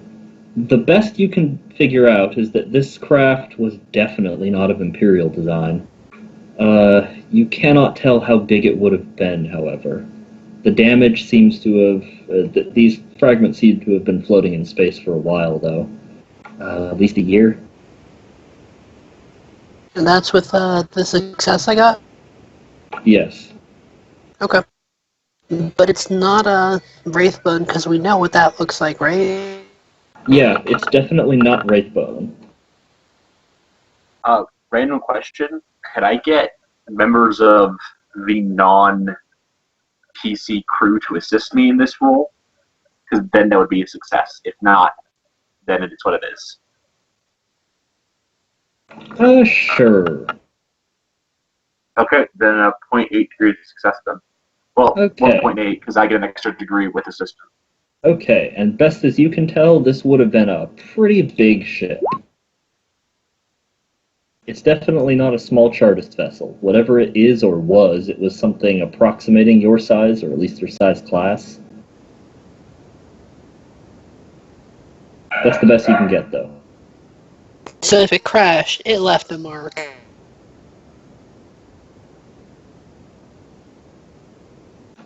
The best you can figure out is that this craft was definitely not of Imperial design. You cannot tell how big it would have been, however. The damage seems to have... these fragments seem to have been floating in space for a while, though. At least a year. And that's with the success I got? Yes. Okay. But it's not a Wraithbone, because we know what that looks like, right? Yeah, it's definitely not Wraithbone. Random question. Could I get members of the non-PC crew to assist me in this role? Because then that would be a success. If not, then it is what it is. Sure. Okay, then a 0.8 degree of success then. Well, Okay. 1.8, because I get an extra degree with assistance. Okay, and best as you can tell, this would have been a pretty big ship. It's definitely not a small Chartist vessel. Whatever it is or was, it was something approximating your size, or at least your size class. That's the best you can get, though. So if it crashed, it left a mark.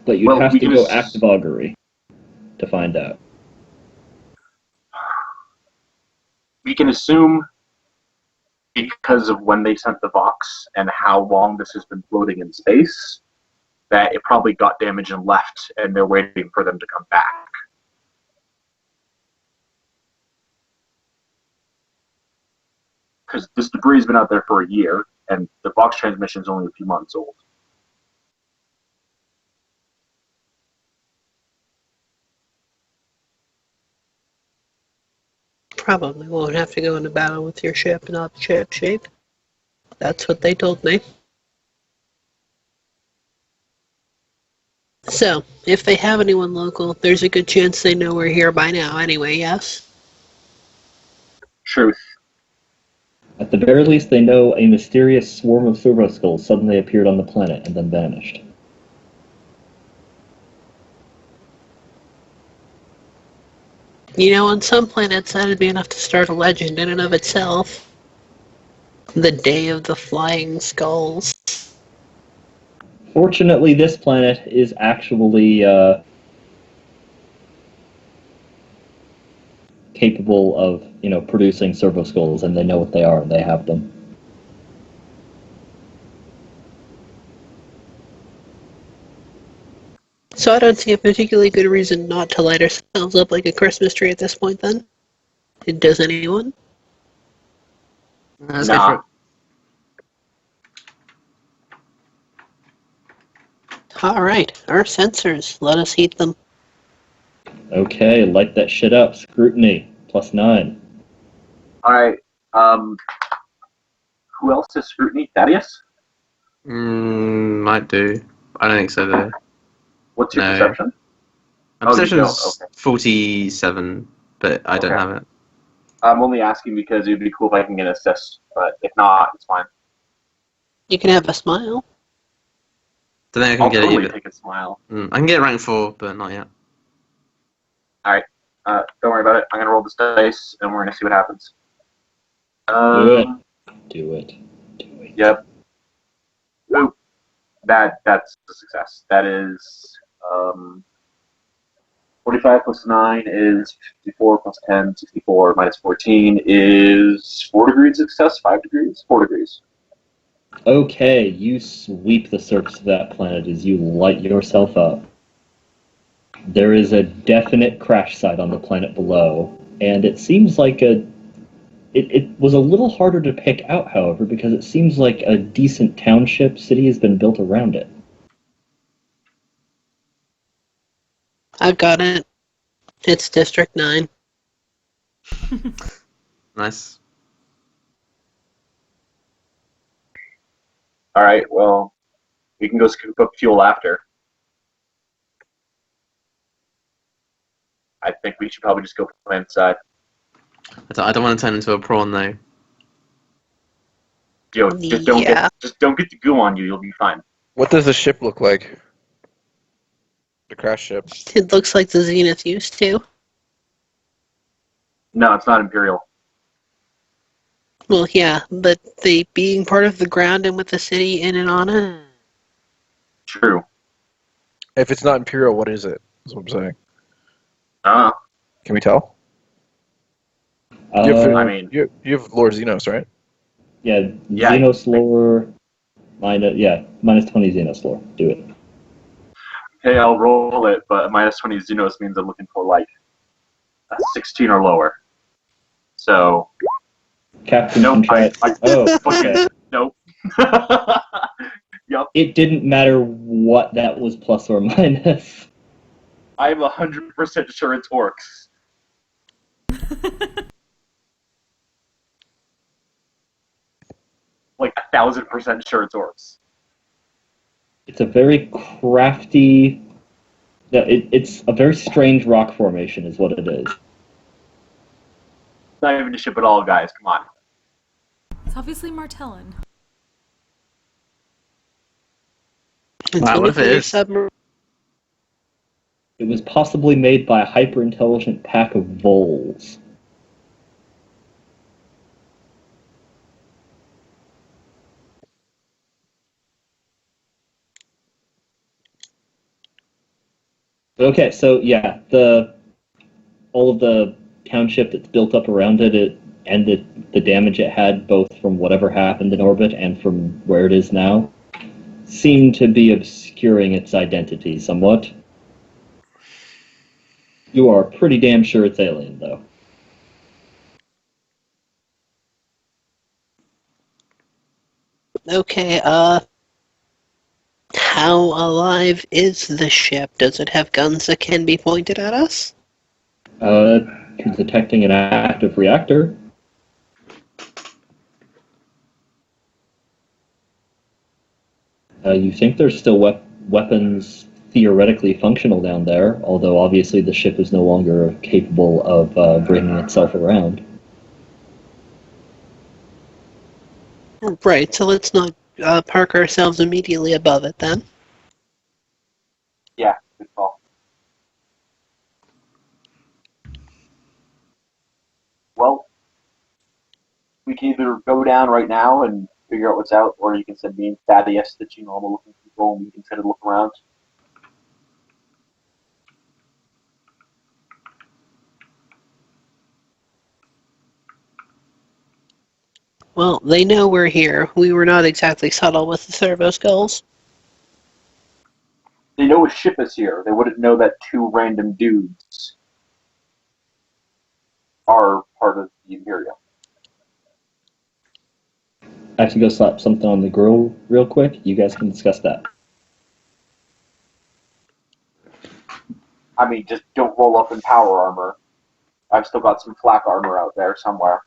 But you'd Well, have we to can go ass- active augury to find out. We can assume, because of when they sent the Vox and how long this has been floating in space, that it probably got damaged and left, and they're waiting for them to come back. because this debris has been out there for a year, and the box transmission is only a few months old. Probably won't have to go into battle with your ship in up ship shape. That's what they told me. So, if they have anyone local, there's a good chance they know we're here by now anyway, yes? Truth. At the very least, they know a mysterious swarm of servo skulls suddenly appeared on the planet and then vanished. You know, on some planets that'd be enough to start a legend in and of itself. The Day of the Flying Skulls. Fortunately, this planet is actually capable of, producing servo skulls, and they know what they are, and they have them. So I don't see a particularly good reason not to light ourselves up like a Christmas tree at this point, then. Does anyone? Let's go for it. Alright, our sensors. Let us heat them. Okay, light that shit up. Scrutiny, +9. Alright, who else is scrutiny? Thaddeus? Might do. I don't think so, though. What's your No. perception? My Oh, you perception's don't, okay. 47, but I don't Okay. have it. I'm only asking because it would be cool if I can get an assist, but if not, it's fine. You can have a smile. Don't think I can I'll get totally it either. take a smile. I can get rank 4, but not yet. Don't worry about it. I'm gonna roll this dice, and we're gonna see what happens. Do it. Do it. Yep. Ooh. That's a success. That is 45 plus 9 is 54 plus 10, 64 minus 14 is 4 degrees of success, 5 degrees, 4 degrees. Okay, you sweep the surface of that planet as you light yourself up. There is a definite crash site on the planet below, and it seems like it was a little harder to pick out, however, because it seems like a decent township city has been built around it. I've got it. It's District 9. Nice. Alright, well, we can go scoop up fuel after. I think we should probably just go plan inside. I don't want to turn into a prawn, though. Yo, just don't get the goo on you, you'll be fine. What does the ship look like? The crash ship. It looks like the Zennith used to. No, it's not Imperial. Well, yeah, but they being part of the ground and with the city in and on it. True. If it's not Imperial, what is it? That's what I'm saying. Can we tell? I mean, You have Lord Xenos, right? Yeah, Xenos lore, minus 20 Xenos lore. Do it. okay, I'll roll it, but minus 20 Xenos means I'm looking for like a 16 or lower. So, Captain nope, okay. Nope. Yep. It didn't matter what that was plus or minus. I'm 100% sure it's orcs. Like 1,000% sure it's orcs. It's a very crafty... it's a very strange rock formation is what it is. Not even a ship at all, guys. Come on. It's obviously Martellin. Wow, what if it is? It was possibly made by a hyper-intelligent pack of voles. Okay, so yeah, all of the township that's built up around it and the damage it had, both from whatever happened in orbit and from where it is now, seem to be obscuring its identity somewhat. You are pretty damn sure it's alien, though. Okay, how alive is the ship? Does it have guns that can be pointed at us? Uh, Detecting an active reactor. You think there's still weapons theoretically functional down there, although obviously the ship is no longer capable of bringing itself around. Right, so let's not park ourselves immediately above it then. Yeah, good call. Well, we can either go down right now and figure out what's out, or you can send me and Thaddeus, the two normal looking people, and we can try to look around. Well, they know we're here. We were not exactly subtle with the servo skulls. They know a ship is here. They wouldn't know that two random dudes are part of the Imperium. I have to go slap something on the grill real quick. You guys can discuss that. I mean, just don't roll up in power armor. I've still got some flak armor out there somewhere.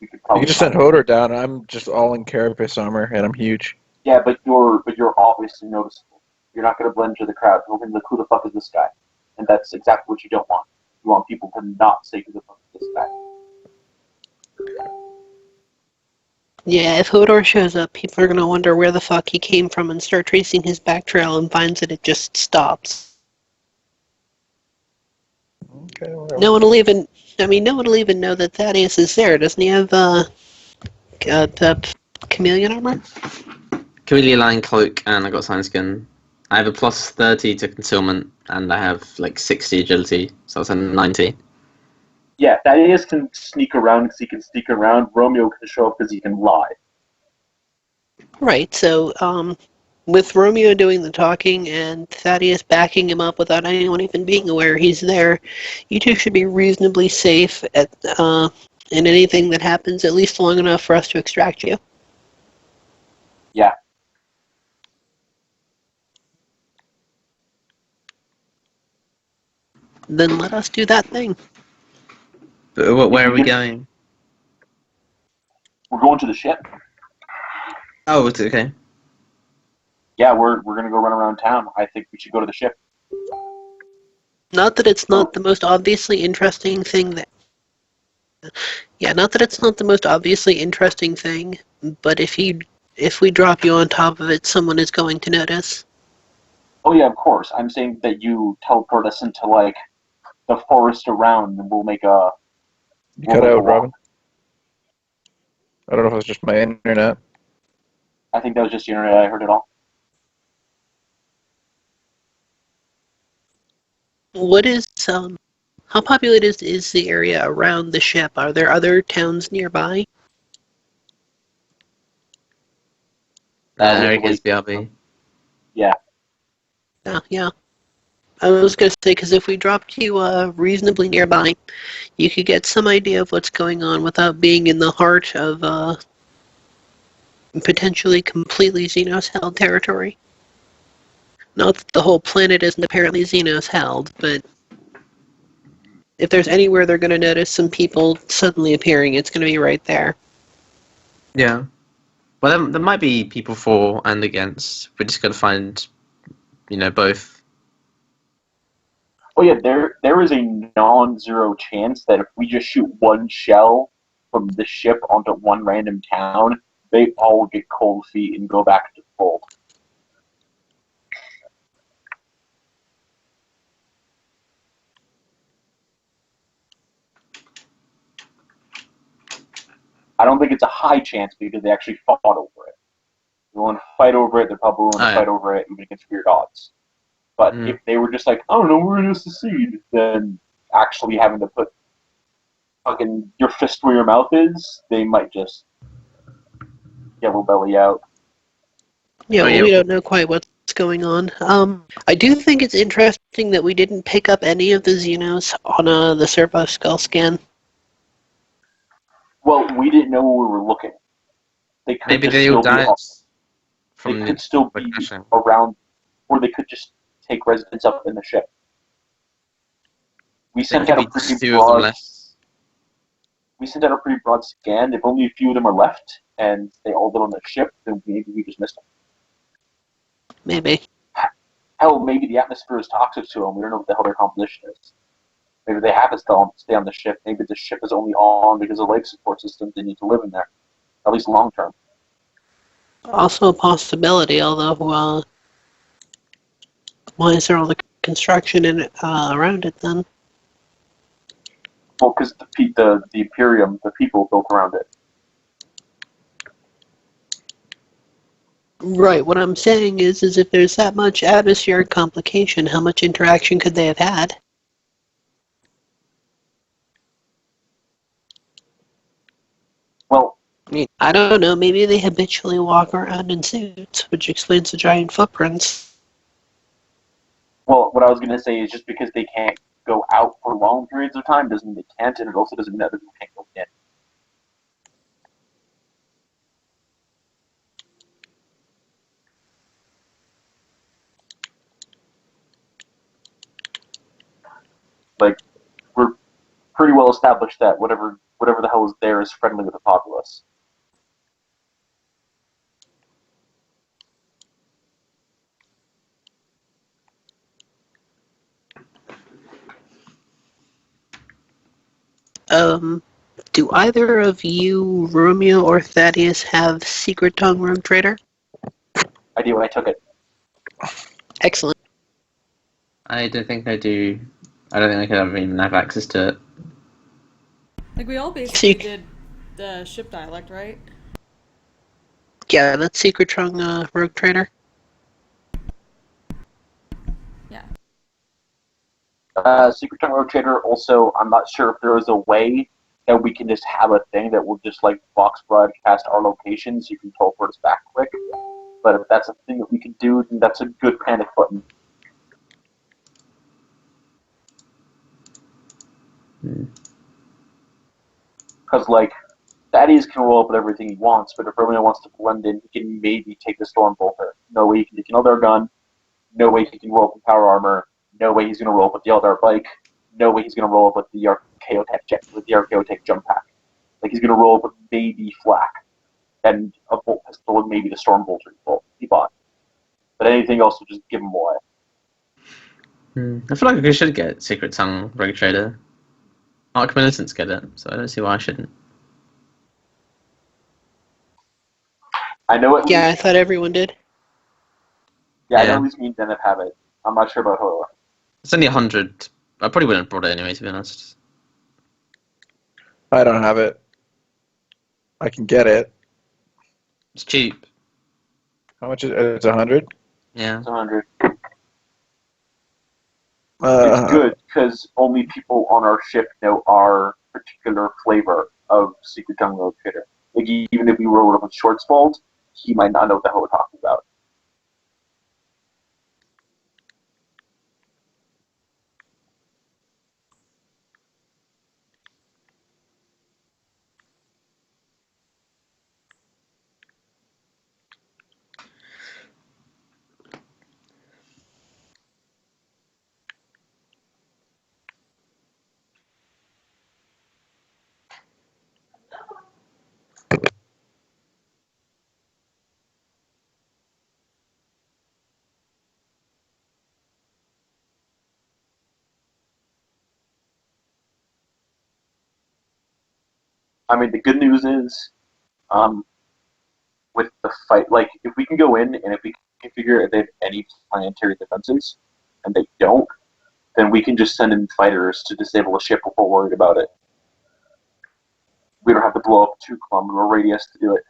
We could You probably can just send find it. Hodor down. I'm just all in carapace armor, and I'm huge. Yeah, but you're obviously noticeable. You're not going to blend into the crowd. You're going to be like, who the fuck is this guy? And that's exactly what you don't want. You want people to not say who the fuck is this guy. Yeah, if Hodor shows up, people are gonna wonder where the fuck he came from and start tracing his back trail and finds that it just stops. Okay, whatever. No one will even, no one will even know that Thaddeus is there. Doesn't he have, chameleon armor? Chameleon line cloak, and I got sign skin. I have a plus 30 to concealment, and I have like 60 agility, so that's a 90. Yeah, Thaddeus can sneak around because he can sneak around. Romeo can show up because he can lie. Right, so, with Romeo doing the talking and Thaddeus backing him up without anyone even being aware he's there, you two should be reasonably safe in anything that happens, at least long enough for us to extract you. Yeah. Then let us do that thing. But where are we going? We're going to the ship. Oh, it's okay. Yeah, we're going to go run around town. I think we should go to the ship. Not that it's not the most obviously interesting thing that... Yeah, not that it's not the most obviously interesting thing, but if we drop you on top of it, someone is going to notice. Oh yeah, of course. I'm saying that you teleport us into like the forest around, and we'll make a. You cut out, Robin. I don't know if it was just my internet. I think that was just the internet. I heard it all. What is how populated is the area around the ship? Are there other towns nearby? Eric is BRB. Yeah. Yeah. I was going to say, because if we dropped you reasonably nearby, you could get some idea of what's going on without being in the heart of potentially completely Xenos-held territory. Not that the whole planet isn't apparently Xenos-held, but if there's anywhere they're going to notice some people suddenly appearing, it's going to be right there. Yeah. Well, there might be people for and against. We're just going to find, both. Oh yeah, there is a non-zero chance that if we just shoot one shell from the ship onto one random town, they all get cold feet and go back to the fold. I don't think it's a high chance because they actually fought over it. They want to fight over it, they're probably willing to fight over it even against weird odds. But if they were just like, I don't know, we're going to secede, then actually having to put fucking your fist where your mouth is, they might just yellow belly out. Yeah, well, we don't know quite what's going on. I do think it's interesting that we didn't pick up any of the Xenos on the servo skull scan. Well, we didn't know where we were looking. they could Maybe just they all still be died from they could still the be crashing. around, or they could just take residence up in the ship. We There sent could out a be pretty just few of them broad. left. We sent out a pretty broad scan. If only a few of them are left, and they all live on the ship, then maybe we just missed them. Maybe. Hell, maybe the atmosphere is toxic to them. We don't know what the hell their composition is. Maybe they have to stay on the ship. Maybe the ship is only on because of life support systems. They need to live in there, at least long term. Also a possibility, although, why is there all the construction around it then? Well, because the Imperium, the people built around it. Right, what I'm saying is if there's that much atmospheric complication, how much interaction could they have had? Well, I mean, I don't know, maybe they habitually walk around in suits, which explains the giant footprints. what I was going to say is just because they can't go out for long periods of time doesn't mean they can't, and it also doesn't mean that they can't go in. Like, we're pretty well established that whatever the hell is there is friendly with the populace. Do either of you, Romeo or Thaddeus, have Secret Tongue Rogue Trader? I do when I took it. Excellent. I don't think I do. I don't think I could ever even have access to it. Like, we all basically See- did the ship dialect, right? Yeah, that's Secret Tongue Rogue Trader. Yeah. Secret Tongue Rotator, also, I'm not sure if there is a way that we can just have a thing that will just, like, box broadcast our location so you can teleport us back quick. But if that's a thing that we can do, then that's a good panic button. Because, like, Thaddeus can roll up with everything he wants, but if Romeo wants to blend in, he can maybe take the Storm Bolter. No way he can take another gun. No way he can roll up with power armor. No way he's going to roll up with the Eldar bike. No way he's going to roll up with the Archaeotech jump pack. Like, he's going to roll up with maybe flak and a bolt pistol and maybe the Storm Bolter he bought. But anything else will just give him away. I feel like we should get Secret Tongue Rogue Trader. Arc Militants get it, so I don't see why I shouldn't. I know at Yeah, I least. thought everyone did. Yeah, I know Yeah. at least me and Zennith have it. I'm not sure about Hoa. It's only 100. I probably wouldn't have brought it anyway, to be honest. I don't have it. I can get it. It's cheap. How much is it? It's 100? Yeah. It's 100. It's good because only people on our ship know our particular flavor of Secret Tongue Road Trader. Like, even if we rolled up with Shortswald, he might not know what the hell we're talking about. I mean, the good news is, with the fight, like, if we can go in and if we can figure if they have any planetary defenses, and they don't, then we can just send in fighters to disable a ship if we're worried about it. We don't have to blow up a 2-kilometer radius to do it.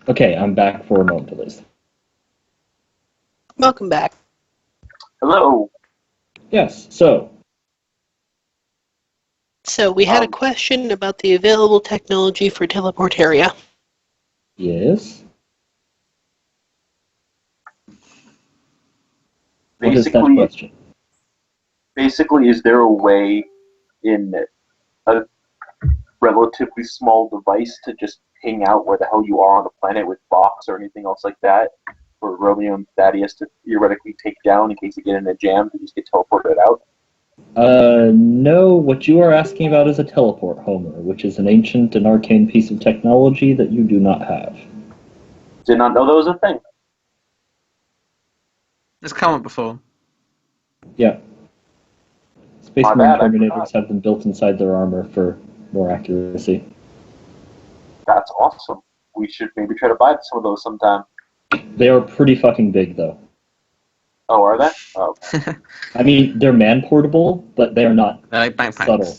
Okay, I'm back for a moment at least. Welcome back. Hello. Yes, so, So we had a question about the available technology for teleportaria. Yes? What is that question? Basically, is there a way in a relatively small device to just ping out where the hell you are on the planet with box or anything else like that for Romeo and Thaddeus to theoretically take down in case they get in a jam to just get teleported out? No, what you are asking about is a teleport, Homer, which is an ancient and arcane piece of technology that you do not have. Did not know that was a thing. It's come up before. Yeah. Space My Marine bad, I Terminators forgot. have them built inside their armor for more accuracy. That's awesome. We should maybe try to buy some of those sometime. They are pretty fucking big, though. Oh, are they? Oh, I mean, they're man-portable, but they are not They're like backpacks. subtle.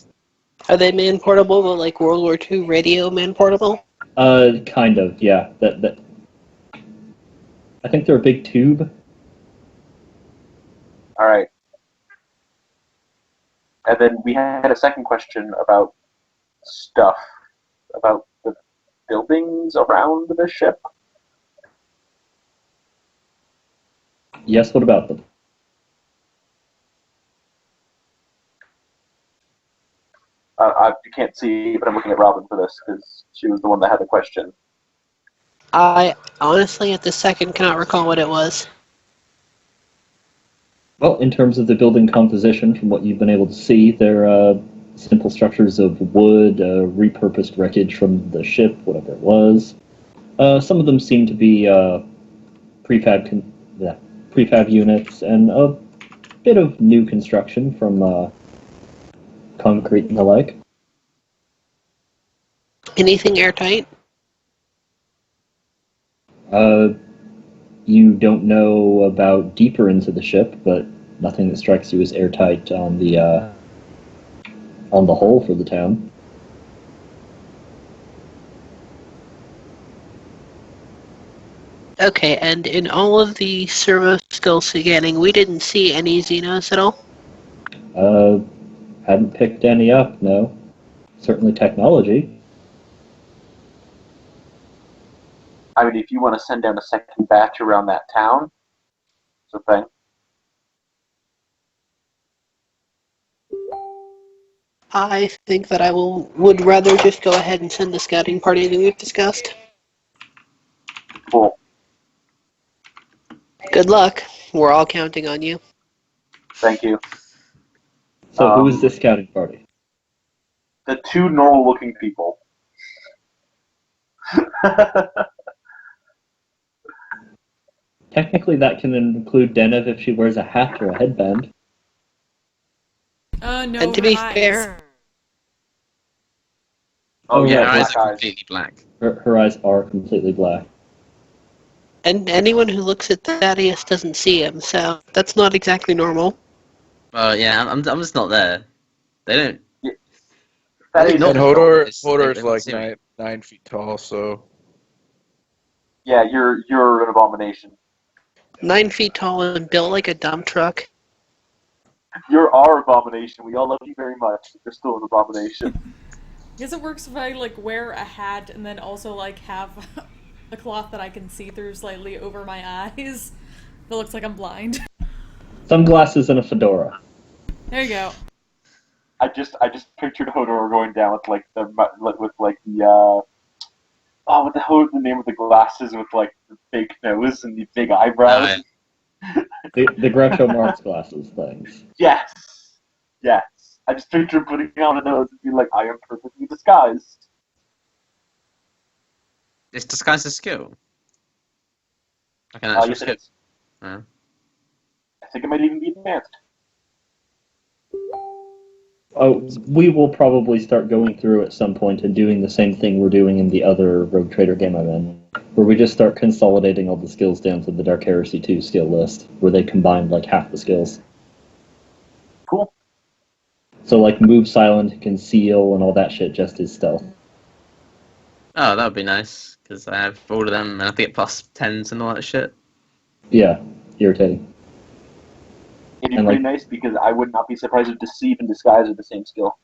Are they man portable, but like World War II radio man portable? Kind of, yeah. That. I think they're a big tube. all right. And then we had a second question about stuff, about the buildings around the ship. Yes, what about them? You can't see, but I'm looking at Robin for this because she was the one that had the question. I honestly, at this second, cannot recall what it was. Well, in terms of the building composition, from what you've been able to see, they're simple structures of wood, repurposed wreckage from the ship, whatever it was. Some of them seem to be prefab units, and a bit of new construction from concrete and the like. Anything airtight? You don't know about deeper into the ship, but nothing that strikes you as airtight on the whole for the town. Okay, and in all of the servo skill scanning, we didn't see any Xenos at all? Hadn't picked any up, no. Certainly technology. I mean, if you want to send down a second batch around that town, it's a thing. I think that I would rather just go ahead and send the scouting party that we've discussed. Cool. Good luck. We're all counting on you. Thank you. So who is this scouting party? The two normal-looking people. Technically, that can include Denev if she wears a hat or a headband. No, And to her be eyes. fair, Oh, yeah, yeah, Her eyes black are eyes. completely black. Her eyes are completely black. and anyone who looks at Thaddeus doesn't see him, so that's not exactly normal. Yeah, I'm just not there. They don't. That I think is, not- And Hodor's they like see me. 9 feet tall, so yeah, you're an abomination. 9 feet tall and built like a dump truck. You're our abomination. We all love you very much. You're still an abomination. I guess it works if I like wear a hat and then also like have a cloth that I can see through slightly over my eyes. That looks like I'm blind. Sunglasses and a fedora. There you go. I just pictured Hodor going down with like the what the hell is the name of the glasses with like the fake nose and the big eyebrows? The Groucho Marx glasses things. Yes. I just picture him putting on a nose and being like, I am perfectly disguised. It's disguised as skill. Like an actual Yes, skill. it is. Yeah. I think it might even be advanced. Oh, we will probably start going through at some point and doing the same thing we're doing in the other Rogue Trader game I'm in, where we just start consolidating all the skills down to the Dark Heresy 2 skill list, where they combined like half the skills. Cool. So like move silent, conceal, and all that shit just is stealth. Oh, that would be nice because I have all of them and I have to get plus 10s and all that shit. Yeah, irritating. It'd be And, pretty like- nice because I would not be surprised if Deceive and Disguise are the same skill.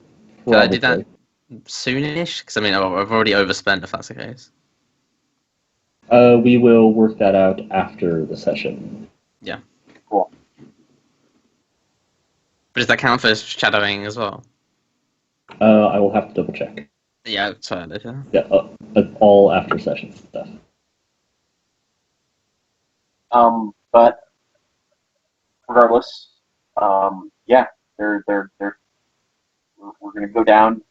Can I do Probably. that soonish? Because I mean, I've already overspent if that's the case. We will work that out after the session. Cool. But does that count for shadowing as well? I will have to double check. Yeah, sorry, later. Yeah, all after session stuff. But regardless, yeah, we're gonna go down.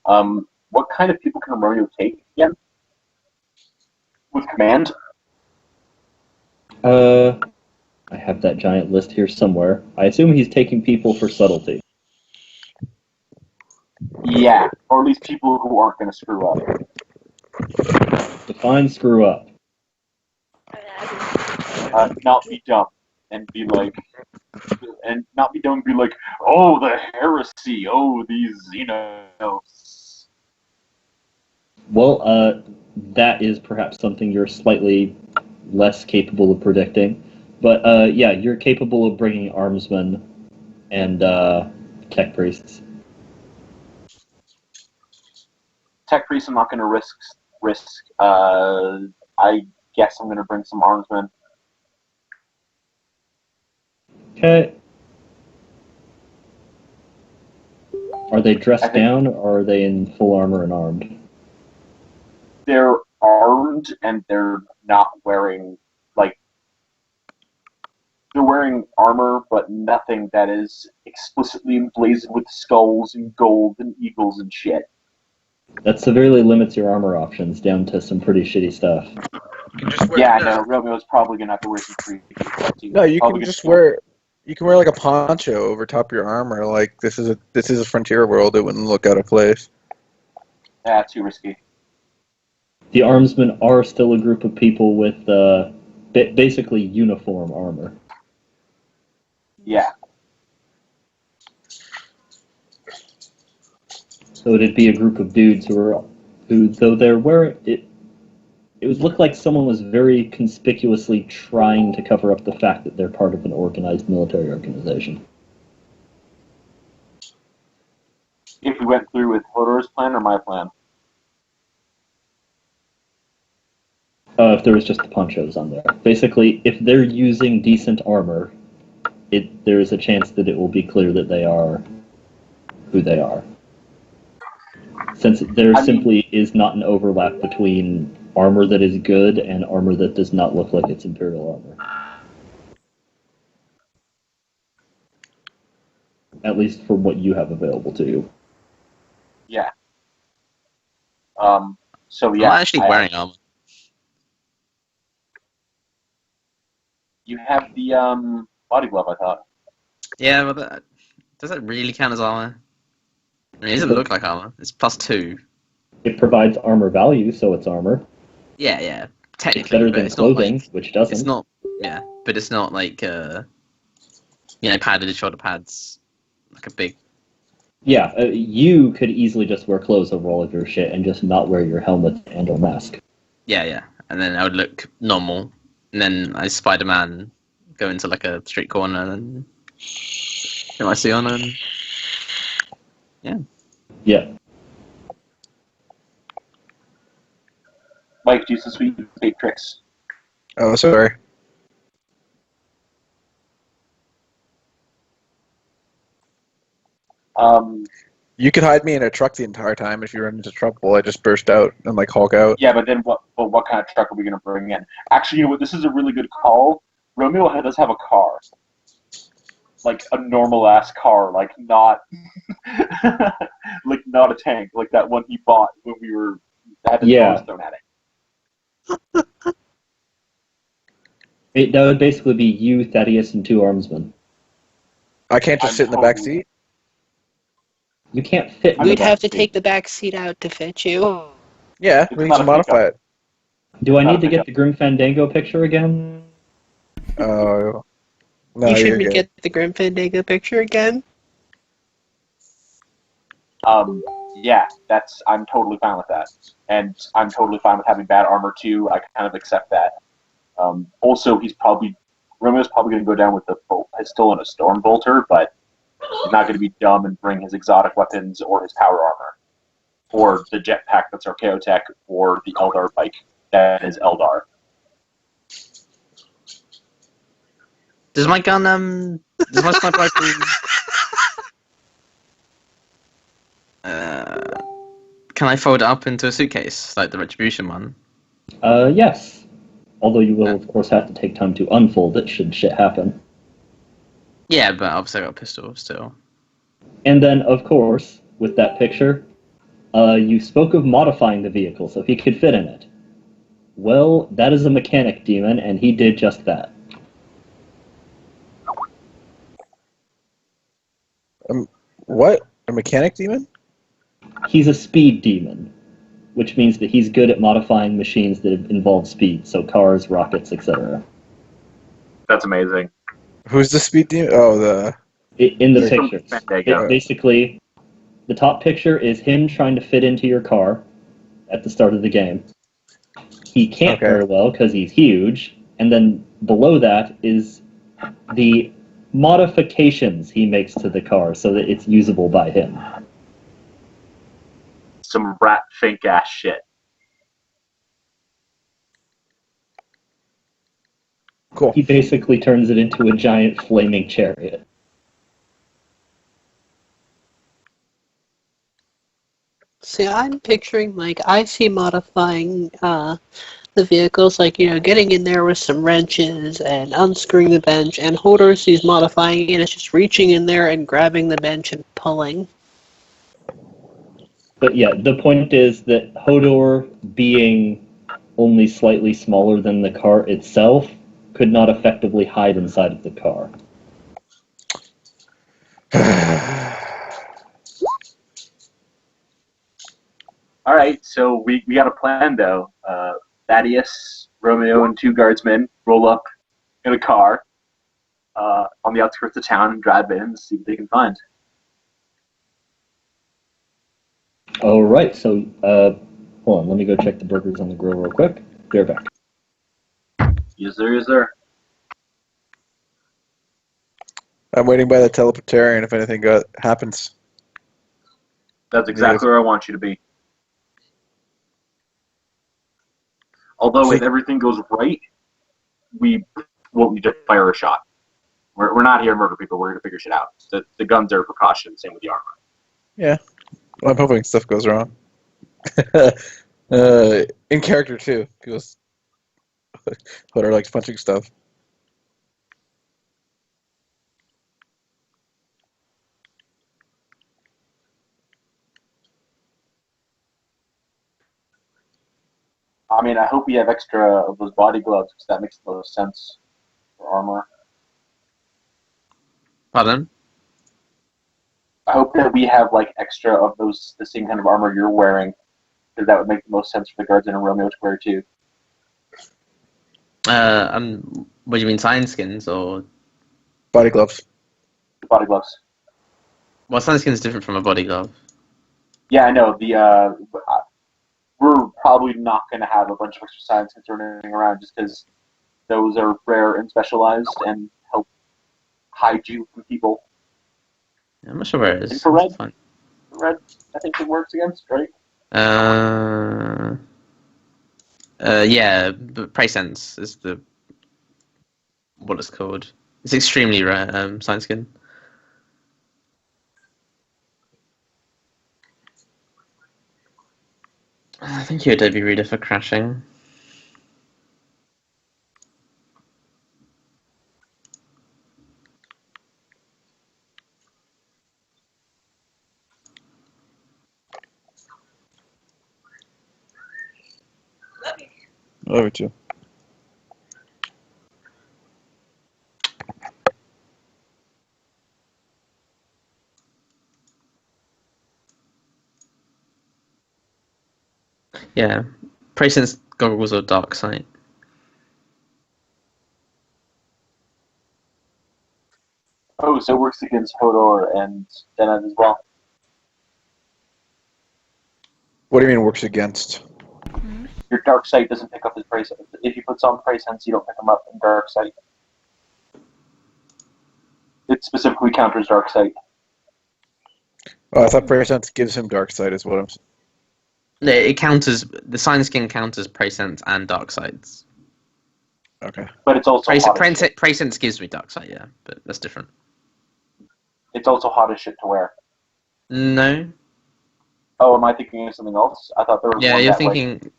What kind of people can Romeo take again? With command? I have that giant list here somewhere. I assume he's taking people for subtlety. Yeah, or at least people who aren't gonna screw up. Define screw up. Not be dumb and be like, oh, the heresy, oh, these Xenos. Well, that is perhaps something you're slightly less capable of predicting. But yeah, you're capable of bringing armsmen and tech priests. Tech priest, I'm not gonna risk. I guess I'm gonna bring some armsmen. Okay. Are they dressed I think- down, or are they in full armor and armed? They're armed and they're not wearing they're wearing armor, but nothing that is explicitly emblazoned with skulls and gold and eagles and shit. That severely limits your armor options down to some pretty shitty stuff. You can just wear, Yeah, I know. Romeo's probably gonna have to wear some free. No, you can just wear. You can wear like a poncho over top of your armor. Like this is a frontier world. It wouldn't look out of place. Yeah, too risky. The armsmen are still a group of people with basically uniform armor. Yeah. So it'd be a group of dudes who, though they're wearing it, it would look like someone was very conspicuously trying to cover up the fact that they're part of an organized military organization. If we went through with Hodor's plan or my plan. If there was just the ponchos on there. Basically, if they're using decent armor, there is a chance that it will be clear that they are who they are. Since there simply is not an overlap between armor that is good and armor that does not look like it's Imperial armor. At least from what you have available to you. Yeah. So I'm yeah. not actually wearing armor. You have the body glove, I thought. Yeah, but does that really count as armor? I mean, it doesn't look like armor. It's +2. It provides armor value, so it's armor. Yeah, It's technically. better but than it's clothing, not like, which doesn't. It's not. Yeah, but it's not like padded shoulder pads, like a big. Yeah, you could easily just wear clothes over all of your shit and just not wear your helmet and or mask. Yeah, and then I would look normal, and then I Spider-Man go into like a street corner and get my suit on and Yeah. Mike, do some sweet fake tricks. Oh, sorry. You could hide me in a truck the entire time. If you run into trouble, I just burst out and like Hulk out. Yeah, but then what kind of truck are we going to bring in? Actually, you know what? This is a really good call. Romeo does have a car. Like a normal ass car, like not like not a tank, like that one he bought when we were had his dollars thrown at it. That would basically be you, Thaddeus, and 2 armsmen. I can't just sit in the back seat. You can't fit in We'd the have to back seat. take the back seat out to fit you. Yeah, It's we not can a modify it. Do I Not need a to get pickup. the Grim Fandango picture again? Oh, no, you should you're good. get the Grim Fandango picture again. Yeah, I'm totally fine with that, and I'm totally fine with having bad armor too. I kind of accept that. Also, Romeo's probably going to go down with the bolt pistol and a storm bolter, but he's not going to be dumb and bring his exotic weapons or his power armor, or the jetpack that's Archaeotech, or the Eldar bike that is Eldar. Does my gun does my sniper rifle can I fold it up into a suitcase like the Retribution one? Yes. Although you will, of course, have to take time to unfold it should shit happen. Yeah, but obviously I got a pistol still. And then, of course, with that picture, you spoke of modifying the vehicle so he could fit in it. Well, that is a mechanic demon, and he did just that. What? A mechanic demon? He's a speed demon, which means that he's good at modifying machines that involve speed, so cars, rockets, etc. That's amazing. Who's the speed demon? Oh, the... In the He's from pictures. Fandango. Basically, the top picture is him trying to fit into your car at the start of the game. He can't Okay. very well because he's huge, and then below that is the modifications he makes to the car so that it's usable by him. Some rat fink ass shit. Cool. He basically turns it into a giant flaming chariot. See, I'm picturing, like, I see modifying the vehicles, like, you know, getting in there with some wrenches and unscrewing the bench, and Hodor sees modifying it, it's just reaching in there and grabbing the bench and pulling. But yeah, the point is that Hodor, being only slightly smaller than the car itself, could not effectively hide inside of the car. All right, so we got a plan though. Thaddeus, Romeo, and 2 guardsmen roll up in a car on the outskirts of town and drive in and see what they can find. All right, so hold on, let me go check the burgers on the grill real quick. Be right back. Yes, sir, yes, sir. I'm waiting by the teleportarian if anything happens. That's exactly where I want you to be. Although if everything goes right, we will need to fire a shot. We're not here to murder people. We're here to figure shit out. The guns are a precaution. Same with the armor. Yeah. Well, I'm hoping stuff goes wrong. In character, too. Because Hodor likes punching stuff. I mean, I hope we have extra of those body gloves because that makes the most sense for armor. Pardon? I hope that we have like extra of those, the same kind of armor you're wearing, because that would make the most sense for the guardsmen and Romeo to wear too. What do you mean, sign skins or Body gloves. The body gloves. well, sign skin is different from a body glove. Yeah, I know. We're probably not going to have a bunch of extra science kits running around just because those are rare and specialized and help hide you from people. I'm not sure where it is. Infrared? It's fine. Red, I think it works against, right? Yeah, but Presence is what it's called. It's extremely rare, sign skin. Thank you, Adobe Reader, for crashing. Over to you. Yeah, Presence goggles or dark sight. Oh, so it works against Hodor and Zennith as well. What do you mean works against? Your dark sight doesn't pick up his price. If you put some price sense, you don't pick them up in dark sight. It specifically counters dark sight. Oh, I thought Presence gives him dark sight is what I'm saying. No, it counters the sign skin counters Presence and dark sights. Okay. But it's also hot as shit. Presence gives me dark sight, yeah, but that's different. It's also hot as shit to wear. No. Oh, am I thinking of something else? I thought there was Yeah, one you're that, thinking.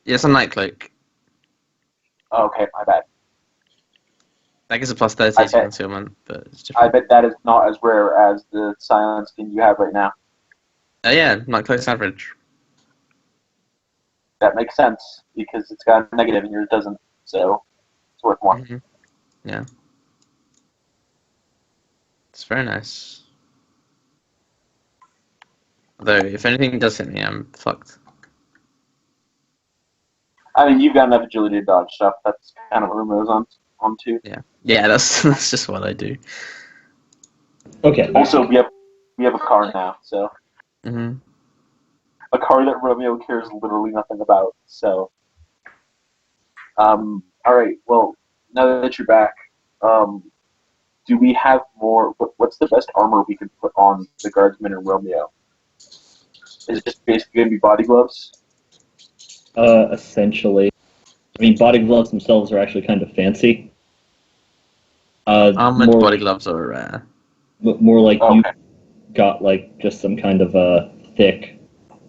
Yeah, it's a night cloak. Oh, okay, my bad. That gives a plus 30 I to your bet- concealment, but it's I different. bet that is not as rare as the silent skin you have right now. Yeah, night cloak's average. That makes sense, because it's got a negative and yours doesn't, so it's worth more. Mm-hmm. Yeah. It's very nice. Although, if anything does hit me, I'm fucked. I mean, you've got enough agility to dodge stuff. That's kind of what Rumo's on too. Yeah, that's just what I do. Okay. Also, we have a car now, so Mm-hmm. a car that Romeo cares literally nothing about. So, all right. Well, now that you're back, do we have more? What's the best armor we can put on the guardsman and Romeo? Is it just basically going to be body gloves? Essentially. I mean, body gloves themselves are actually kind of fancy. Armored body gloves are rare. More like you Okay. got like just some kind of thick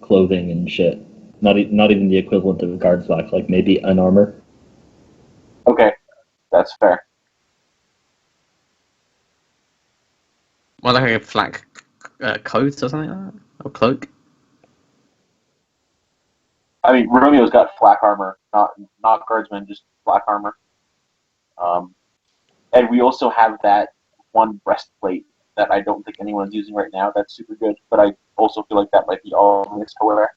clothing and shit. Not even the equivalent of a guard's black, like maybe an armor. Okay, that's fair. Well, like a flak coat or something like that? Or cloak? I mean, Romeo's got flak armor, not guardsman, just flak armor. And we also have that one breastplate that I don't think anyone's using right now. That's super good, but I also feel like that might be all mixed to wear.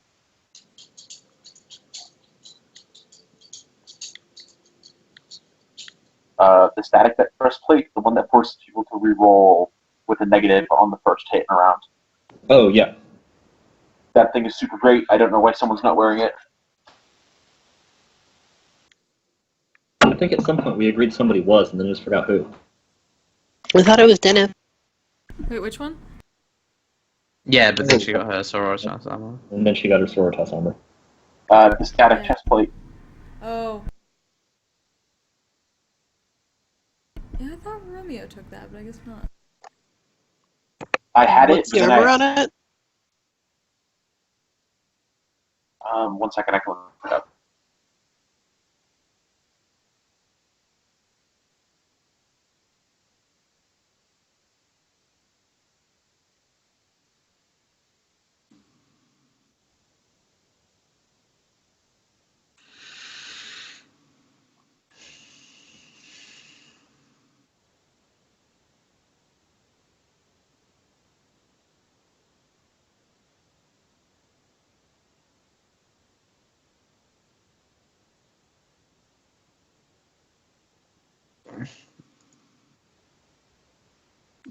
The static breastplate, the one that forces people to re-roll with a negative on the first hit in a round. Oh yeah. That thing is super great. I don't know why someone's not wearing it. I think at some point we agreed somebody was, and then just forgot who. I thought it was Zennith. Wait, which one? Yeah, but then she got her Sororitas armor. And then she got her Sororitas armor. The static Yeah. chest plate. Oh. Yeah, I thought Romeo took that, but I guess not. I had What's it, the but armor then on it? 1 second, I can look it up.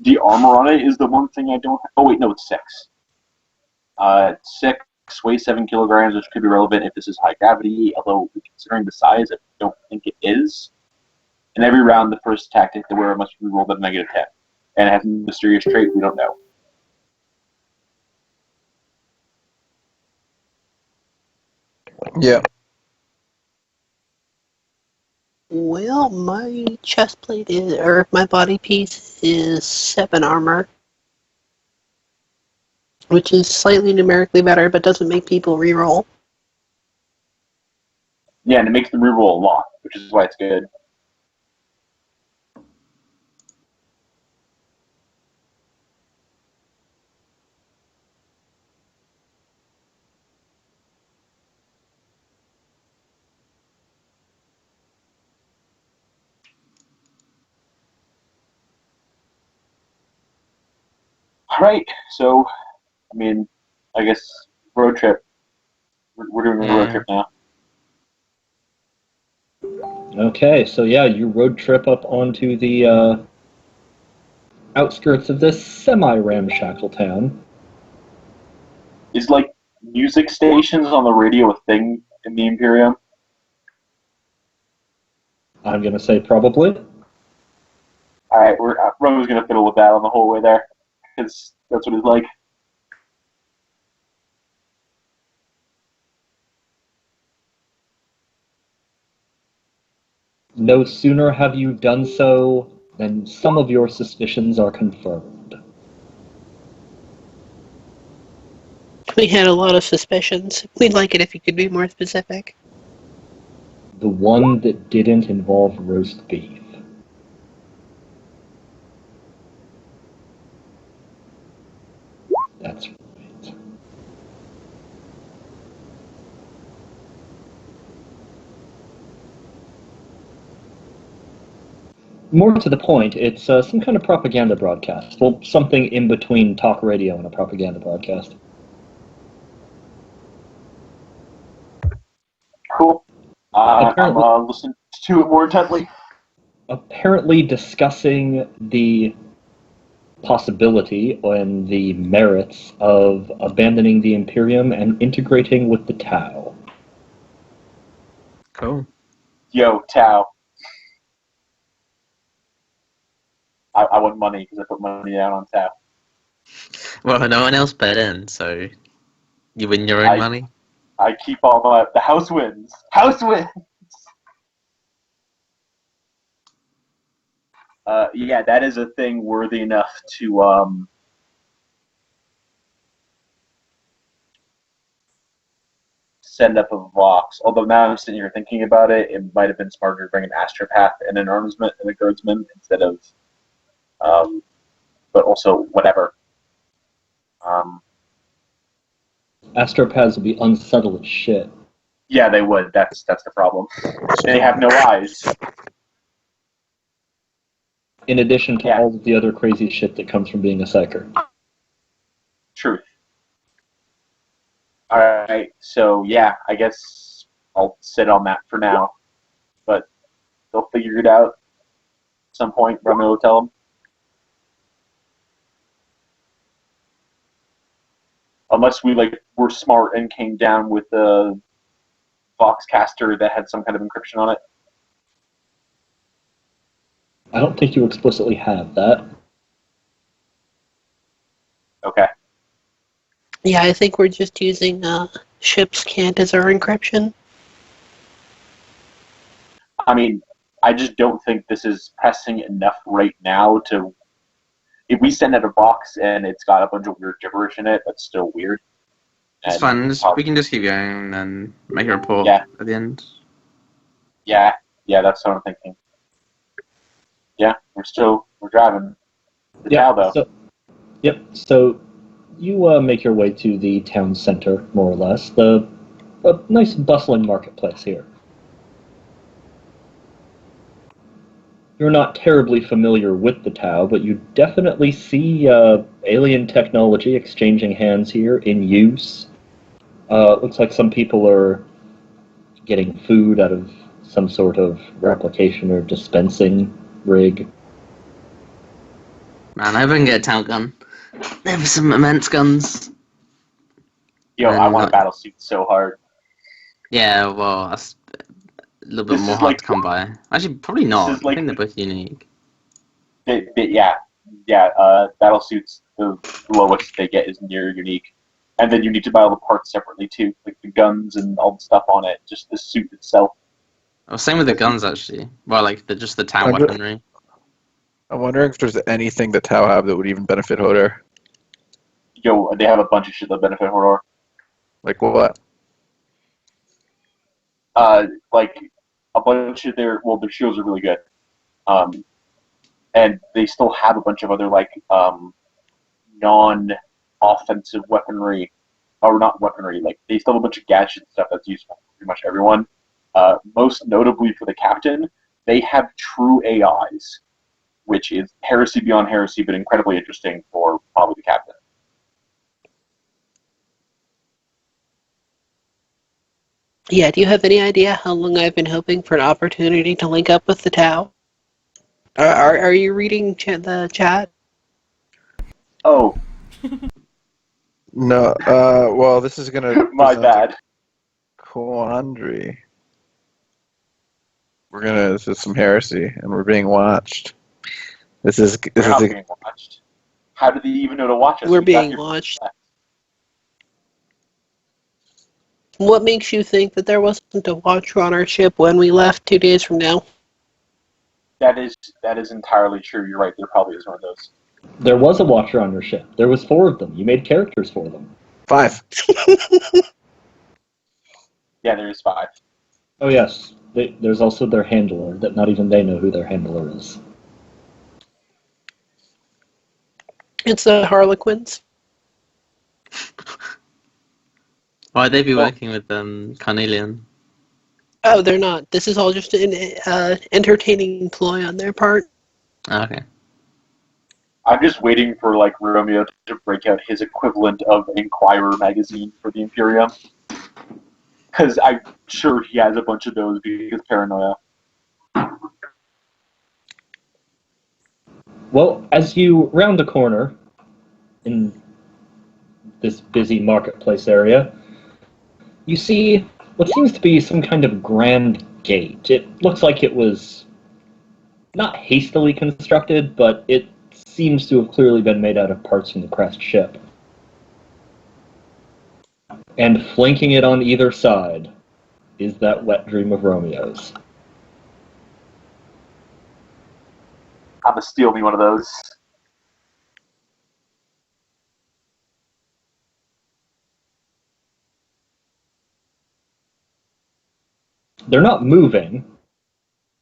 The armor on it is the one thing I don't. Oh wait, no, it's 6. 6 weighs 7 kilograms, which could be relevant if this is high gravity. Although considering the size, I don't think it is. In every round, the first tactic the wearer must be rolled at -10, and it has a mysterious trait we don't know. Yeah. Well, my chest plate is, or my body piece is 7 armor, which is slightly numerically better, but doesn't make people reroll. Yeah, and it makes them reroll a lot, which is why it's good. All right, so I mean, I guess road trip. We're doing a road Yeah. trip now. Okay, so yeah, you road trip up onto the outskirts of this semi-ramshackle town. Is like music stations on the radio a thing in the Imperium? I'm gonna say probably. All right, Rome's gonna fiddle with that on the whole way there, because that's what he's like. No sooner have you done so than some of your suspicions are confirmed. We had a lot of suspicions. We'd like it if you could be more specific. The one that didn't involve roast beef. That's right. More to the point, it's some kind of propaganda broadcast. Well, something in between talk radio and a propaganda broadcast. Cool. I'm Apparently- listening to it more intently. Apparently discussing the possibility and the merits of abandoning the Imperium and integrating with the Tau. Cool. Yo, Tau. I want money because I put money down on Tau. Well, no one else bet in, so you win your own money. I keep all the house wins. House wins. Yeah, that is a thing worthy enough to send up a Vox. Although now I'm sitting here thinking about it, it might have been smarter to bring an Astropath and an Armsman and a Guardsman instead of, but also whatever. Astropaths will be unsettled as shit. Yeah, they would. That's the problem. They have no eyes. In addition to Yeah. all of the other crazy shit that comes from being a psyker. Truth. Alright, so yeah, I guess I'll sit on that for now. But they'll figure it out at some point. Romeo will tell them. Unless we were smart and came down with a Voxcaster that had some kind of encryption on it. I don't think you explicitly have that. Okay. Yeah, I think we're just using ship's cant as our encryption. I mean, I just don't think this is pressing enough right now to... If we send out a box and it's got a bunch of weird gibberish in it, that's still weird. It's And fine. We can just keep going and make a report Yeah. at the end. Yeah, that's what I'm thinking. Yeah, we're driving. The Tau, though. So you make your way to the town center, more or less. A nice bustling marketplace here. You're not terribly familiar with the Tau, but you definitely see alien technology exchanging hands here in use. Looks like some people are getting food out of some sort of replication or dispensing rig. Man, I hope I can get a Tau gun. They have some immense guns. Yo, I want a not- battle suit so hard. Yeah, well, that's a little bit This more is hard like- to come by. Actually, probably not. is like- I think they're both unique. Battle suits, the lowest they get is near unique. And then you need to buy all the parts separately too, like the guns and all the stuff on it, just the suit itself. Oh, same with the guns, actually. Well, like just the Tau weaponry. I'm wondering if there's anything that Tau have that would even benefit Hodor. Yo, they have a bunch of shit that benefit Hodor. Like what? Like a bunch of their shields are really good. And they still have a bunch of other non-offensive weaponry, or not weaponry. Like they still have a bunch of gadgets and stuff that's useful for pretty much everyone. Most notably for the captain, they have true AIs, which is heresy beyond heresy, but incredibly interesting for probably the captain. Yeah, do you have any idea how long I've been hoping for an opportunity to link up with the Tau? Are you reading the chat? Oh, No. Well, this is gonna. my present a bad. Quandary. This is some heresy, and we're being watched. This is We're not being watched. How did they even know to watch us? We're We got being here watched. first. What makes you think that there wasn't a watcher on our ship when we left 2 days from now? That is entirely true. You're right. There probably is one of those. There was a watcher on your ship. There was 4 of them. You made characters for them. 5. Yeah, there is 5. Oh yes, there's also their handler. That not even they know who their handler is. It's Harlequins. Why'd they be Well- working with Carnelian? Oh, they're not. This is all just an entertaining ploy on their part. Oh, okay. I'm just waiting for like Romeo to break out his equivalent of Inquirer magazine for the Imperium, because I'm sure he has a bunch of those because paranoia. Well, as you round the corner in this busy marketplace area, you see what seems to be some kind of grand gate. It looks like it was not hastily constructed, but it seems to have clearly been made out of parts from the crest ship. And flanking it on either side is that wet dream of Romeo's. I'm gonna steal me one of those. They're not moving,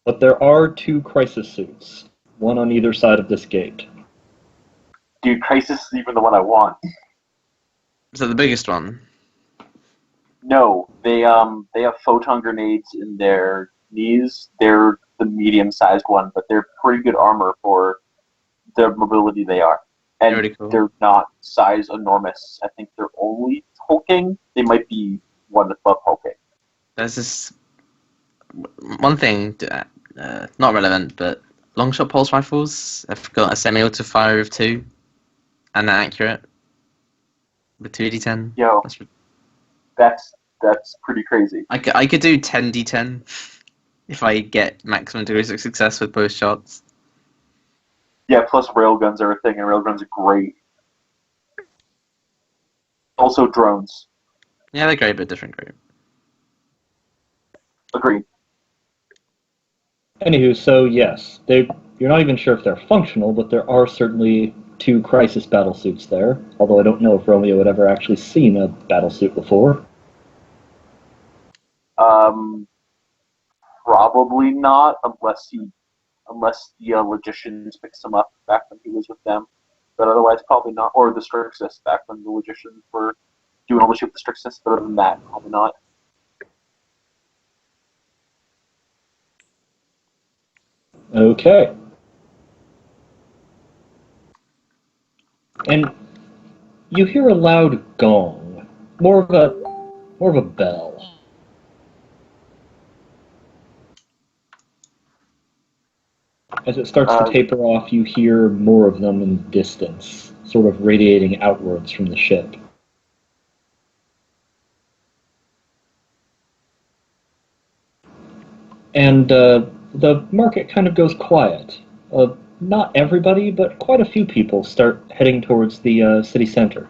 but there are 2 crisis suits, one on either side of this gate. Dude, Crisis is even the one I want. Is that the biggest one? No, they have photon grenades in their knees. They're the medium-sized one, but they're pretty good armor for the mobility they are. And Pretty cool. they're not size enormous. I think they're only hulking. They might be one above hulking. There's this one thing, not relevant, but long shot pulse rifles have got a semi-auto fire of 2, and they're accurate with 2d10. Yo, that's pretty crazy. I could do 10d10 if I get maximum degrees of success with both shots. Yeah, plus railguns are a thing, and railguns are great. Also drones. Yeah, they're great, but different group. Agreed. Anywho, so yes, you're not even sure if they're functional, but there are certainly 2 crisis battle suits there, although I don't know if Romeo had ever actually seen a battle suit before. Probably not, unless the logicians picks him up back when he was with them. But otherwise, probably not. Or the Strixus back when the logicians were doing all the shit with the Strixus. But other than that, probably not. Okay. And you hear a loud gong, more of a bell. As it starts to taper off, you hear more of them in the distance, sort of radiating outwards from the ship. And the market kind of goes quiet. Not everybody, but quite a few people start heading towards the city center.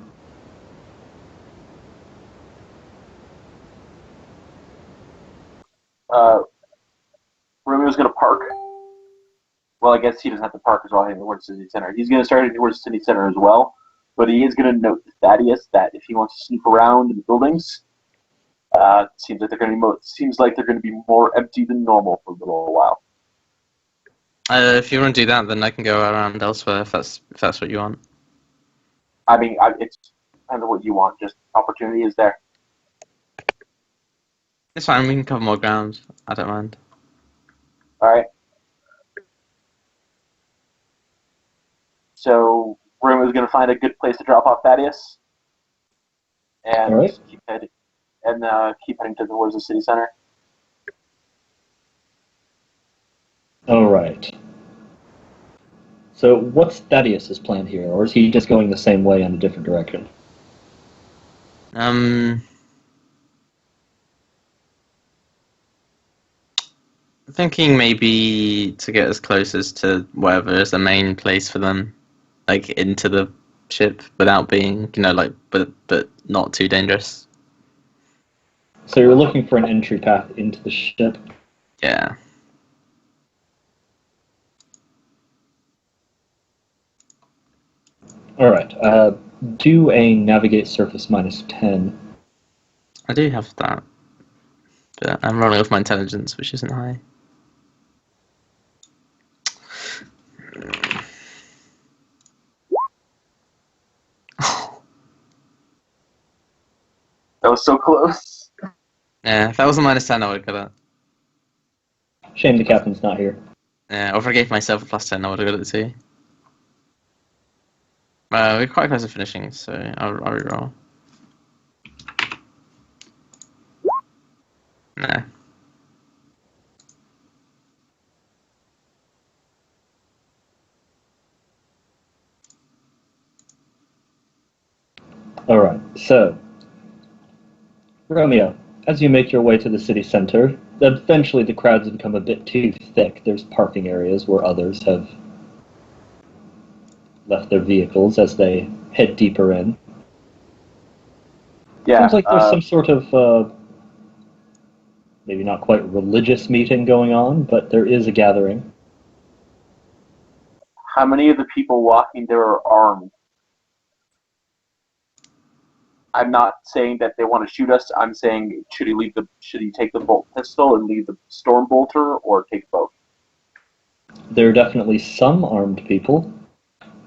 Romeo's going to park. Well, I guess he doesn't have to park as well heading towards the city center. He's going to start heading towards the city center as well. But he is going to note to Thaddeus that if he wants to snoop around in the buildings, seems like they're going to be more empty than normal for a little while. If you want to do that, then I can go around elsewhere if that's what you want. I mean, it's kind of what you want. Just opportunity is there. It's fine. We can cover more ground. I don't mind. All right. So Romeo's going to find a good place to drop off Thaddeus, and All right. keep heading towards the city center. All right. So what's Thaddeus' plan here, or is he just going the same way in a different direction? Thinking maybe to get as close as to wherever is the main place for them, like into the ship without being, but not too dangerous. So you're looking for an entry path into the ship. Yeah. Alright, do a navigate surface -10. I do have that, but I'm rolling off my intelligence, which isn't high. That was so close. Yeah, if that was a -10, I would have got it. Shame the captain's not here. Yeah, or if I gave myself a +10, I would have got it too. We're quite close to finishing, so I'll reroll. Nah. Alright, so, Romeo, as you make your way to the city center, eventually the crowds have become a bit too thick. There's parking areas where others have left their vehicles as they head deeper in. Yeah. Seems like there's some sort of, maybe not quite religious meeting going on, but there is a gathering. How many of the people walking there are armed? I'm not saying that they want to shoot us. I'm saying should he take the bolt pistol and leave the storm bolter, or take both? There are definitely some armed people.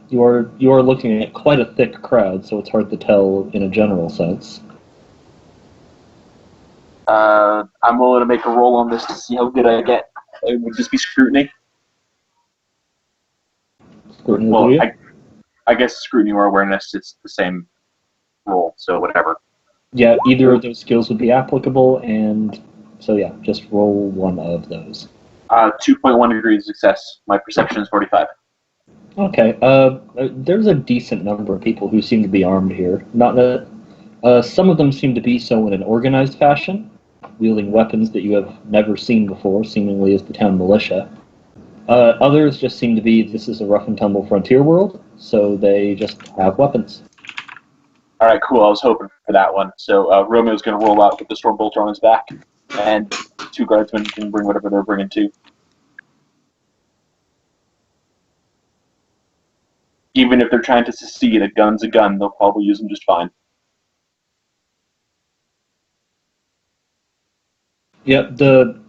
You are looking at quite a thick crowd, so it's hard to tell in a general sense. I'm willing to make a roll on this to see how good I get. It would just be scrutiny. Scrutiny Well, will do you. I guess scrutiny or awareness, it's the same roll, so whatever. Yeah, either of those skills would be applicable, and so yeah, just roll one of those. 2.1 degrees of success. My perception is 45. Okay, there's a decent number of people who seem to be armed here. Some of them seem to be so in an organized fashion, wielding weapons that you have never seen before, seemingly as the town militia. Others just seem to be, this is a rough and tumble frontier world, so they just have weapons. All right, cool. I was hoping for that one. So Romeo's going to roll out with the storm bolter on his back, and 2 guardsmen can bring whatever they're bringing too. Even if they're trying to secede, a gun's a gun. They'll probably use them just fine. Yeah, the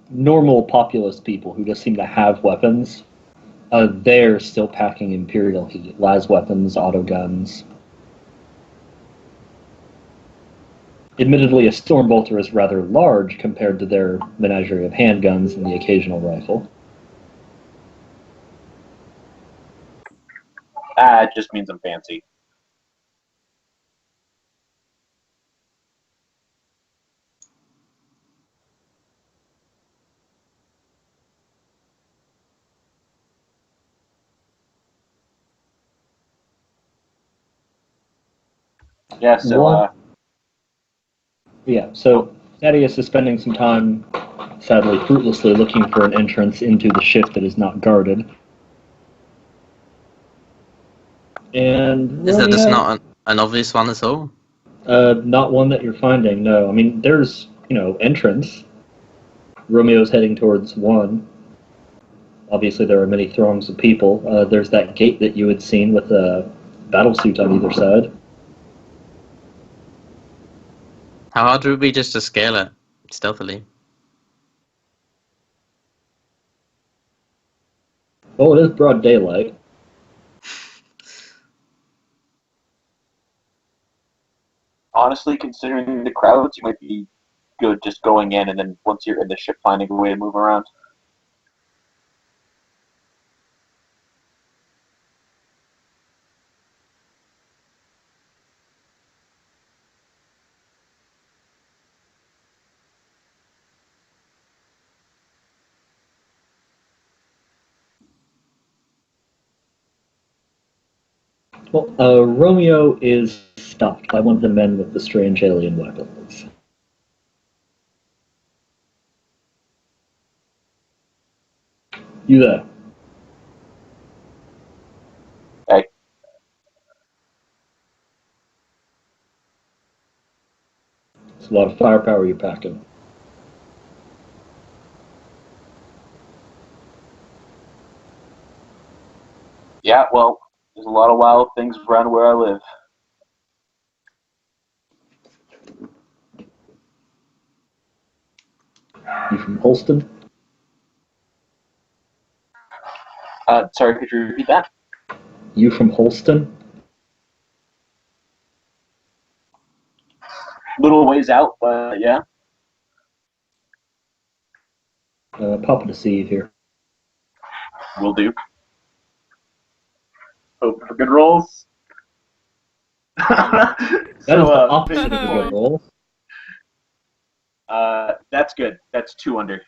normal populous people who just seem to have weapons, they're still packing Imperial heat. Las weapons, auto guns. Admittedly, a storm bolter is rather large compared to their menagerie of handguns and the occasional rifle. It just means I'm fancy. Yeah, so So Thaddeus is spending some time, sadly fruitlessly, looking for an entrance into the ship that is not guarded. And Is there just Romeo, not an obvious one at all? not one that you're finding, no. I mean, there's, entrance. Romeo's heading towards one. Obviously, there are many throngs of people. There's that gate that you had seen with a battle suit on either side. How hard would it be just to scale it stealthily? Well, it is broad daylight. honestly, considering the crowds, you might be good just going in, and then once you're in the ship, finding a way to move around. Well, Romeo is stopped by one of the men with the strange alien weapons. You there? Hey, It's a lot of firepower you're packing. yeah, well, There's a lot of wild things around where I live. You from Holston? Sorry, could you repeat that? You from Holston? Little ways out, but yeah. Papa to see you here. Will do. Hope for good rolls. That is the opposite of a good roll. That's good. That's 2 under.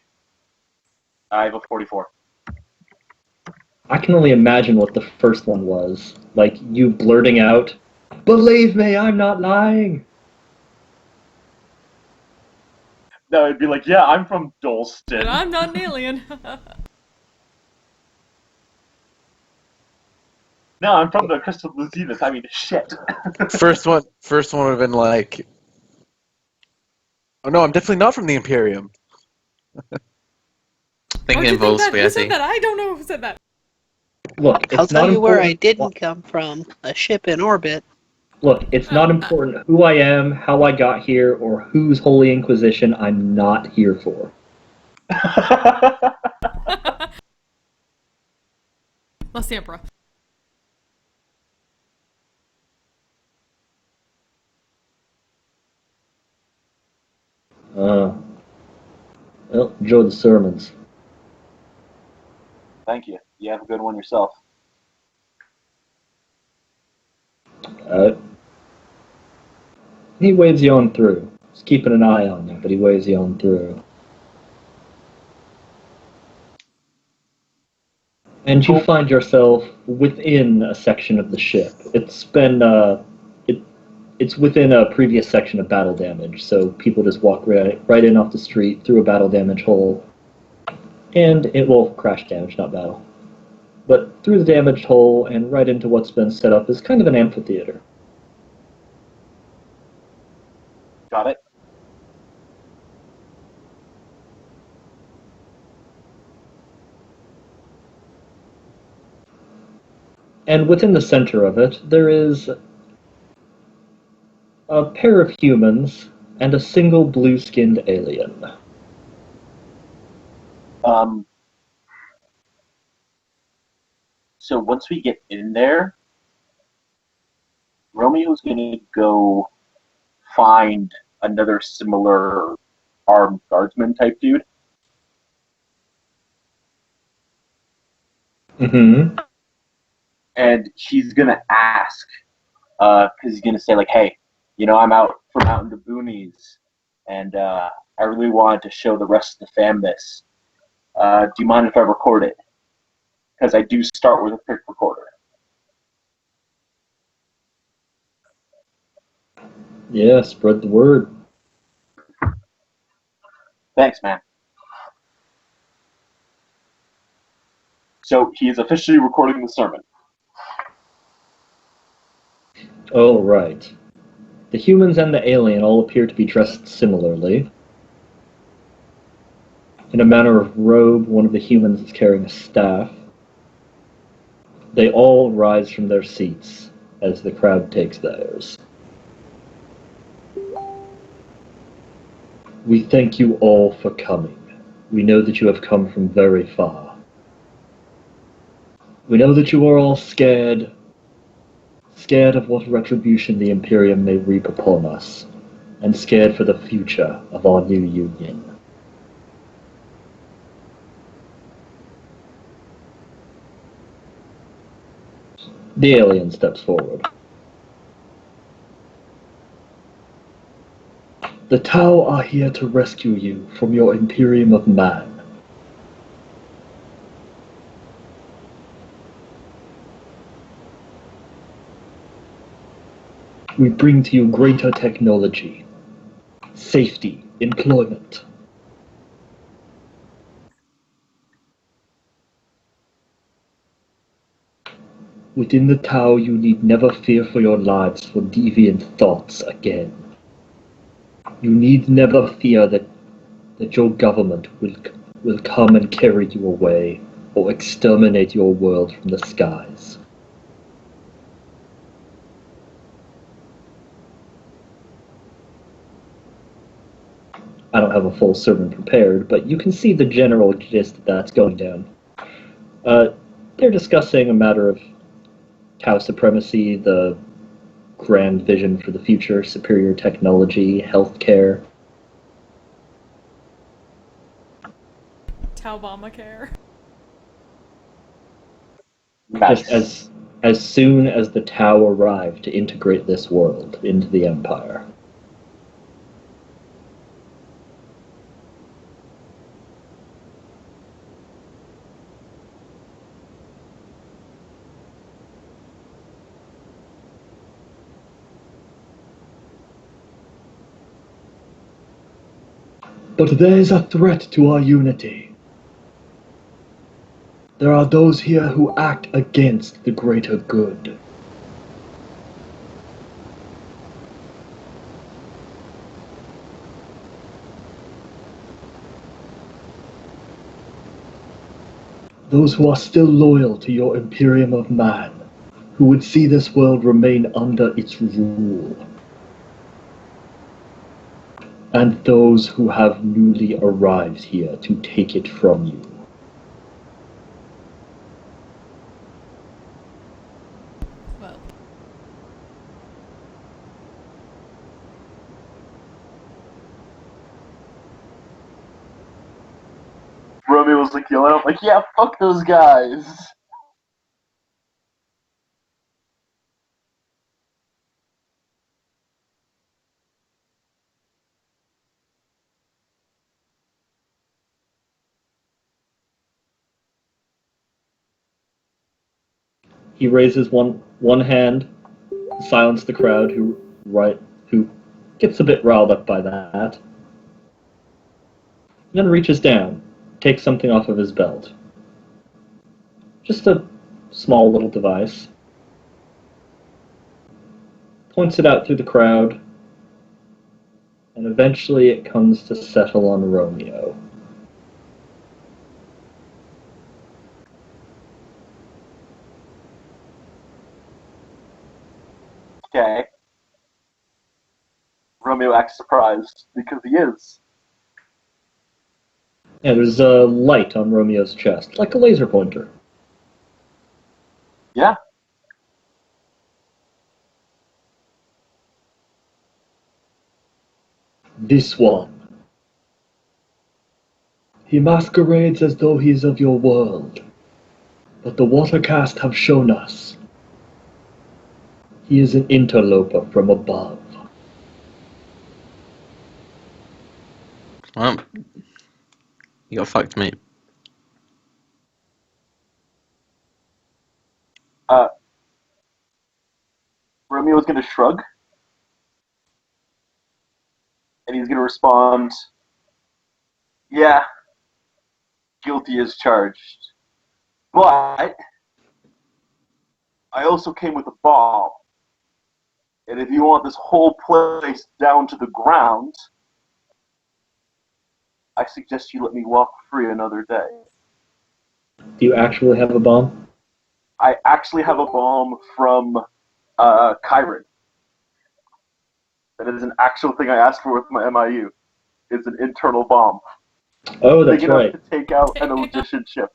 I have a 44. I can only imagine what the first one was. Like, you blurting out, "Believe me, I'm not lying!" No, it'd be like, yeah, I'm from And Dolston. I'm not an alien. No, I'm from the Crystal Blue Zenith. I mean, shit. First one would have been like, oh no, I'm definitely not from the Imperium. Think Why'd you involves think that? Who said spaghetti. that? I don't know who said that. Look, I'll it's not tell you where I important. didn't come from. A ship in orbit. Look, it's not important who I am, how I got here, or whose Holy Inquisition I'm not here for. La Siempre. Well, enjoy the sermons. Thank you. You have a good one yourself. He waves you on through. He's keeping an eye on you, but he waves you on through. And you find yourself within a section of the ship. It's been it's within a previous section of battle damage, so people just walk right in off the street through a battle damage hole, and it will crash damage, not battle. But through the damaged hole and right into what's been set up is kind of an amphitheater. Got it? And within the center of it, there is a pair of humans and a single blue-skinned alien. So once we get in there, Romeo's gonna go find another similar armed guardsman type dude. Mm-hmm. And he's gonna ask, because he's gonna say like, "Hey, I'm out from out in the boonies, and I really wanted to show the rest of the fam this. Do you mind if I record it? Because I do start with a quick recorder." Yeah, spread the word. Thanks, man. So he is officially recording the sermon. Oh, right. The humans and the alien all appear to be dressed similarly. In a manner of robe, one of the humans is carrying a staff. They all rise from their seats as the crowd takes theirs. We thank you all for coming. We know that you have come from very far. We know that you are all scared of what retribution the Imperium may reap upon us, and scared for the future of our new union. The alien steps forward. The Tau are here to rescue you from your Imperium of Man. We bring to you greater technology, safety, employment. Within the Tau, you need never fear for your lives for deviant thoughts again. You need never fear that your government will come and carry you away or exterminate your world from the skies. have a full sermon prepared, but you can see the general gist that's going down. They're discussing a matter of Tau supremacy, the grand vision for the future, superior technology, healthcare. Taubamacare. Just Nice. as soon as the Tau arrive to integrate this world into the Empire. But there is a threat to our unity. There are those here who act against the greater good. Those who are still loyal to your Imperium of Man, who would see this world remain under its rule. And those who have newly arrived here to take it from you. Well, Romeo was like yelling out, like, yeah, fuck those guys. He raises one hand, silence the crowd who gets a bit riled up by that. And then reaches down, takes something off of his belt. Just a small little device. Points it out through the crowd, and eventually it comes to settle on Romeo. Okay. Romeo acts surprised, because he is. Yeah, there's a light on Romeo's chest, like a laser pointer. Yeah. This one. He masquerades as though he is of your world, but the Watercast have shown us he is an interloper from above. Well, you got fucked, mate. Romeo's gonna shrug, and he's gonna respond, yeah, guilty as charged. But I also came with a bomb. And if you want this whole place down to the ground, I suggest you let me walk free another day. Do you actually have a bomb? I actually have a bomb from Kyron. That is an actual thing I asked for with my MIU. It's an internal bomb. Oh, that's Big enough right. to take out an logician ship.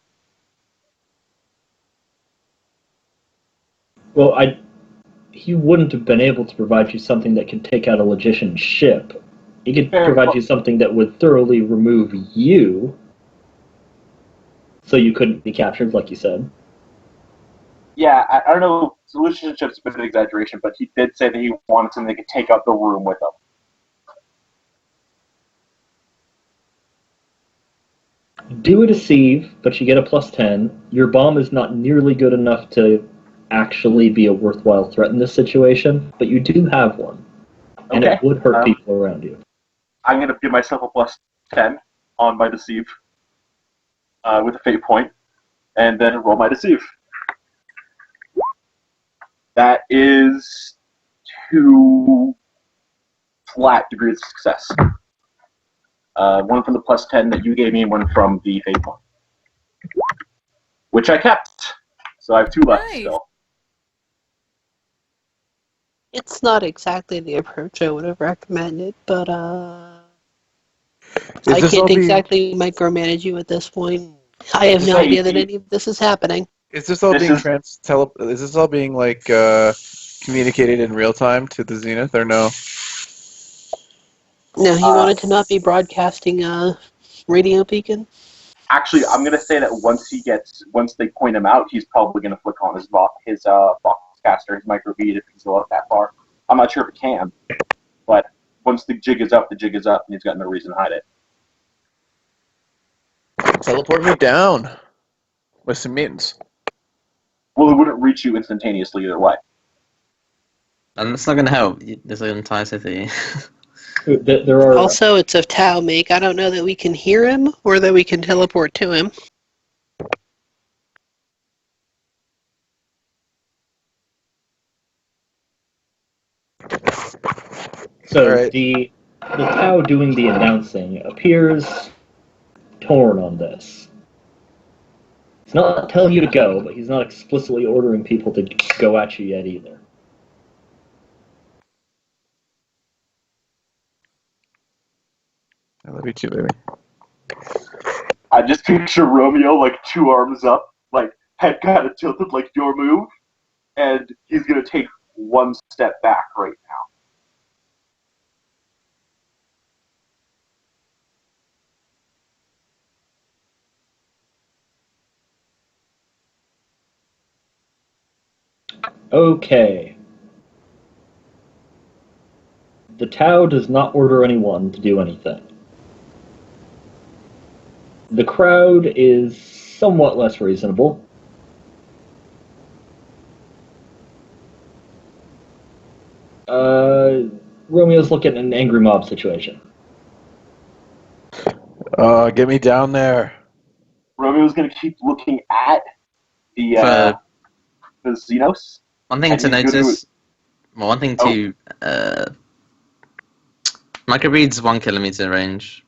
Well, he wouldn't have been able to provide you something that could take out a logician ship. He could Fair, provide but- you something that would thoroughly remove you, so you couldn't be captured, like you said. Yeah, I don't know. Solution ship's a bit of an exaggeration, but he did say that he wanted something that could take out the room with him. Do a deceive, but you get a +10. Your bomb is not nearly good enough to actually be a worthwhile threat in this situation, but you do have one, and Okay. it would hurt people around you. I'm going to give myself a +10 on my deceive with a fate point, and then roll my deceive. That is 2 flat degrees of success. One from the +10 that you gave me, and one from the fate point, which I kept. So I have 2 left Nice. still. It's not exactly the approach I would have recommended, but Is I this all can't being exactly micromanage you at this point. I have no Say, idea that any of this is happening. is this all This being is- is this all being like communicated in real time to the Zenith or no? No, he wanted to not be broadcasting radio beacon. Actually, I'm gonna say that once they point him out, he's probably gonna flick on his Voxcaster, his microbead if he's allowed that far. I'm not sure if it can, but once the jig is up, and he's got no reason to hide it. Teleport me down with some mutants. Well, it wouldn't reach you instantaneously either way. And that's not going to help. There's an entire city. There are Also, it's of Tau make. I don't know that we can hear him or that we can teleport to him. so Alright. the Tau doing the announcing appears torn on this. He's not telling you to go, but he's not explicitly ordering people to go at you yet either. I love you too, baby. I just picture Romeo like 2 arms up, like head kind of tilted like your move, and he's gonna take 1 step back right now. Okay. The Tau does not order anyone to do anything. The crowd is somewhat less reasonable. Romeo's looking at an angry mob situation. Get me down there. Romeo's gonna keep looking at the Xenos. One thing And to he's gonna notice. Well, one thing to. Microbead's 1 kilometer range.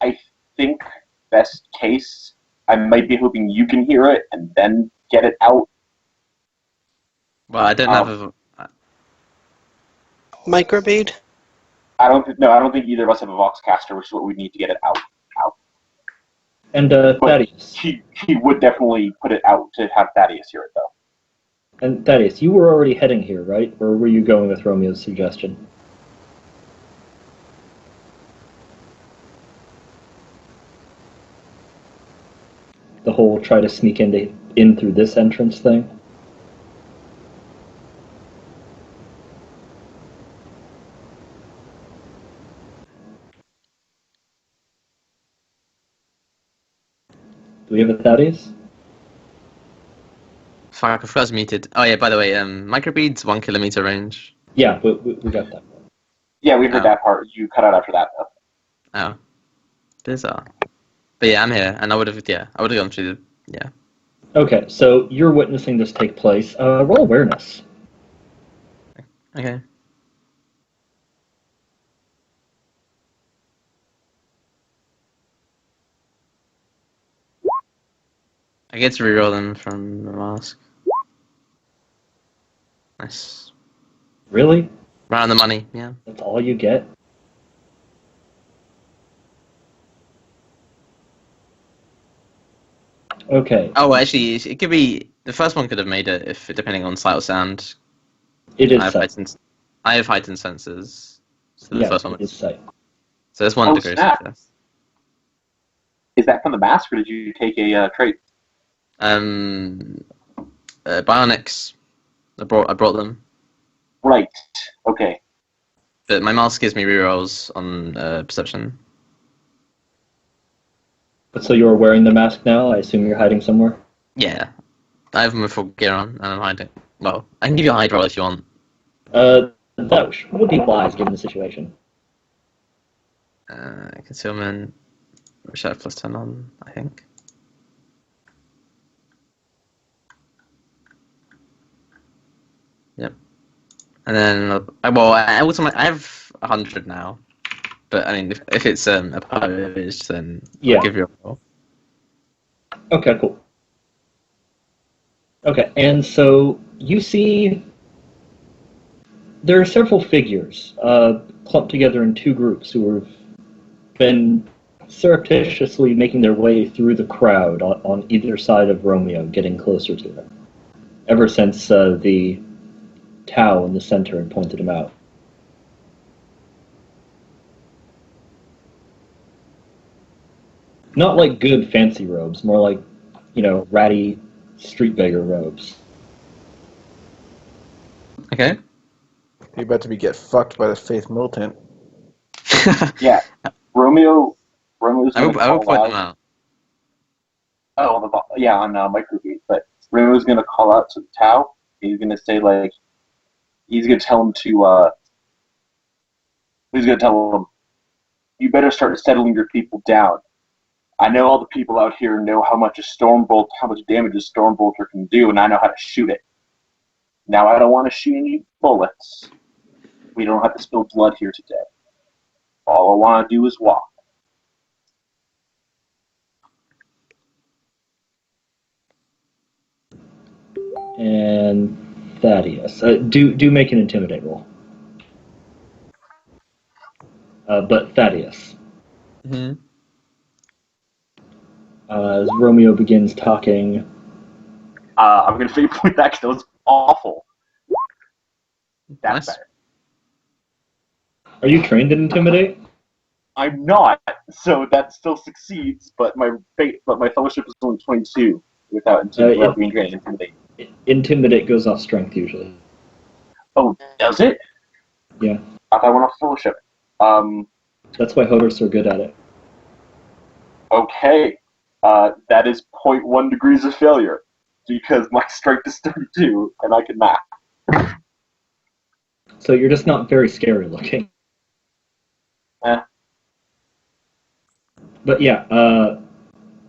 I think best case, I might be hoping you can hear it and then get it out. Well, I don't have a. Microbead? I don't think either of us have a Voxcaster, which is what we need to get it out. And But Thaddeus. he would definitely put it out to have Thaddeus hear it, though. And Thaddeus, you were already heading here, right? Or were you going with Romeo's suggestion? The whole try to sneak in through this entrance thing? Do we have a Thaddeus? Fuck, I forgot I was muted. Oh yeah, by the way, Microbead's 1 kilometer range. Yeah, we got that. Yeah, we heard Oh. that part. You cut out after that, though. Oh. Bizarre. But yeah, I'm here, and I would have gone through the, yeah. Okay, so you're witnessing this take place. Roll awareness. Okay. I get to reroll them from the mask. Nice. Really? Right on the money, yeah. That's all you get? Okay. Oh, actually, it could be, the first one could have made it, if depending on sight or sound. It is I have sight. heightened senses. So the Yeah, first one it is was, sight. so that's 1 Oh, degree of snap. success. Is that from the mask, or did you take a trait? Bionics. I brought them. Right. Okay. But my mask gives me rerolls on perception. But so you're wearing the mask now? I assume you're hiding somewhere? Yeah. I have my full gear on, and I'm hiding. Well, I can give you a hide roll if you want. That would be wise given the situation. Concealment. Which I have +10 on, I think. Yep. And then, I have 100 now. But I mean, if it's a purge, then Yeah. I'll give you a roll. Okay, cool. Okay, and so you see There are several figures clumped together in two groups who have been surreptitiously making their way through the crowd on either side of Romeo, getting closer to him, ever since the Tau in the center had pointed him out. Not like good fancy robes, more like, ratty street beggar robes. Okay. You're about to get fucked by the Faith Militant. Yeah, Romeo's I gonna will call point out. them out. Yeah, on microfeed. But Romeo's gonna call out to the Tau. He's gonna say he's gonna tell him you better start settling your people down. I know all the people out here know how much damage a Stormbolter can do, and I know how to shoot it. Now I don't want to shoot any bullets. We don't have to spill blood here today. All I want to do is walk. And Thaddeus. Do make an intimidate roll. But Thaddeus. Mm-hmm. As Romeo begins talking... I'm going to fake point that because that was awful. That's Nice. better. Are you trained in intimidate? I'm not, so that still succeeds, but my fellowship is only 22 without being trained in intimidate. Intimidate goes off strength usually. Oh, does it? Yeah. I thought I went off fellowship. That's why Hodors are good at it. Okay. That is 0.1 degrees of failure, because my strength is 32, and I can math. So you're just not very scary looking. But yeah,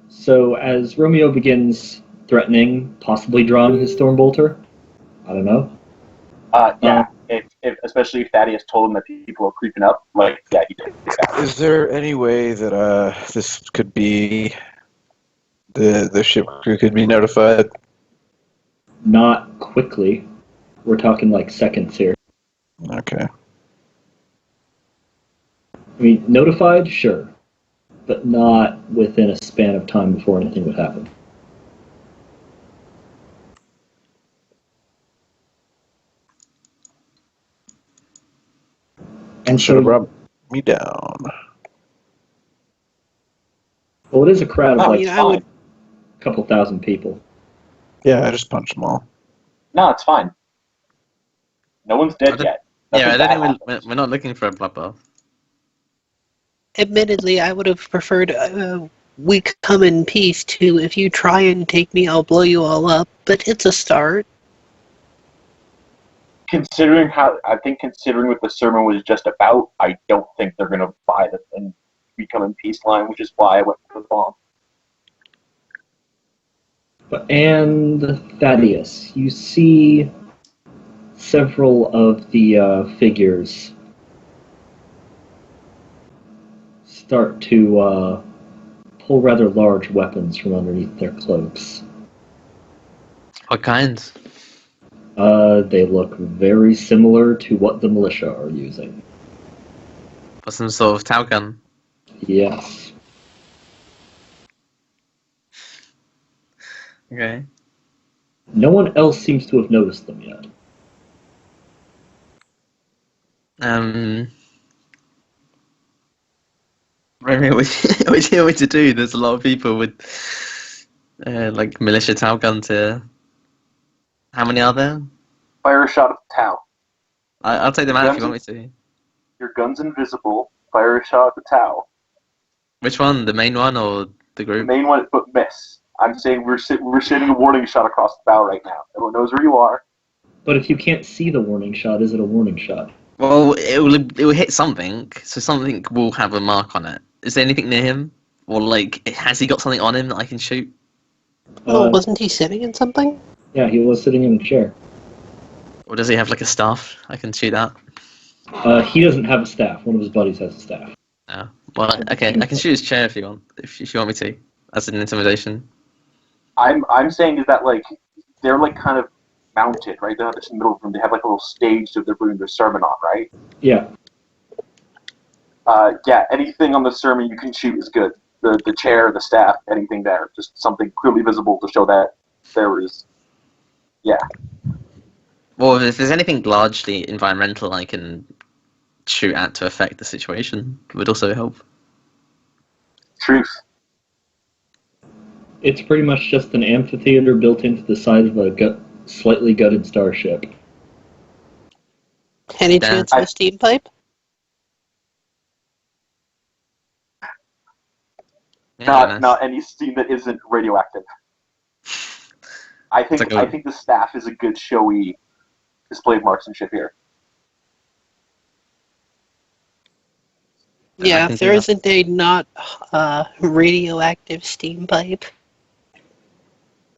so as Romeo begins threatening, possibly drawing his Stormbolter, I don't know. Yeah, if especially if Thaddeus told him that people are creeping up, he did. Is there any way that this could be the ship crew could be notified? Not quickly. We're talking like seconds here. Okay. I mean, notified, sure, but not within a span of time before anything would happen. And Should have so, brought me down. well, it is a crowd of like fine. a couple thousand people. Yeah, I just punched them all. No, it's fine. No one's dead yet. Yeah, I Nothing don't bad think we're not looking for a bloodbath. Admittedly, I would have preferred we come in peace to if you try and take me, I'll blow you all up, but it's a start. Considering what the sermon was just about, I don't think they're going to buy this and become in peace line, which is why I went for the bomb. And Thaddeus, you see several of the figures start to pull rather large weapons from underneath their cloaks. What kinds? They look very similar to what the militia are using. For some sort of Tau gun? Yes. Okay. No one else seems to have noticed them yet. Romeo, what do you want me to do? There's a lot of people with militia Tau guns here. How many are there? Fire a shot at the Tau. I'll take them out if you want me to. Your gun's invisible. Fire a shot at the Tau. Which one? The main one or the The group? main one, but miss. I'm saying we're sending a warning shot across the bow right now. Everyone knows where you are. But if you can't see the warning shot, is it a warning shot? Well, it will hit something, so something will have a mark on it. Is there anything near him? Or, has he got something on him that I can shoot? Wasn't he sitting in something? Yeah, he was sitting in a chair. Or does he have, a staff? I can shoot that. He doesn't have a staff. One of his buddies has a staff. Oh. Well, okay, I can shoot his chair if you want. If you want me to. As an intimidation. I'm saying is that they're kind of mounted, right? They have this middle room. They have like a little stage that they're putting their sermon on, right? Yeah. Yeah, anything on the sermon you can shoot is good. The chair, the staff, anything there. Just something clearly visible to show that there is. Yeah. Well, if there's anything largely environmental I can shoot at to affect the situation, it would also help. Truth. It's pretty much just an amphitheater built into the side of a slightly gutted starship. Any Yeah. chance of a steam pipe? Yeah, Not any steam that isn't radioactive. I think It's like I think the staff is a good showy display of marksmanship here. I Yeah, can if see there that. isn't a not radioactive steam pipe.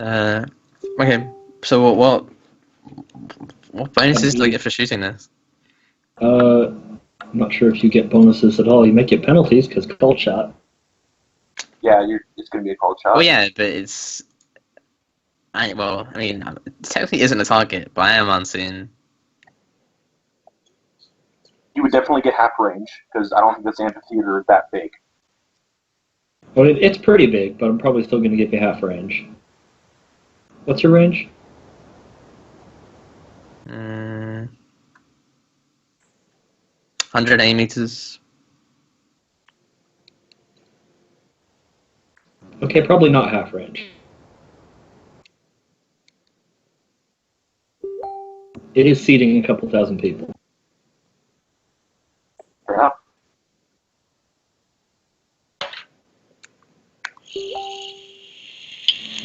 Okay, so what bonuses do I get for shooting this? I'm not sure if you get bonuses at all. You might get penalties because cold shot. Yeah, it's going to be a cold shot. Well, yeah, but I mean, it technically isn't a target, but I am unseen. You would definitely get half range because I don't think this amphitheater is that big. Well, it's pretty big, but I'm probably still going to give you half range. What's your range? 180 meters. Okay, probably not half range. It is seating a couple thousand people. Fair enough.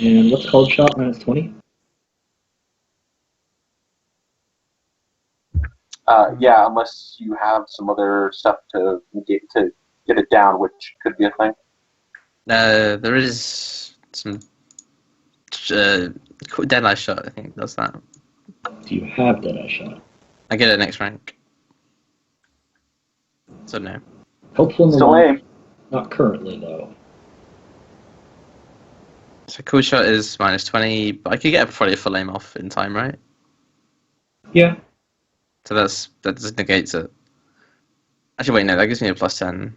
And what's cold shot minus 20? Yeah, unless you have some other stuff to negate to get it down, which could be a thing. There is some deadeye shot. I think does that. Do you have Deadeye shot? I get it next rank. So no. Helpful in the Still long aim. Not currently, though. So cool shot is minus 20, but I could get probably a full aim off in time, right? Yeah. So that just negates it. Actually, wait, no, that gives me a plus 10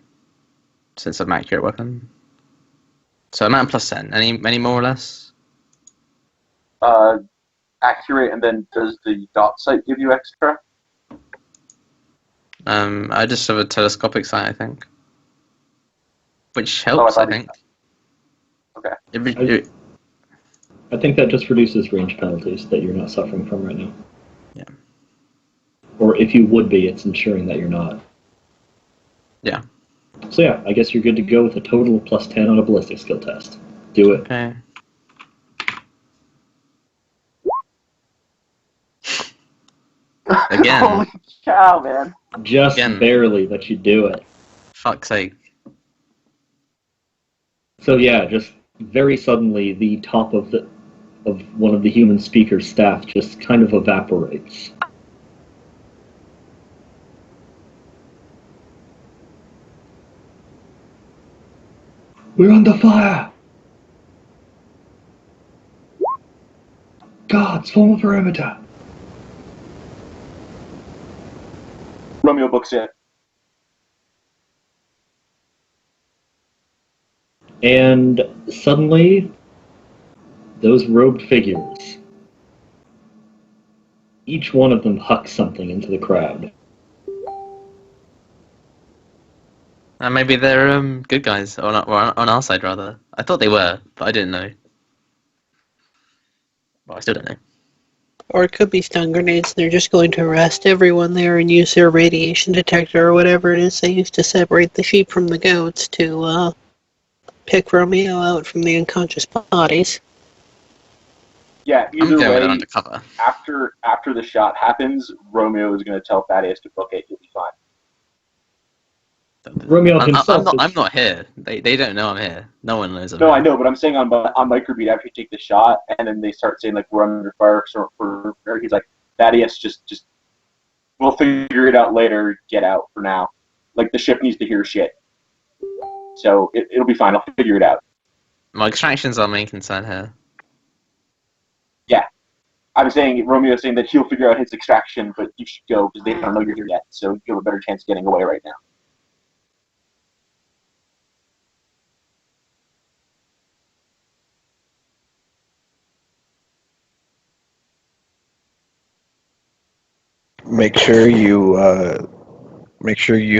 since I'm accurate weapon. So I'm at plus 10. Any more or less? Accurate, and then does the dot sight give you extra? I just have a telescopic sight, I think, which Oh, I helps. I thought think. Okay. I think that just reduces range penalties that you're not suffering from right now. Yeah. Or if you would be, it's ensuring that you're not. Yeah. So yeah, I guess you're good to go with a total of plus 10 on a ballistic skill test. Do it. Okay. Again. Holy cow, man. Just Again. barely, but you do it. Fuck's sake. So yeah, just very suddenly the top of one of the human speaker's staff just kind of evaporates. We're under fire! Guards, form a perimeter! Romeo books it. And suddenly, those robed figures, each one of them hucks something into the crowd. Maybe they're good guys or on our side rather. I thought they were, but I didn't know. Well, I still don't know. Or it could be stun grenades. They're just going to arrest everyone there and use their radiation detector or whatever it is they use to separate the sheep from the goats to pick Romeo out from the unconscious bodies. Yeah, I'm either going with way, an undercover. after the shot happens, Romeo is going to tell Thaddeus to book it. He'll be fine. Romeo himself I'm not here. They don't know I'm here. No one knows I'm No, here. I know, but I'm saying on microbeat after you take the shot, and then they start saying like we're under fire, or he's like Thaddeus, just we'll figure it out later. Get out for now. Like the ship needs to hear shit, so it'll be fine. I'll figure it out. My extraction's our main concern here. Yeah. I'm saying Romeo's saying that he'll figure out his extraction, but you should go because they don't know you're here yet, so you have a better chance of getting away right now. Make sure you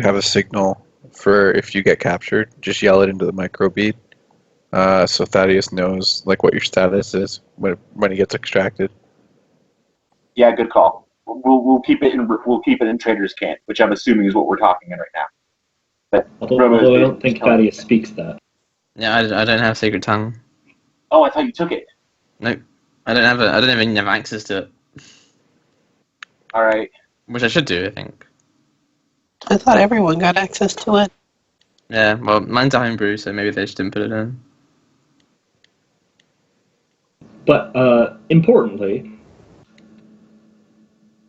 have a signal for if you get captured. Just yell it into the microbeat, so Thaddeus knows like what your status is when he gets extracted. Yeah, good call. We'll keep it in Trader's Camp, which I'm assuming is what we're talking in right now. But Although I don't think Thaddeus speaks that. Yeah, I don't have Secret Tongue. Oh, I thought you took it. Nope. I don't even have access to it. All right. Which I should do, I think. I thought everyone got access to it. Yeah, well, mine's a homebrew, so maybe they just didn't put it in. But importantly,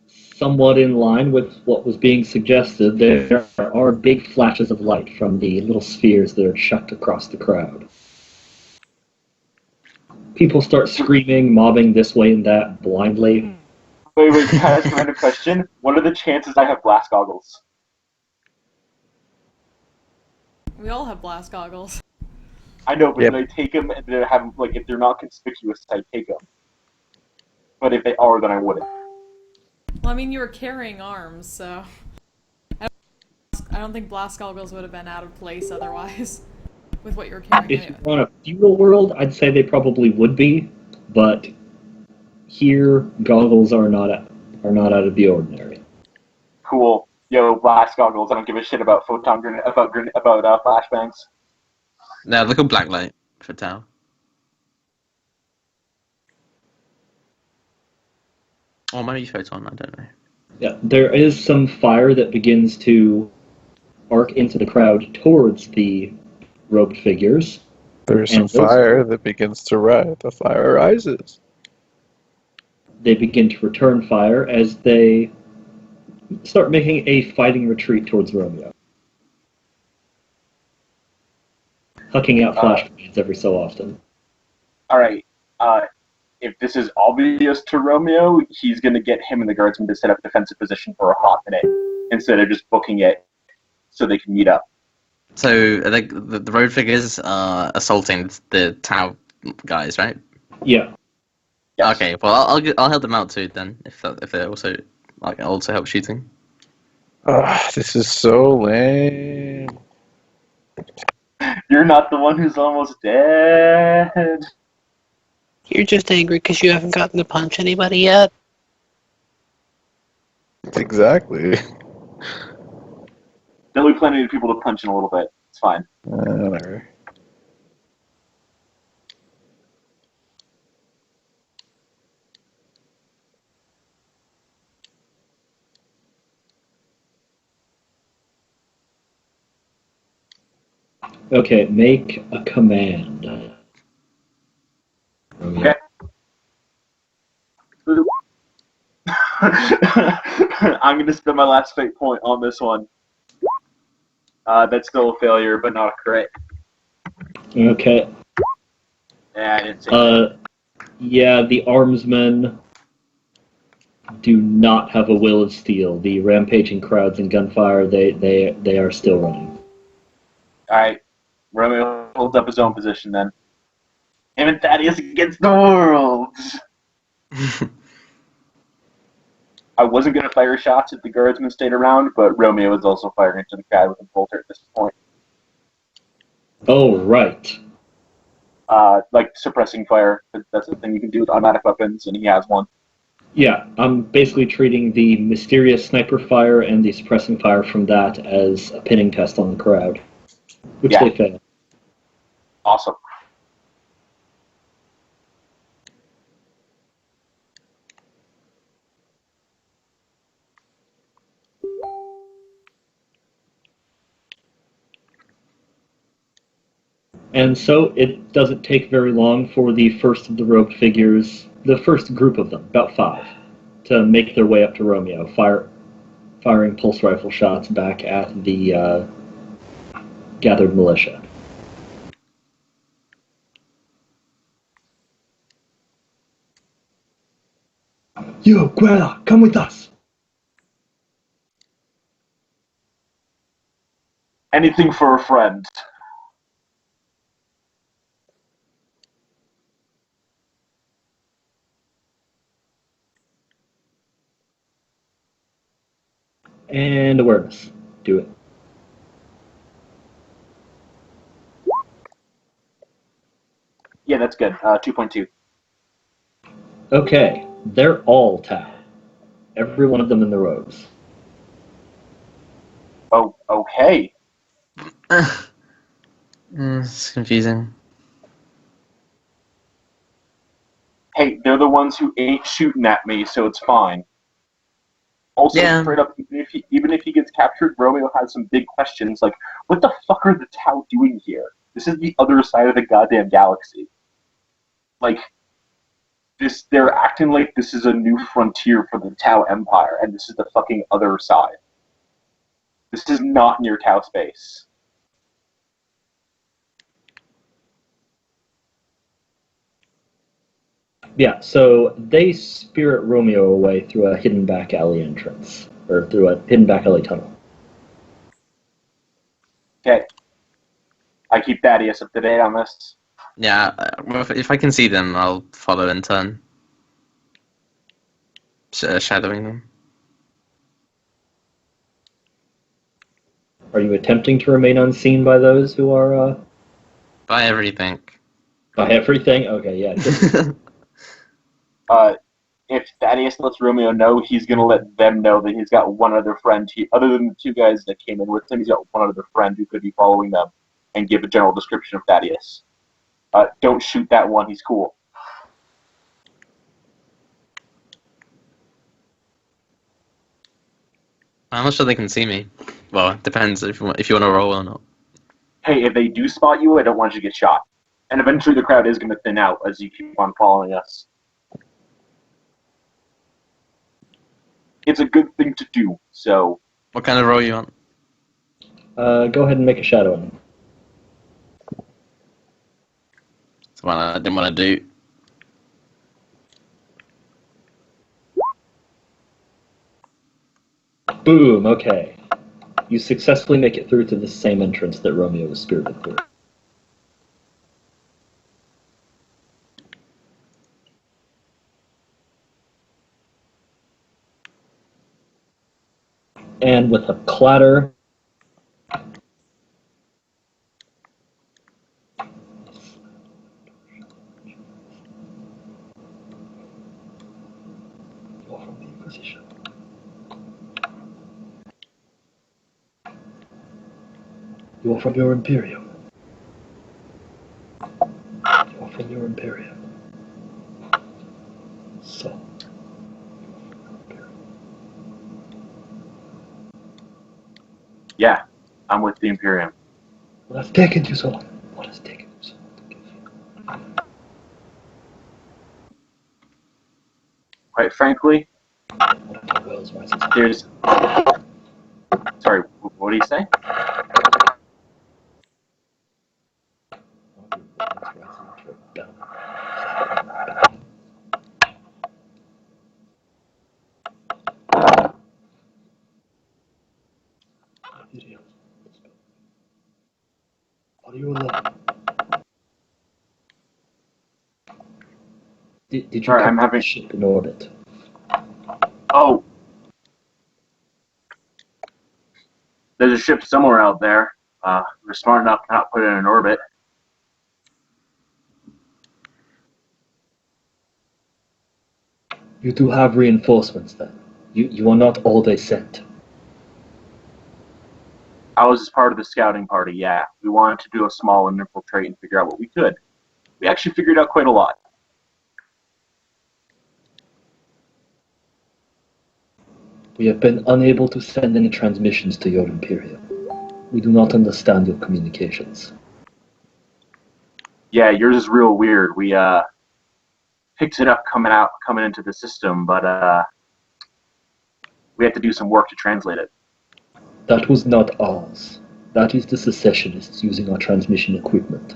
somewhat in line with what was being suggested, there are big flashes of light from the little spheres that are chucked across the crowd. People start screaming, mobbing this way and that blindly. Wait, can I ask a random question? What are the chances I have glass goggles? We all have blast goggles. I know, but Yep. did I take them and did I have them, like, if they're not conspicuous, I take them. But if they are, then I wouldn't. Well, I mean, you were carrying arms, so I don't think blast goggles would have been out of place otherwise, with what you were carrying. If you were on a feudal world, I'd say they probably would be, but here goggles are not out of the ordinary. Cool. Yo, glass goggles. I don't give a shit about flashbangs. No, they're called Blacklight for Tau. Or maybe Photon, I don't know. Yeah, there is some fire that begins to arc into the crowd towards the robed figures. There's some And those- fire that begins to rise. The fire rises. They begin to return fire as they start making a fighting retreat towards Romeo. Hucking out flash grenades every so often. All right. If this is obvious to Romeo, he's going to get him and the guardsman to set up defensive position for a hot minute instead of just booking it so they can meet up. So, the road figures are assaulting the Tau guys, right? Yeah. Yes. Okay, well, I'll help them out too then, if they also help shooting. This is so lame. You're not the one who's almost dead. You're just angry because you haven't gotten to punch anybody yet. Exactly. There'll be plenty of people to punch in a little bit. It's fine. Whatever. Okay, make a command. Okay. I'm going to spend my last fate point on this one. That's still a failure, but not a crit. Okay. Yeah, I didn't say that. Yeah, the armsmen do not have a will of steel. The rampaging crowds and gunfire, they are still running. Alright. Romeo holds up his own position then. Him and Thaddeus against the world! I wasn't going to fire shots if the guardsmen stayed around, but Romeo is also firing into the crowd with a bolter at this point. Oh, right. Like suppressing fire. That's the thing you can do with automatic weapons, and he has one. Yeah, I'm basically treating the mysterious sniper fire and the suppressing fire from that as a pinning test on the crowd, which Yeah. they fail. Awesome. And so it doesn't take very long for the first of the robed figures, the first group of them, about 5, to make their way up to Romeo, firing pulse rifle shots back at the gathered militia. You, Greta, come with us. Anything for a friend. And awareness. Do it. Yeah, that's good. 2.2. Okay, they're all Tau. Every one of them in the rows. Oh, okay. It's confusing. Hey, they're the ones who ain't shooting at me, so it's fine. Also, Yeah. straight up, even if he gets captured, Romeo has some big questions like, what the fuck are the Tau doing here? This is the other side of the goddamn galaxy. Like, they're acting like this is a new frontier for the Tau Empire, and this is the fucking other side. This is not near Tau space. Yeah, so they spirit Romeo away through a hidden back alley entrance, or through a hidden back alley tunnel. Okay. I keep Thaddeus up to date on this. Yeah, well, if I can see them, I'll follow in turn. Shadowing them. Are you attempting to remain unseen by those who are, Buy everything. by everything? Okay, yeah. If Thaddeus lets Romeo know, he's going to let them know that he's got one other friend. Other than the two guys that came in with him, he's got one other friend who could be following them and give a general description of Thaddeus. Don't shoot that one. He's cool. I'm not sure they can see me. Well, it depends if you want to roll or not. Hey, if they do spot you, I don't want you to get shot. And eventually the crowd is going to thin out as you keep on following us. It's a good thing to do, so... What kind of roll you want? Go ahead and make a shadowing. That's what I didn't want to do. Boom, okay. You successfully make it through to the same entrance that Romeo was spirited through. And with a clatter, you are from the Inquisition. You are from your Imperium. You are from your Imperium. So, you are from your Imperium. Yeah, I'm with the Imperium. What has taken you so long? What has taken you so long to give you? Quite frankly, One of the wells rises up. there's... Sorry, what do you say? One of the wells rises into a bell. Are you alone? Did you Sorry, come I'm to having... the ship in orbit? Oh! There's a ship somewhere out there. We're smart enough to not put it in orbit. You do have reinforcements then. You are not all they sent. I was part of the scouting party, yeah. We wanted to do a small infiltrate and figure out what we could. We actually figured out quite a lot. We have been unable to send any transmissions to your Imperium. We do not understand your communications. Yeah, yours is real weird. We picked it up coming into the system, but we had to do some work to translate it. That was not ours. That is the secessionists using our transmission equipment.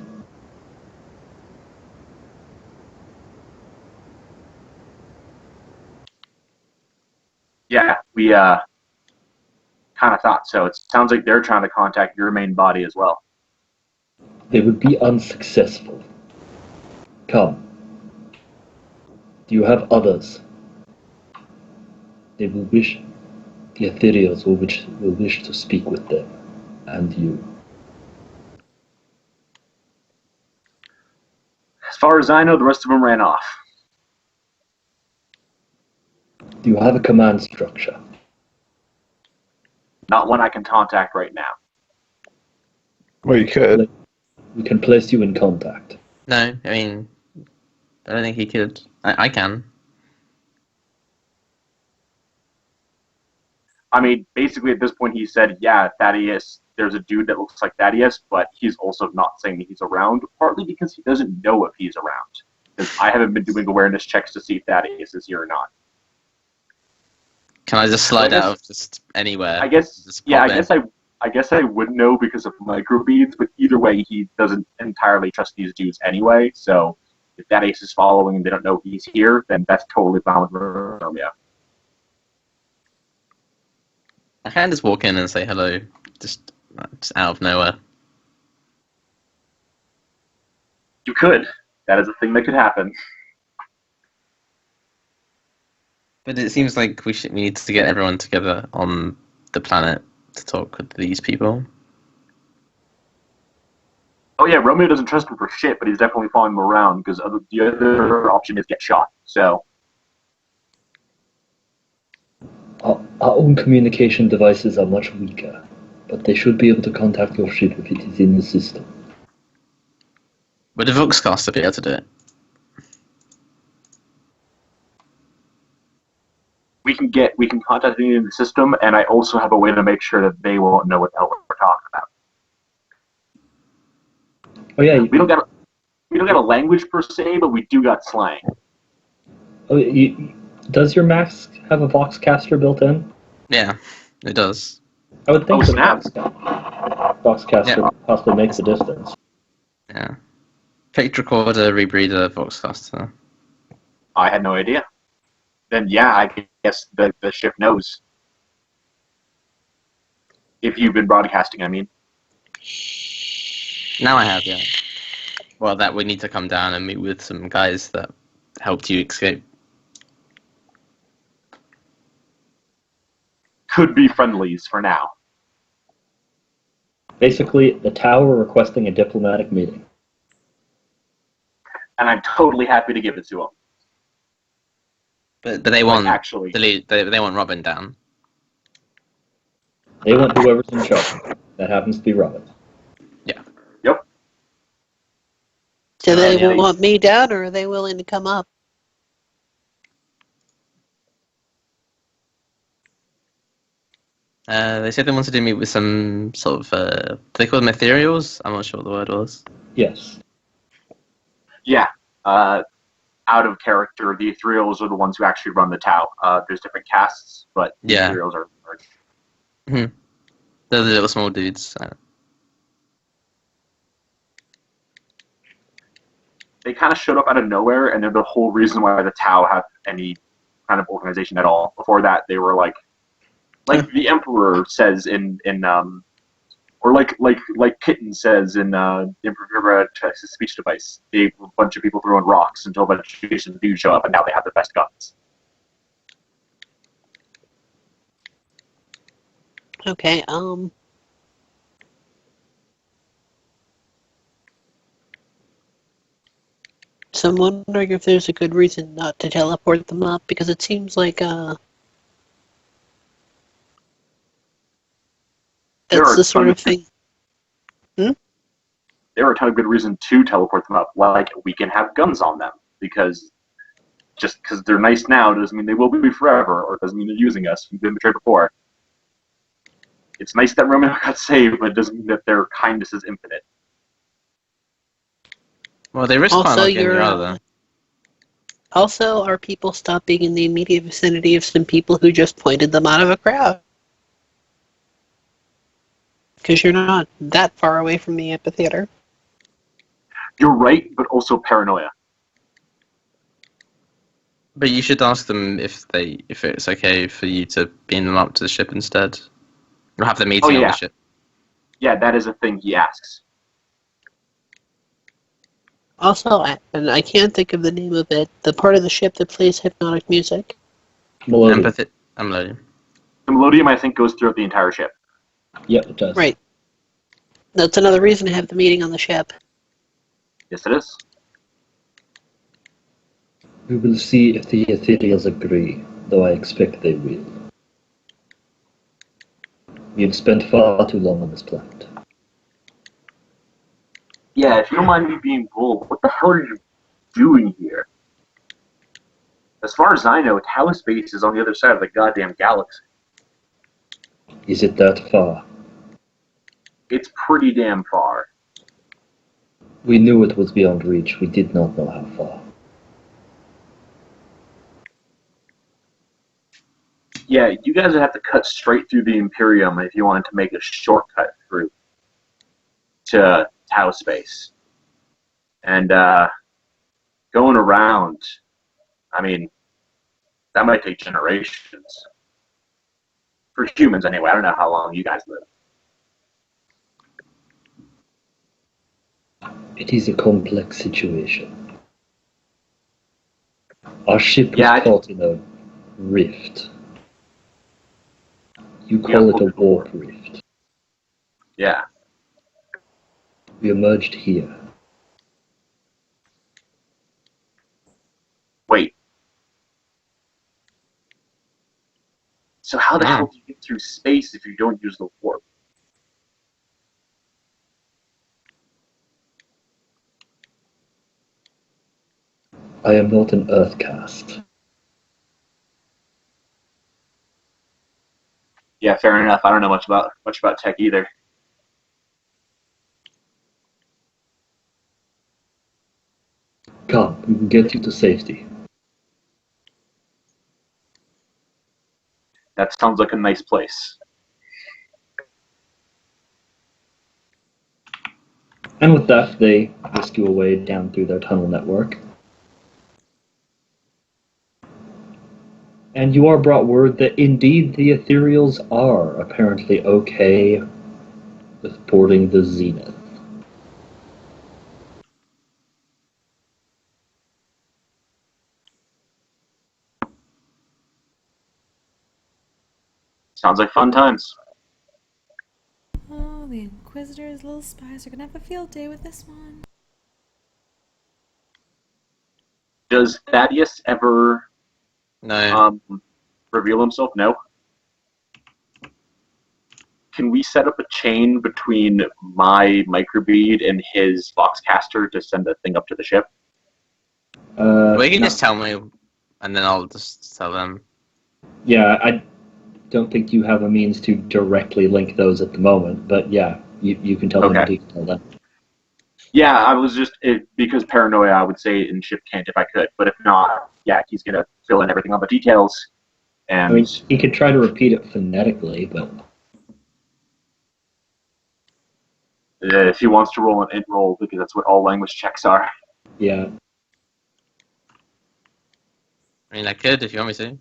Yeah, we kind of thought so. It sounds like they're trying to contact your main body as well. They would be unsuccessful. Come. Do you have others? They will wish, the ethereals will wish to speak with them, and you. As far as I know, the rest of them ran off. Do you have a command structure? Not one I can contact right now. Well, you could. We can place you in contact. No, I mean, I don't think he could. I can. I mean, basically at this point he said, yeah, Thaddeus, there's a dude that looks like Thaddeus, but he's also not saying that he's around, partly because he doesn't know if he's around. Because I haven't been doing awareness checks to see if Thaddeus is here or not. Can I just slide out of just anywhere? I guess, Just yeah, pop in? I guess I would know because of microbeads, but either way, he doesn't entirely trust these dudes anyway, so if Thaddeus is following and they don't know he's here, then that's totally fine with Romeo. I can just walk in and say hello, just out of nowhere. You could. That is a thing that could happen. But it seems like we need to get everyone together on the planet to talk with these people. Oh yeah, Romeo doesn't trust him for shit, but he's definitely following him around because the other option is get shot. So Our own communication devices are much weaker, but they should be able to contact your ship if it is in the system. Would the Voxcaster be able to do it? we can contact them in the system, and I also have a way to make sure that they won't know what the hell we're talking about. Oh yeah, We don't got a language per se, but we do got slang. does your mask have a Voxcaster built in? Yeah, it does. I would think Oh, the snap. Voxcaster possibly makes a difference. Yeah. Picture recorder, rebreather, Voxcaster. I had no idea. Then yeah, I guess the ship knows. If you've been broadcasting, I mean. Now I have, yeah. Well, that we need to come down and meet with some guys that helped you escape. Could be friendlies for now. Basically, the tower requesting a diplomatic meeting. And I'm totally happy to give it to them. But they want actually, they want Robin down. They want whoever's in charge. That happens to be Robin. Yeah. Yep. Do they Yeah, want me down, or are they willing to come up? They said they wanted to meet with some sort of do they call them ethereals? I'm not sure what the word was. Yes. Yeah. Out of character, the ethereals are the ones who actually run the Tau. There's different castes, but the Yeah. ethereals are. They're the little small dudes. They kind of showed up out of nowhere, and they're the whole reason why the Tau have any kind of organization at all. Before that, they were like the Emperor says or like Kitten says in Emperor Texas speech device. A bunch of people throwing rocks until a bunch of dudes show up, and now they have the best guns. Okay, So I'm wondering if there's a good reason not to teleport them up, because it seems like, There that's are the sort of thing. There are a ton of good reason to teleport them up. Like, we can have guns on them, because just because they're nice now doesn't mean they will be forever, or doesn't mean they're using us. We've been betrayed before. It's nice that Romeo got saved, but it doesn't mean that their kindness is infinite. Well, they risk quite a lot getting you out of there. Also, our people stop being in the immediate vicinity of some people who just pointed them out of a crowd. Because you're not that far away from the amphitheater. You're right, but also paranoia. But you should ask them if it's okay for you to beam them up to the ship instead, or have the meeting on yeah. the ship. Yeah, that is a thing he asks. Also, and I can't think of the name of it, the part of the ship that plays hypnotic music. Melodium. Empathy. I'm loading. The melodium, I think, goes throughout the entire ship. Yep, it does. Right. That's another reason to have the meeting on the ship. Yes, it is. We will see if the ethereals agree, though I expect they will. We have spent far too long on this planet. Yeah, if you don't mind me being bold, what the hell are you doing here? As far as I know, Tau space is on the other side of the goddamn galaxy. Is it that far? It's pretty damn far. We knew it was beyond reach. We did not know how far. Yeah, you guys would have to cut straight through the Imperium if you wanted to make a shortcut through to Tau space. And going around, I mean, that might take generations. For humans, anyway. I don't know how long you guys live. It is a complex situation. Our ship was Yeah, caught in a rift. You call it a warp rift. Yeah. We emerged here. Wait. So how the hell do you get through space if you don't use the warp? I am not an Earthcast. Yeah, fair enough. I don't know much about tech either. Come, we can get you to safety. That sounds like a nice place. And with that, they whisk you away down through their tunnel network. And you are brought word that indeed the ethereals are apparently okay with boarding the Zennith. Sounds like fun times. Oh, the Inquisitor's little spies are gonna have a field day with this one. Does Thaddeus ever No. reveal himself? No. Can we set up a chain between my microbead and his Voxcaster to send a thing up to the ship? Well, you can No. just tell me, and then I'll just tell them. Yeah, I don't think you have a means to directly link those at the moment, but yeah, you can tell them Okay. you can tell them. Yeah, I was just because paranoia. I would say in ship can't if I could, but if not, yeah, he's gonna fill in everything on the details. And I mean, he could try to repeat it phonetically, but if he wants to roll an int roll, because that's what all language checks are. yeah. I mean, I could if you want me to.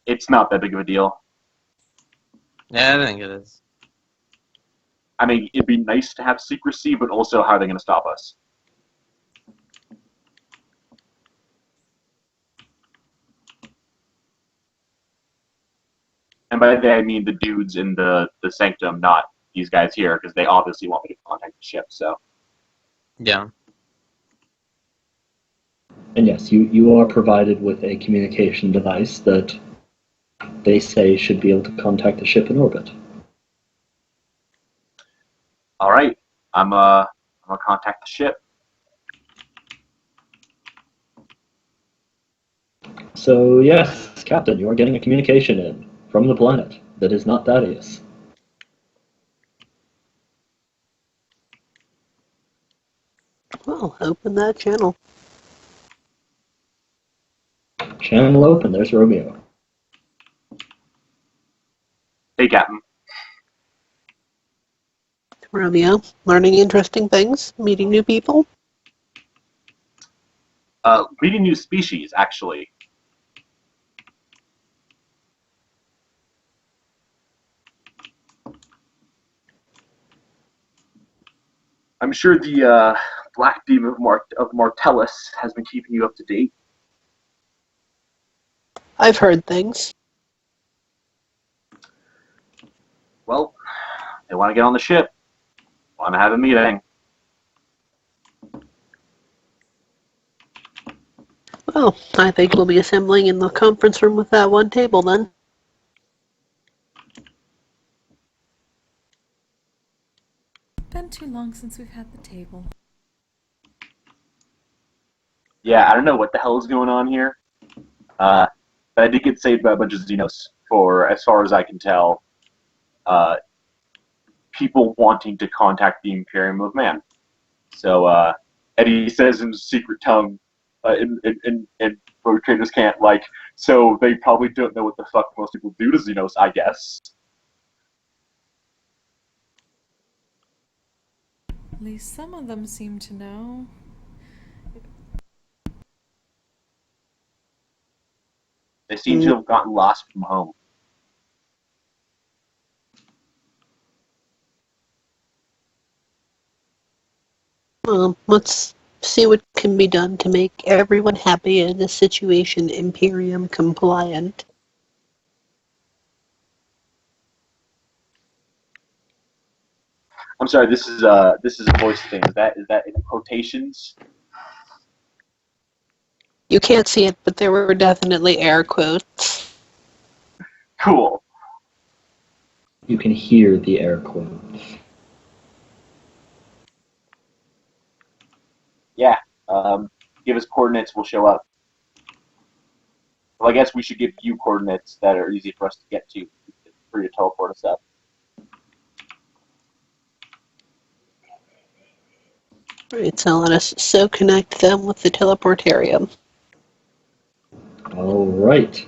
It's not that big of a deal. Yeah, I don't think it is. I mean, it'd be nice to have secrecy, but also, how are they going to stop us? And by that, I mean the dudes in the sanctum, not these guys here, because they obviously want me to contact the ship, so. Yeah. And yes, you are provided with a communication device that they say should be able to contact the ship in orbit. All right, I'm gonna contact the ship. So yes, Captain, you are getting a communication in from the planet that is not Thaddeus. Well, open that channel. Channel open, there's Romeo. Hey, Captain. Romeo, learning interesting things, meeting new people. Meeting new species, actually. I'm sure the Black Demon of Martellus has been keeping you up to date. I've heard things. Well, they want to get on the ship. Want to have a meeting. Well, I think we'll be assembling in the conference room with that one table then. Been too long since we've had the table. Yeah, I don't know what the hell is going on here. But I did get saved by a bunch of Xenos for, as far as I can tell, people wanting to contact the Imperium of Man. So Eddie says in secret tongue, and road traders can't, like, so they probably don't know what the fuck most people do to Xenos, I guess. At least some of them seem to know. They seem to have gotten lost from home. Let's see what can be done to make everyone happy in this situation Imperium compliant. I'm sorry, this is a voice thing. Is that in quotations? You can't see it, but there were definitely air quotes. Cool. You can hear the air quotes. Yeah. Give us coordinates, we'll show up. Well, I guess we should give you coordinates that are easy for us to get to for you to teleport us up. Right, so let us connect them with the teleportarium. All right.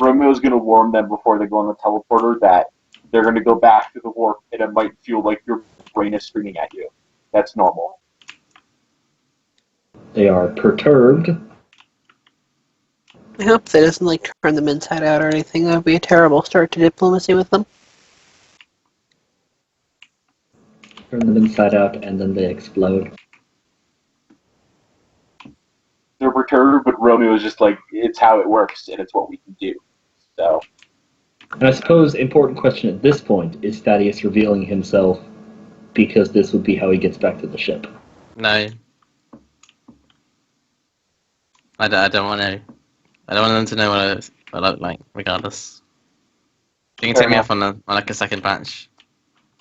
Romeo's going to warn them before they go on the teleporter that they're going to go back to the warp and it might feel like your brain is screaming at you. That's normal. They are perturbed. I hope that doesn't turn them inside out or anything. That would be a terrible start to diplomacy with them. Turn them inside out, and then they explode. They're perturbed, but Romeo is just like, it's how it works and it's what we can do. So. And I suppose important question at this point is Thaddeus revealing himself because this would be how he gets back to the ship. No. I don't want to. I don't want them to know what I look like, regardless. You can Fair take me enough. off on like a second batch.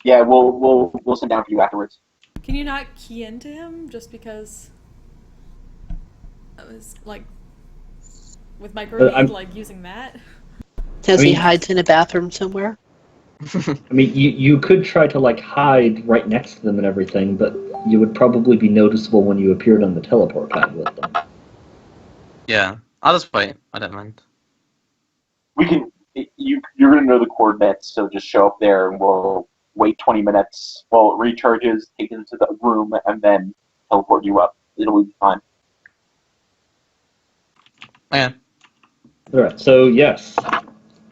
Yeah, we'll send down for you afterwards. Can you not key into him just because I was like with microread, using that? Says he hides in a bathroom somewhere. I mean, you could try to hide right next to them and everything, but you would probably be noticeable when you appeared on the teleport pad with them. Yeah, I'll just wait. I don't mind. We can. You're gonna know the coordinates, so just show up there and we'll wait 20 minutes while it recharges, take it into the room, and then teleport you up. It'll be fine. Yeah. Alright, so yes,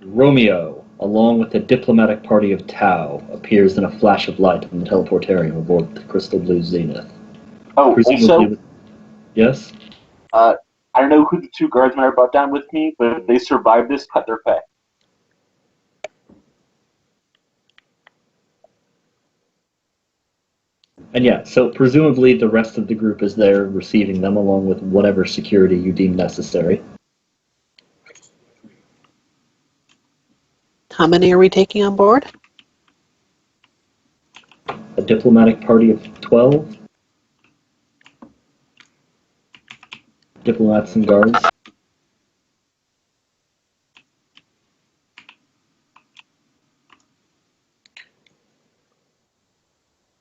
Romeo, along with the diplomatic party of Tau, appears in a flash of light on the teleportarium aboard the Crystal Blue Zenith. Oh, Presumably yes? I don't know who the two guardsmen are brought down with me, but if they survive this, cut their pay. And yeah, so presumably the rest of the group is there receiving them along with whatever security you deem necessary. How many are we taking on board? A diplomatic party of 12 diplomats and guards.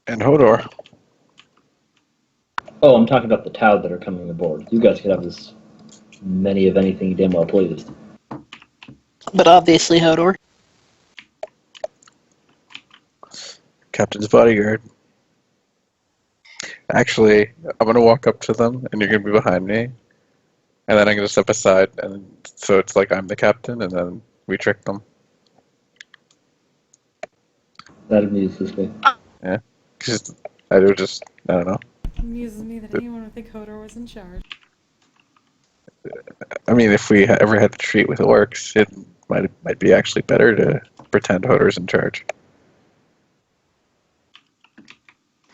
And Hodor. Oh, I'm talking about the Tau that are coming aboard. You guys could have as many of anything you damn well pleased. But obviously Hodor. Captain's bodyguard. Actually, I'm gonna walk up to them, and you're gonna be behind me, and then I'm gonna step aside, and so it's like I'm the captain, and then we trick them. That amuses me. Yeah, because I don't know. It amuses me that anyone would think Hodor was in charge. I mean, if we ever had to treat with orcs, it might be actually better to pretend Hodor's in charge.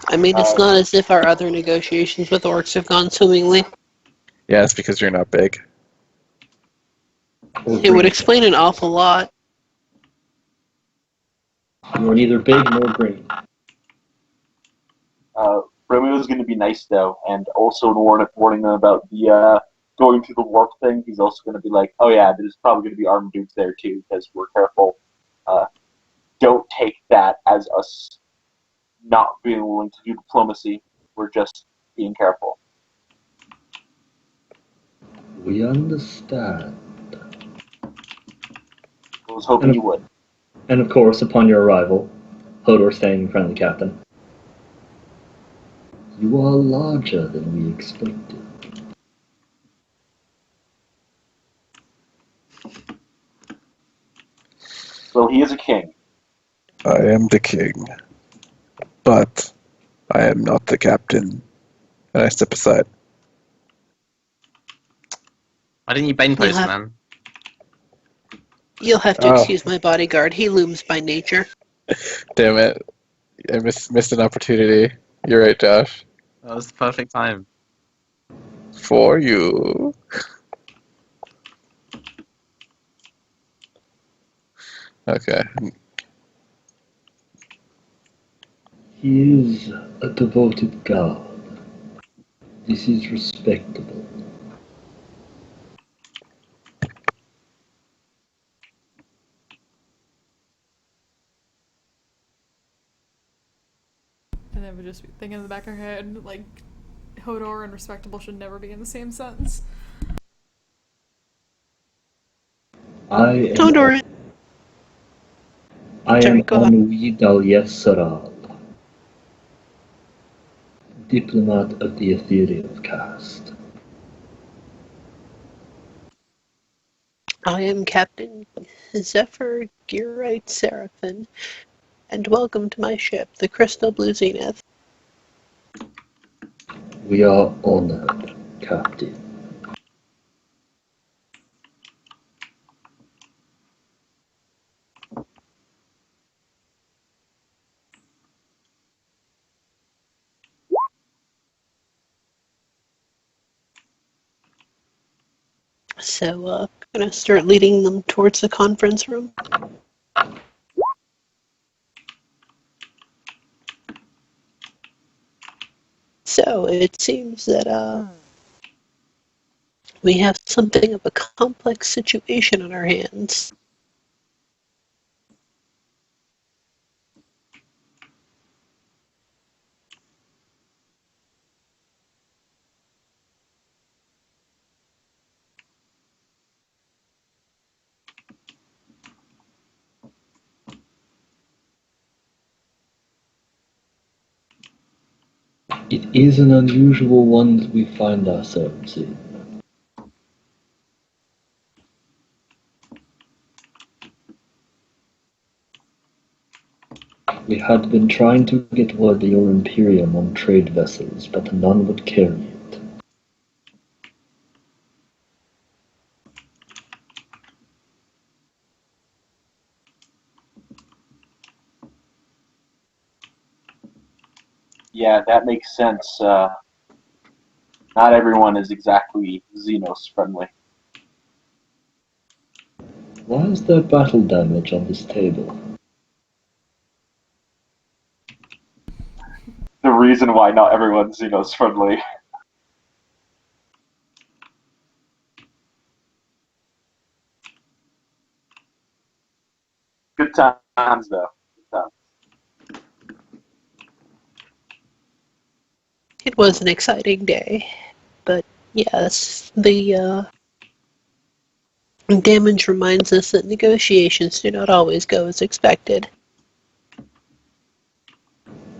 I mean, it's not as if our other negotiations with orcs have gone swimmingly. Yeah, it's because you're not big. Or It would green. explain an awful lot. You are neither big nor green. Romeo's going to be nice though, and also warning them about the going through the warp thing. He's also going to be like, "Oh yeah, there's probably going to be armed dudes there too, because we're careful. Don't take that as us not being willing to do diplomacy. We're just being careful." We understand. I was hoping you would. And of course, upon your arrival, Hodor saying in front of the captain, "You are larger than we expected." Well, he is a king. I am the king, but I am not the captain. And I step aside. Why didn't you Bane post, have- man? You'll have to Oh. excuse my bodyguard. He looms by nature. Damn it. I missed an opportunity. You're right, Josh. That was the perfect time. For you. Okay. He is a devoted god. This is respectable. And then would just be thinking in the back of her head, like, Hodor and respectable should never be in the same sentence. I am Hodor. Sorry, go ahead. Anwi Dal Yessaral, diplomat of the Ethereal caste. I am Captain Zephyr Gearite Seraphin, and welcome to my ship, the Crystal Blue Zenith. We are honored, Captain. So, gonna start leading them towards the conference room. So, it seems that, we have something of a complex situation on our hands. It is an unusual one that we find ourselves in. We had been trying to get word of your Imperium on trade vessels, but none would carry it. Yeah, that makes sense. Not everyone is exactly Xenos friendly. Why is there battle damage on this table? The reason why not everyone's Xenos friendly. Good times though. Good times. It was an exciting day, but yes, the damage reminds us that negotiations do not always go as expected.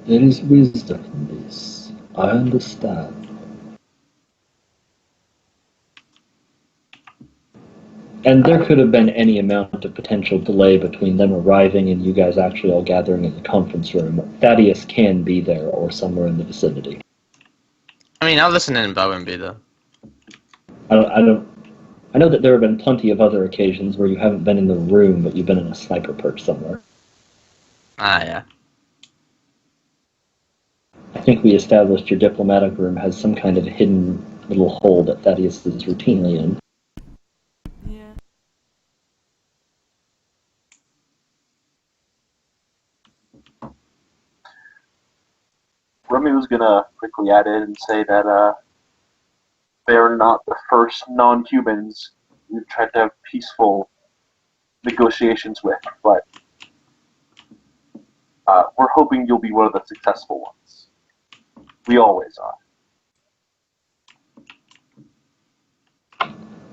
There is wisdom in this. I understand. And there could have been any amount of potential delay between them arriving and you guys actually all gathering in the conference room. Thaddeus can be there or somewhere in the vicinity. I mean, I'll listen in, but I won't be there. I know that there have been plenty of other occasions where you haven't been in the room, but you've been in a sniper perch somewhere. Ah, yeah. I think we established your diplomatic room has some kind of hidden little hole that Thaddeus is routinely in. Yeah. Remy was gonna quickly add in and say that they're not the first non-humans we've tried to have peaceful negotiations with, but we're hoping you'll be one of the successful ones. We always are.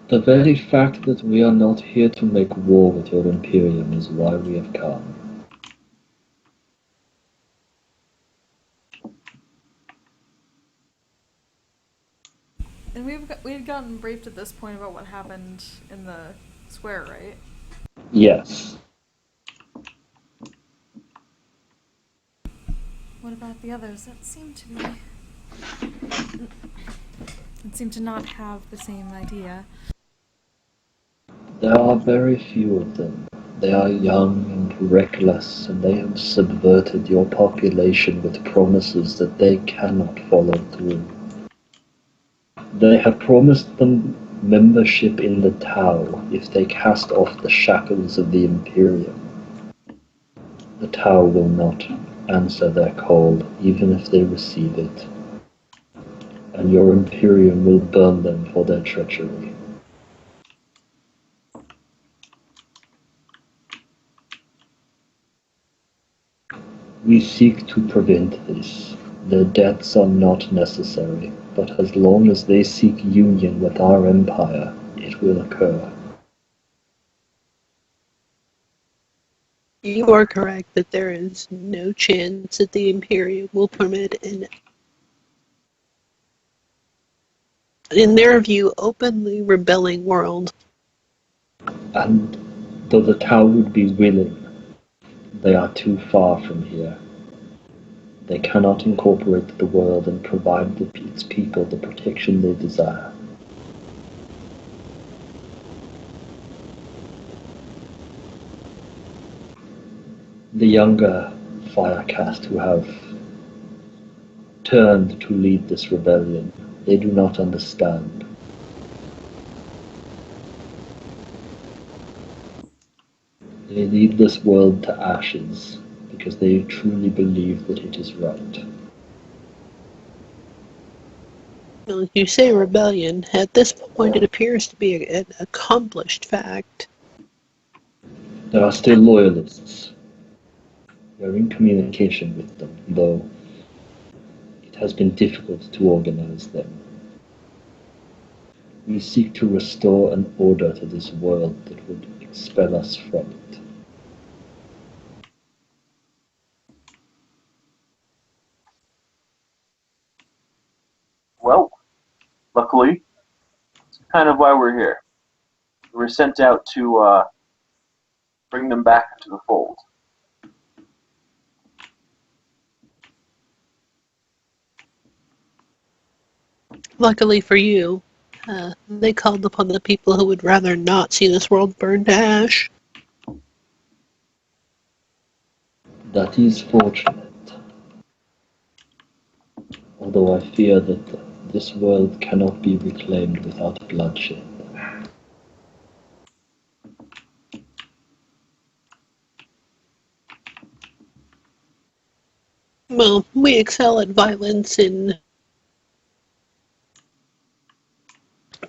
The very fact that we are not here to make war with your Imperium is why we have come. And we had gotten briefed at this point about what happened in the square, right? Yes. What about the others? That seemed to be... It seemed to not have the same idea. There are very few of them. They are young and reckless, and they have subverted your population with promises that they cannot follow through. They have promised them membership in the Tau if they cast off the shackles of the Imperium. The Tau will not answer their call, even if they receive it, and your Imperium will burn them for their treachery. We seek to prevent this. Their deaths are not necessary, but as long as they seek union with our empire, it will occur. You are correct that there is no chance that the Imperium will permit an, in their view, openly rebelling world. And though the Tau would be willing, they are too far from here. They cannot incorporate the world and provide its people the protection they desire. The younger Firecast who have turned to lead this rebellion, they do not understand. They lead this world to ashes because they truly believe that it is right. Well, you say rebellion. At this point, it appears to be an accomplished fact. There are still loyalists. We are in communication with them, though it has been difficult to organize them. We seek to restore an order to this world that would expel us from it. Well, luckily, it's kind of why we're here. We were sent out to bring them back into the fold. Luckily for you, they called upon the people who would rather not see this world burn to ash. That is fortunate. Although I fear that this world cannot be reclaimed without bloodshed. Well, we excel at violence in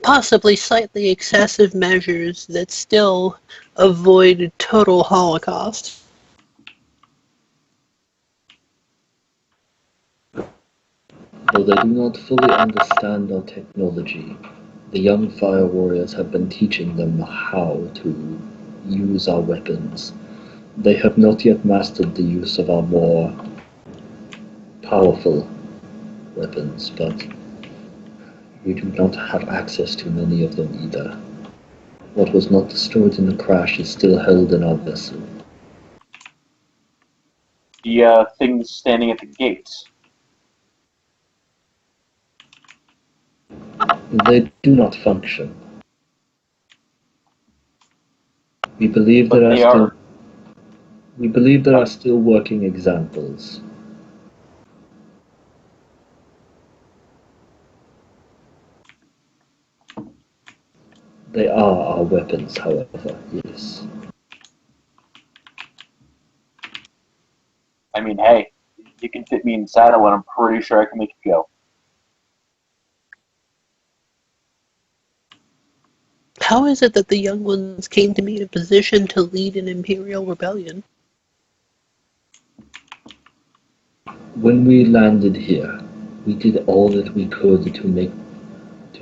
possibly slightly excessive measures that still avoid total holocaust. Though they do not fully understand our technology, the young fire warriors have been teaching them how to use our weapons. They have not yet mastered the use of our more powerful weapons, but we do not have access to many of them either. What was not destroyed in the crash is still held in our vessel. The things standing at the gates. They do not function. We believe But there are they still are. we believe there are still working examples. They are our weapons, however, yes. I mean, hey, you can fit me inside of one. I'm pretty sure I can make it go. How is it that the young ones came to be in a position to lead an imperial rebellion? When we landed here, we did all that we could to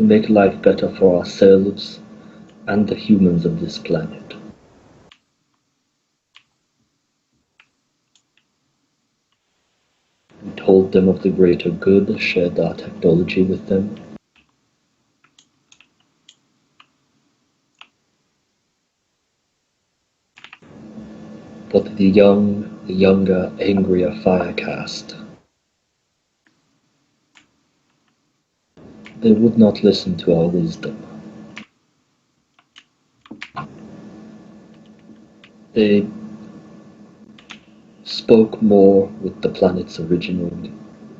make life better for ourselves and the humans of this planet. We told them of the greater good, shared our technology with them. But the younger, angrier Firecast, they would not listen to our wisdom. They spoke more with the planet's original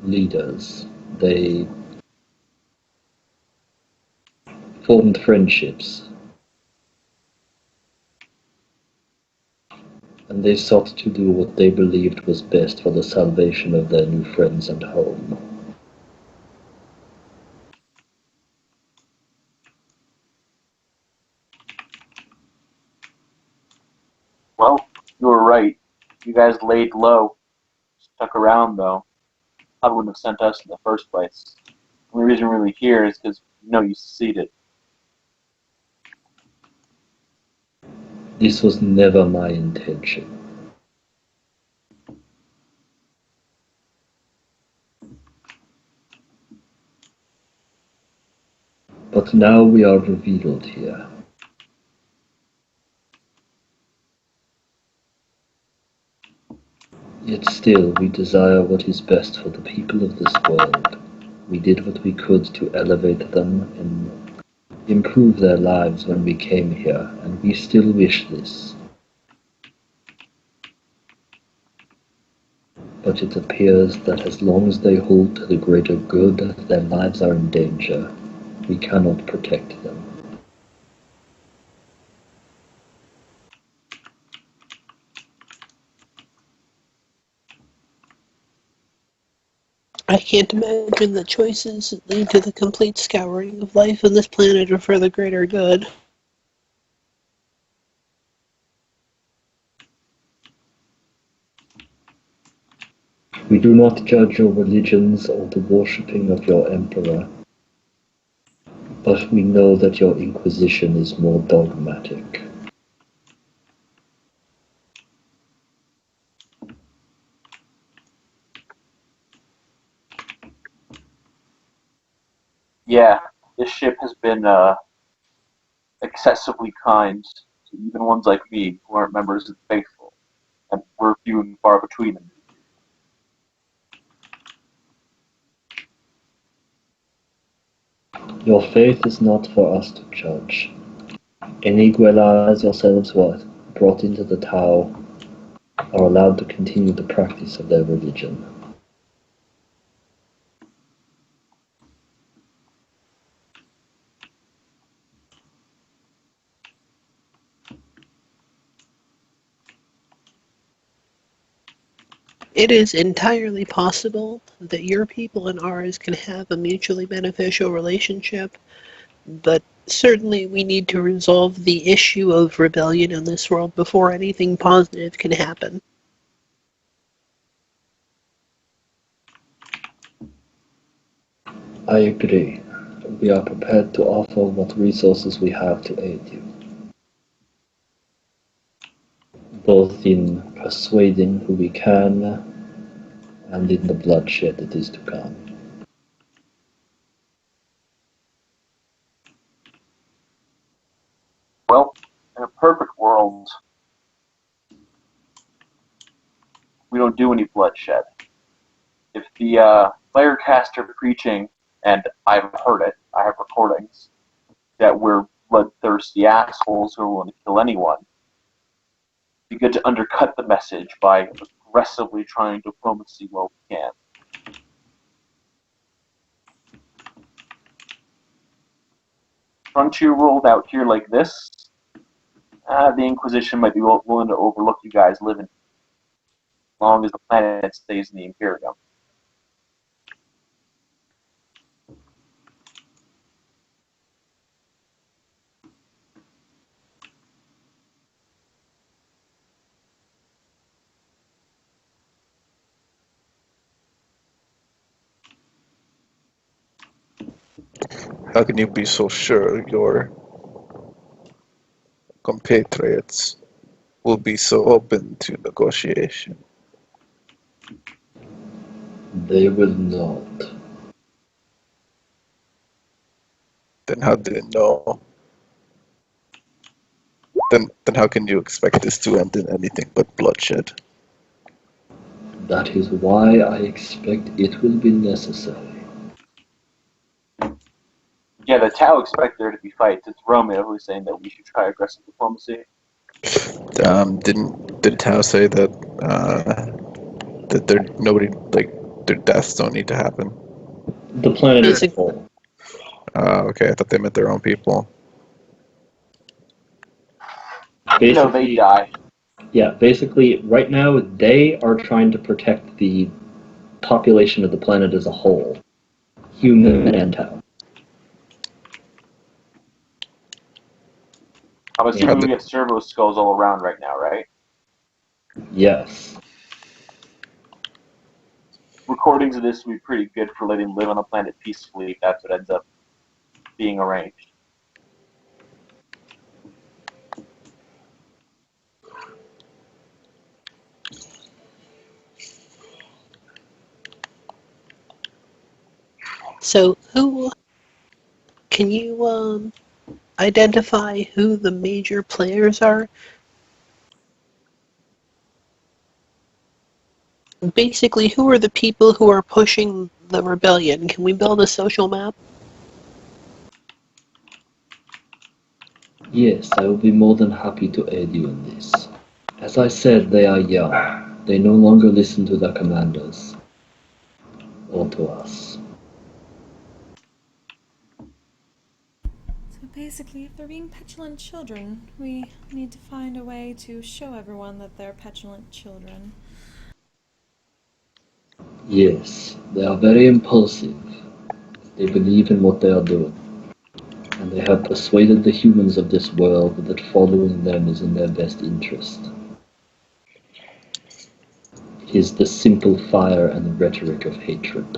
leaders. They formed friendships, and they sought to do what they believed was best for the salvation of their new friends and home. Well, you were right. You guys laid low, stuck around though. Probably wouldn't have sent us in the first place. The only reason we're really here is because you succeeded. This was never my intention. But now we are revealed here. Yet still we desire what is best for the people of this world. We did what we could to elevate them and improve their lives when we came here, and we still wish this. But it appears that as long as they hold to the greater good, their lives are in danger. We cannot protect them. I can't imagine that choices that lead to the complete scouring of life on this planet are for the greater good. We do not judge your religions or the worshipping of your emperor, but we know that your inquisition is more dogmatic. Yeah, this ship has been excessively kind to even ones like me who aren't members of the faithful, and we're few and far between them. Your faith is not for us to judge. Any Guelas yourselves were brought into the Tau are allowed to continue the practice of their religion. It is entirely possible that your people and ours can have a mutually beneficial relationship, but certainly we need to resolve the issue of rebellion in this world before anything positive can happen. I agree. We are prepared to offer what resources we have to aid you, both in persuading who we can and in the bloodshed that is to come. Well, we don't do any bloodshed. If the player casts are preaching, and I've heard it, I have recordings, that we're bloodthirsty assholes who are willing to kill anyone, it'd be good to undercut the message by aggressively trying diplomacy while we can. Frontier rolled out here like this, the Inquisition might be willing to overlook you guys living as long as the planet stays in the Imperium. How can you be so sure your compatriots will be so open to negotiation? They will not. Then how do you know? Then how can you expect this to end in anything but bloodshed? That is why I expect it will be necessary. Yeah, the Tau expect there to be fights. It's Romeo who's saying that we should try aggressive diplomacy. Did Tao say that that their deaths don't need to happen? The planet is Basic- full. Okay, I thought they meant their own people. No, they die. Yeah, basically, right now, they are trying to protect the population of the planet as a whole. Human and Tau. I'm assuming Yeah, we have servo skulls all around right now, right? Yes. Recordings of this would be pretty good for letting them live on the planet peacefully if that's what ends up being arranged. So, who can you identify who the major players are? Basically, who are the people who are pushing the rebellion? Can we build a social map? Yes, I will be more than happy to aid you in this. As I said, they are young. They no longer listen to their commanders. Or to us. So basically, if they're being petulant children, we need to find a way to show everyone that they're petulant children. Yes, they are very impulsive. They believe in what they are doing. And they have persuaded the humans of this world that following them is in their best interest. It is the simple fire and rhetoric of hatred.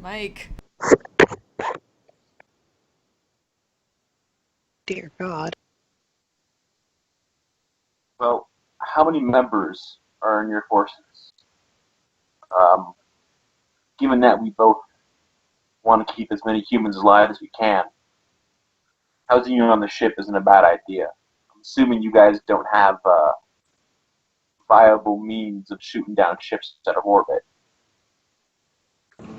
Mike. Dear God. Well, how many members are in your forces? Given that we both want to keep as many humans alive as we can, housing you on the ship isn't a bad idea. I'm assuming you guys don't have viable means of shooting down ships out of orbit.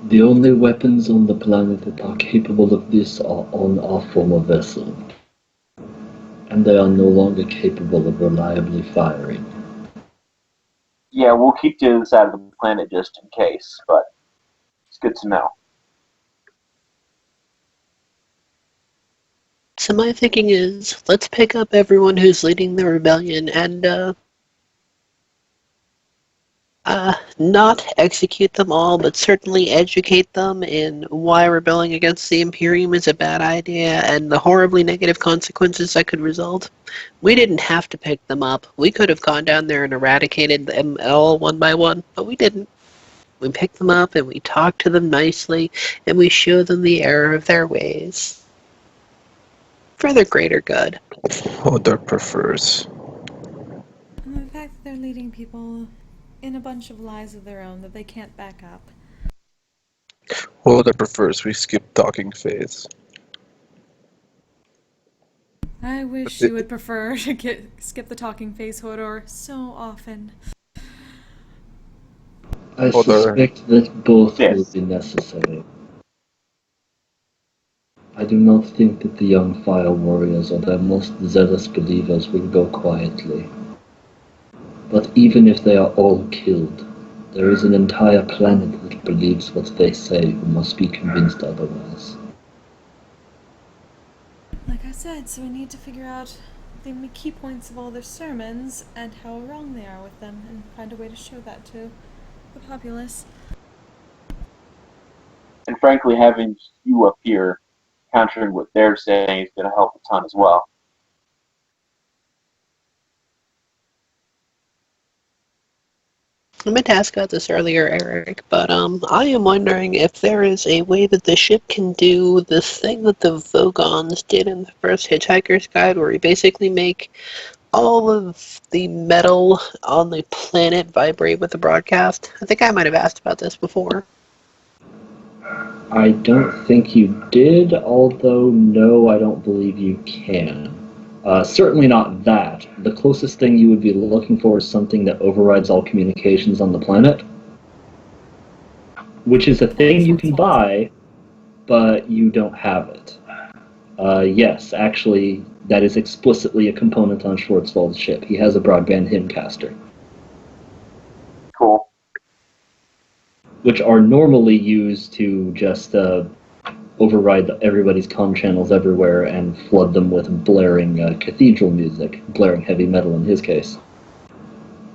The only weapons on the planet that are capable of this are on our former vessel. And they are no longer capable of reliably firing. Yeah, we'll keep to the other side of the planet just in case, but it's good to know. So my thinking is, let's pick up everyone who's leading the rebellion and not execute them all, but certainly educate them in why rebelling against the Imperium is a bad idea and the horribly negative consequences that could result. We didn't have to pick them up. We could have gone down there and eradicated them all one by one, but we didn't. We picked them up and we talked to them nicely and we showed them the error of their ways. For the greater good. Hodor prefers. And the fact that they're leading people in a bunch of lies of their own that they can't back up. What would I prefer? We skip talking phase. I wish you would prefer to skip the talking phase, Hodor, so often. I Hold on. suspect that both will Yes. be necessary. I do not think that the young fire warriors or their most zealous believers will go quietly. But even if they are all killed, there is an entire planet that believes what they say who must be convinced otherwise. Like I said, so we need to figure out the key points of all their sermons and how wrong they are with them, and find a way to show that to the populace. And frankly, having you up here countering what they're saying is going to help a ton as well. I meant to ask about this earlier, Eric, but I am wondering if there is a way that the ship can do this thing that the Vogons did in the first Hitchhiker's Guide, where we basically make all of the metal on the planet vibrate with the broadcast. I think I might have asked about this before. I don't think you did, although no, I don't believe you can. Certainly not that. The closest thing you would be looking for is something that overrides all communications on the planet, which is a thing you can buy, but you don't have it. Yes, actually, that is explicitly a component on Schwarzwald's ship. He has a broadband hymncaster, Cool. which are normally used to just override everybody's comm channels everywhere and flood them with blaring cathedral music, blaring heavy metal in his case.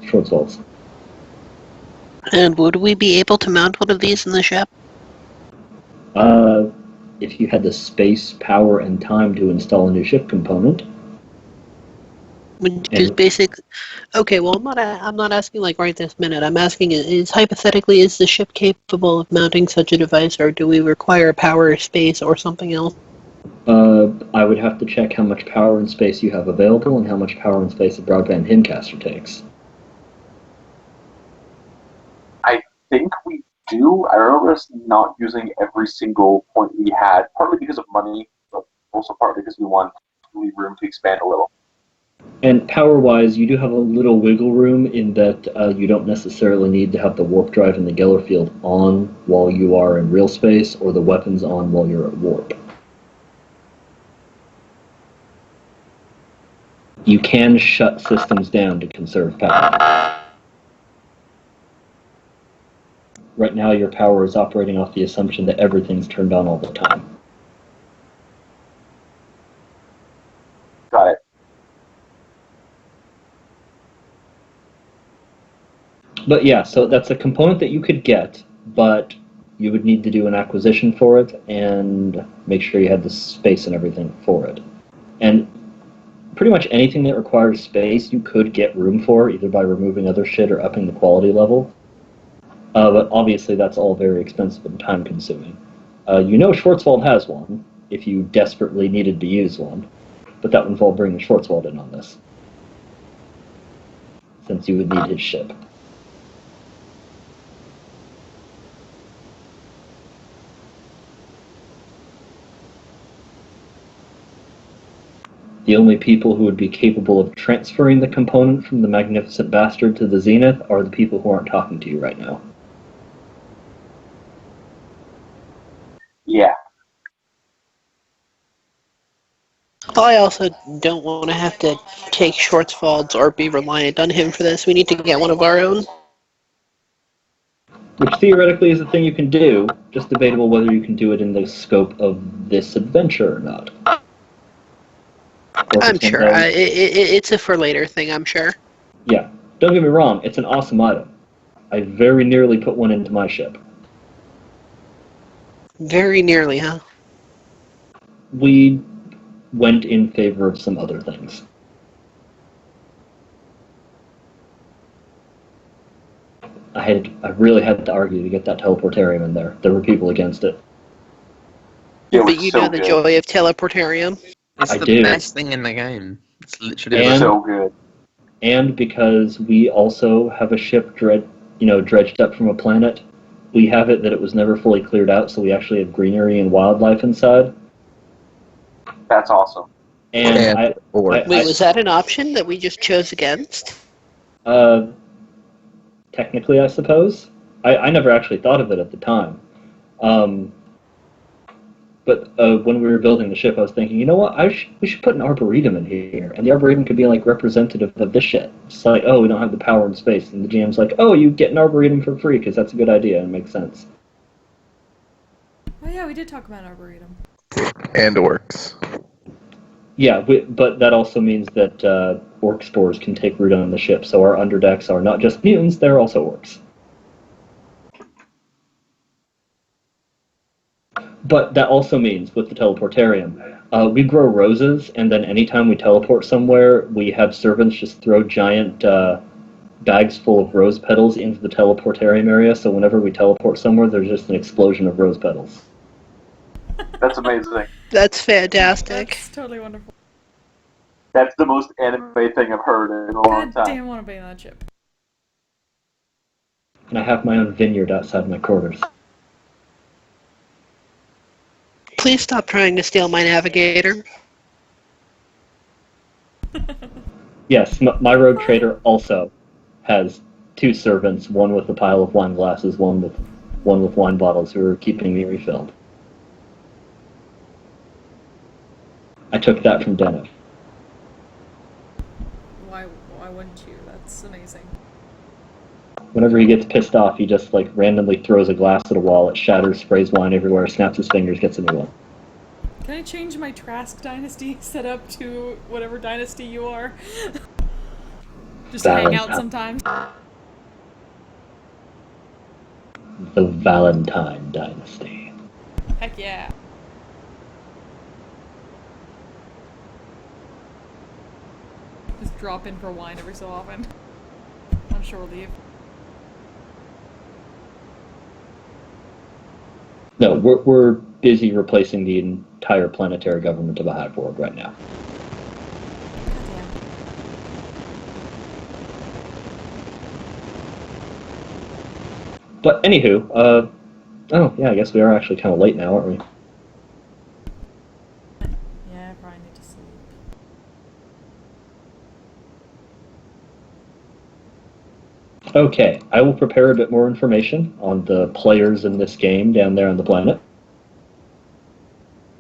Schwarzwald's. And would we be able to mount one of these in the ship? If you had the space, power, and time to install a new ship component. Which is basic. Okay, well, I'm not asking like right this minute. I'm asking is hypothetically, is the ship capable of mounting such a device, or do we require power, space, or something else? I would have to check how much power and space you have available and how much power and space a broadband hymncaster takes. I think we do. I remember us not using every single point we had, partly because of money, but also partly because we want to leave room to expand a little. And power-wise, you do have a little wiggle room in that you don't necessarily need to have the warp drive and the Geller field on while you are in real space, or the weapons on while you're at warp. You can shut systems down to conserve power. Right now, your power is operating off the assumption that everything's turned on all the time. Got it. But yeah, so that's a component that you could get, but you would need to do an acquisition for it and make sure you had the space and everything for it. And pretty much anything that requires space, you could get room for, either by removing other shit or upping the quality level. But obviously that's all very expensive and time-consuming. You know Schwarzwald has one, if you desperately needed to use one, but that would involve bringing Schwarzwald in on this, since you would need his ship. The only people who would be capable of transferring the component from the Magnificent Bastard to the Zennith are the people who aren't talking to you right now. Yeah. I also don't want to have to take Schwarzwald's or be reliant on him for this. We need to get one of our own. Which theoretically is a thing you can do, just debatable whether you can do it in the scope of this adventure or not. I'm sure. It's a for later thing, I'm sure. Yeah, don't get me wrong, it's an awesome item. I very nearly put one into my ship. Very nearly, huh? We went in favor of some other things. I really had to argue to get that teleportarium in there. There were people against it. It was But you so know the good. joy of teleportarium. It's I the do. best thing in the game. It's literally It And- was so good. And because we also have a ship dredged up from a planet, we have it that it was never fully cleared out, so we actually have greenery and wildlife inside. That's awesome. And Wait, was that an option that we just chose against? technically, I suppose. I never actually thought of it at the time. But when we were building the ship, I was thinking, you know what? We should put an arboretum in here, and the arboretum could be like representative of this shit. It's like, oh, we don't have the power and space, and the GM's like, oh, you get an arboretum for free because that's a good idea and it makes sense. Oh yeah, we did talk about Arboretum. and orcs. Yeah, but that also means that orc spores can take root on the ship, so our underdecks are not just mutants; they're also orcs. But that also means, with the teleportarium, we grow roses, and then anytime we teleport somewhere, we have servants just throw giant bags full of rose petals into the teleportarium area, so whenever we teleport somewhere, there's just an explosion of rose petals. That's amazing. That's fantastic. That's totally wonderful. That's the most anime thing I've heard in a long God time. damn, I want to be on that ship. And I have my own vineyard outside my quarters. Please stop trying to steal my navigator. Yes, my rogue trader also has two servants, one with a pile of wine glasses, one with wine bottles, who are keeping me refilled. I took that from Zennith. Why wouldn't you? That's amazing. Whenever he gets pissed off, he just like randomly throws a glass at a wall, it shatters, sprays wine everywhere, snaps his fingers, gets a new one. Can I change my Trask dynasty setup to whatever dynasty you are? Just hang out sometimes. The Valentine Dynasty. Heck yeah. Just drop in for wine every so often. On shore leave. No, we're busy replacing the entire planetary government of a Highborg right now. Goddamn. But anywho, oh yeah, I guess we are actually kind of late now, aren't we? Yeah, I probably need to sleep. Okay, I will prepare a bit more information on the players in this game down there on the planet,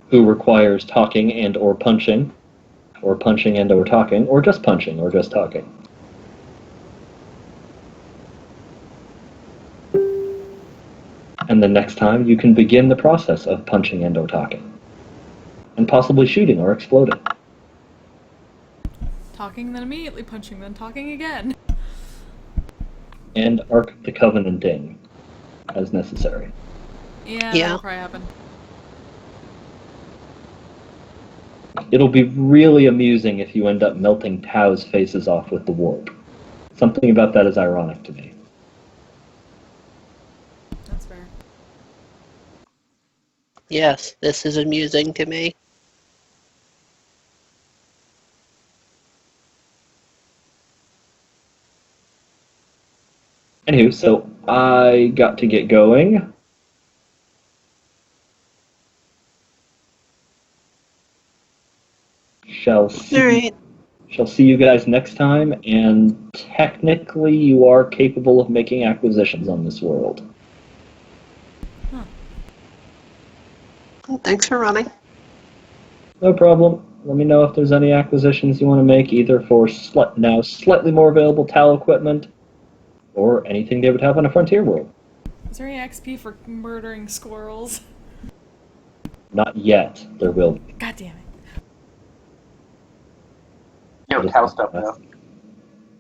who requires talking and or punching and or talking, or just punching or just talking. And then next time you can begin the process of punching and or talking, and possibly shooting or exploding. Talking, then immediately punching, then talking again. And Arc the Covenanting, as necessary. Yeah, Yeah. that'll probably happen. It'll be really amusing if you end up melting Tao's faces off with the warp. Something about that is ironic to me. That's fair. Yes, this is amusing to me. Anywho, so I got to get going. Shall see you guys next time, and technically you are capable of making acquisitions on this world. Thanks for running. No problem. Let me know if there's any acquisitions you want to make, either for now slightly more available TAL equipment, or anything they would have on a frontier world. Is there any XP for murdering squirrels? Not yet. There will be. God damn it. You know, cow stuff now.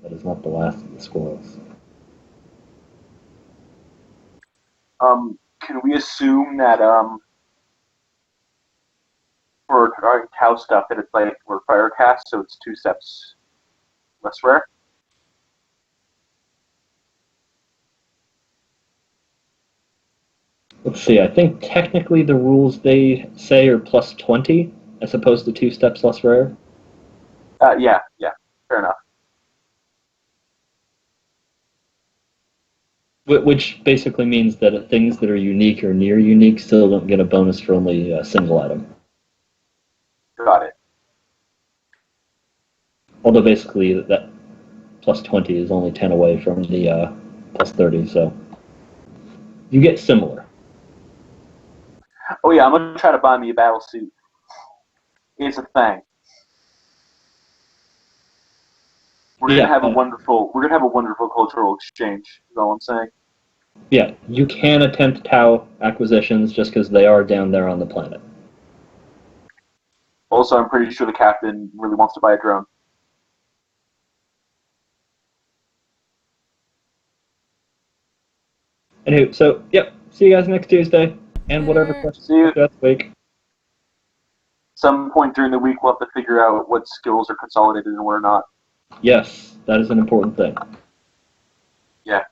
That is not the last of the squirrels. Can we assume that for cow stuff that it's like we're firecast, so it's 2 steps less rare? Let's see, I think technically the rules they say are plus 20, as opposed to 2 steps less rare. Yeah, fair enough. Which basically means that things that are unique or near unique still don't get a bonus for only a single item. Got it. Although basically that plus 20 is only 10 away from the plus 30, so you get similar. Oh yeah, I'm gonna try to buy me a battle suit. It's a thing. We're Yeah, gonna have a wonderful cultural exchange. Is all I'm saying. Yeah, you can attempt Tau acquisitions just because they are down there on the planet. Also, I'm pretty sure the captain really wants to buy a drone. Anywho, so, yep, see you guys next Tuesday, and whatever questions See you. that week. Some point during the week, we'll have to figure out what skills are consolidated and what are not. Yes, that is an important thing. Yeah.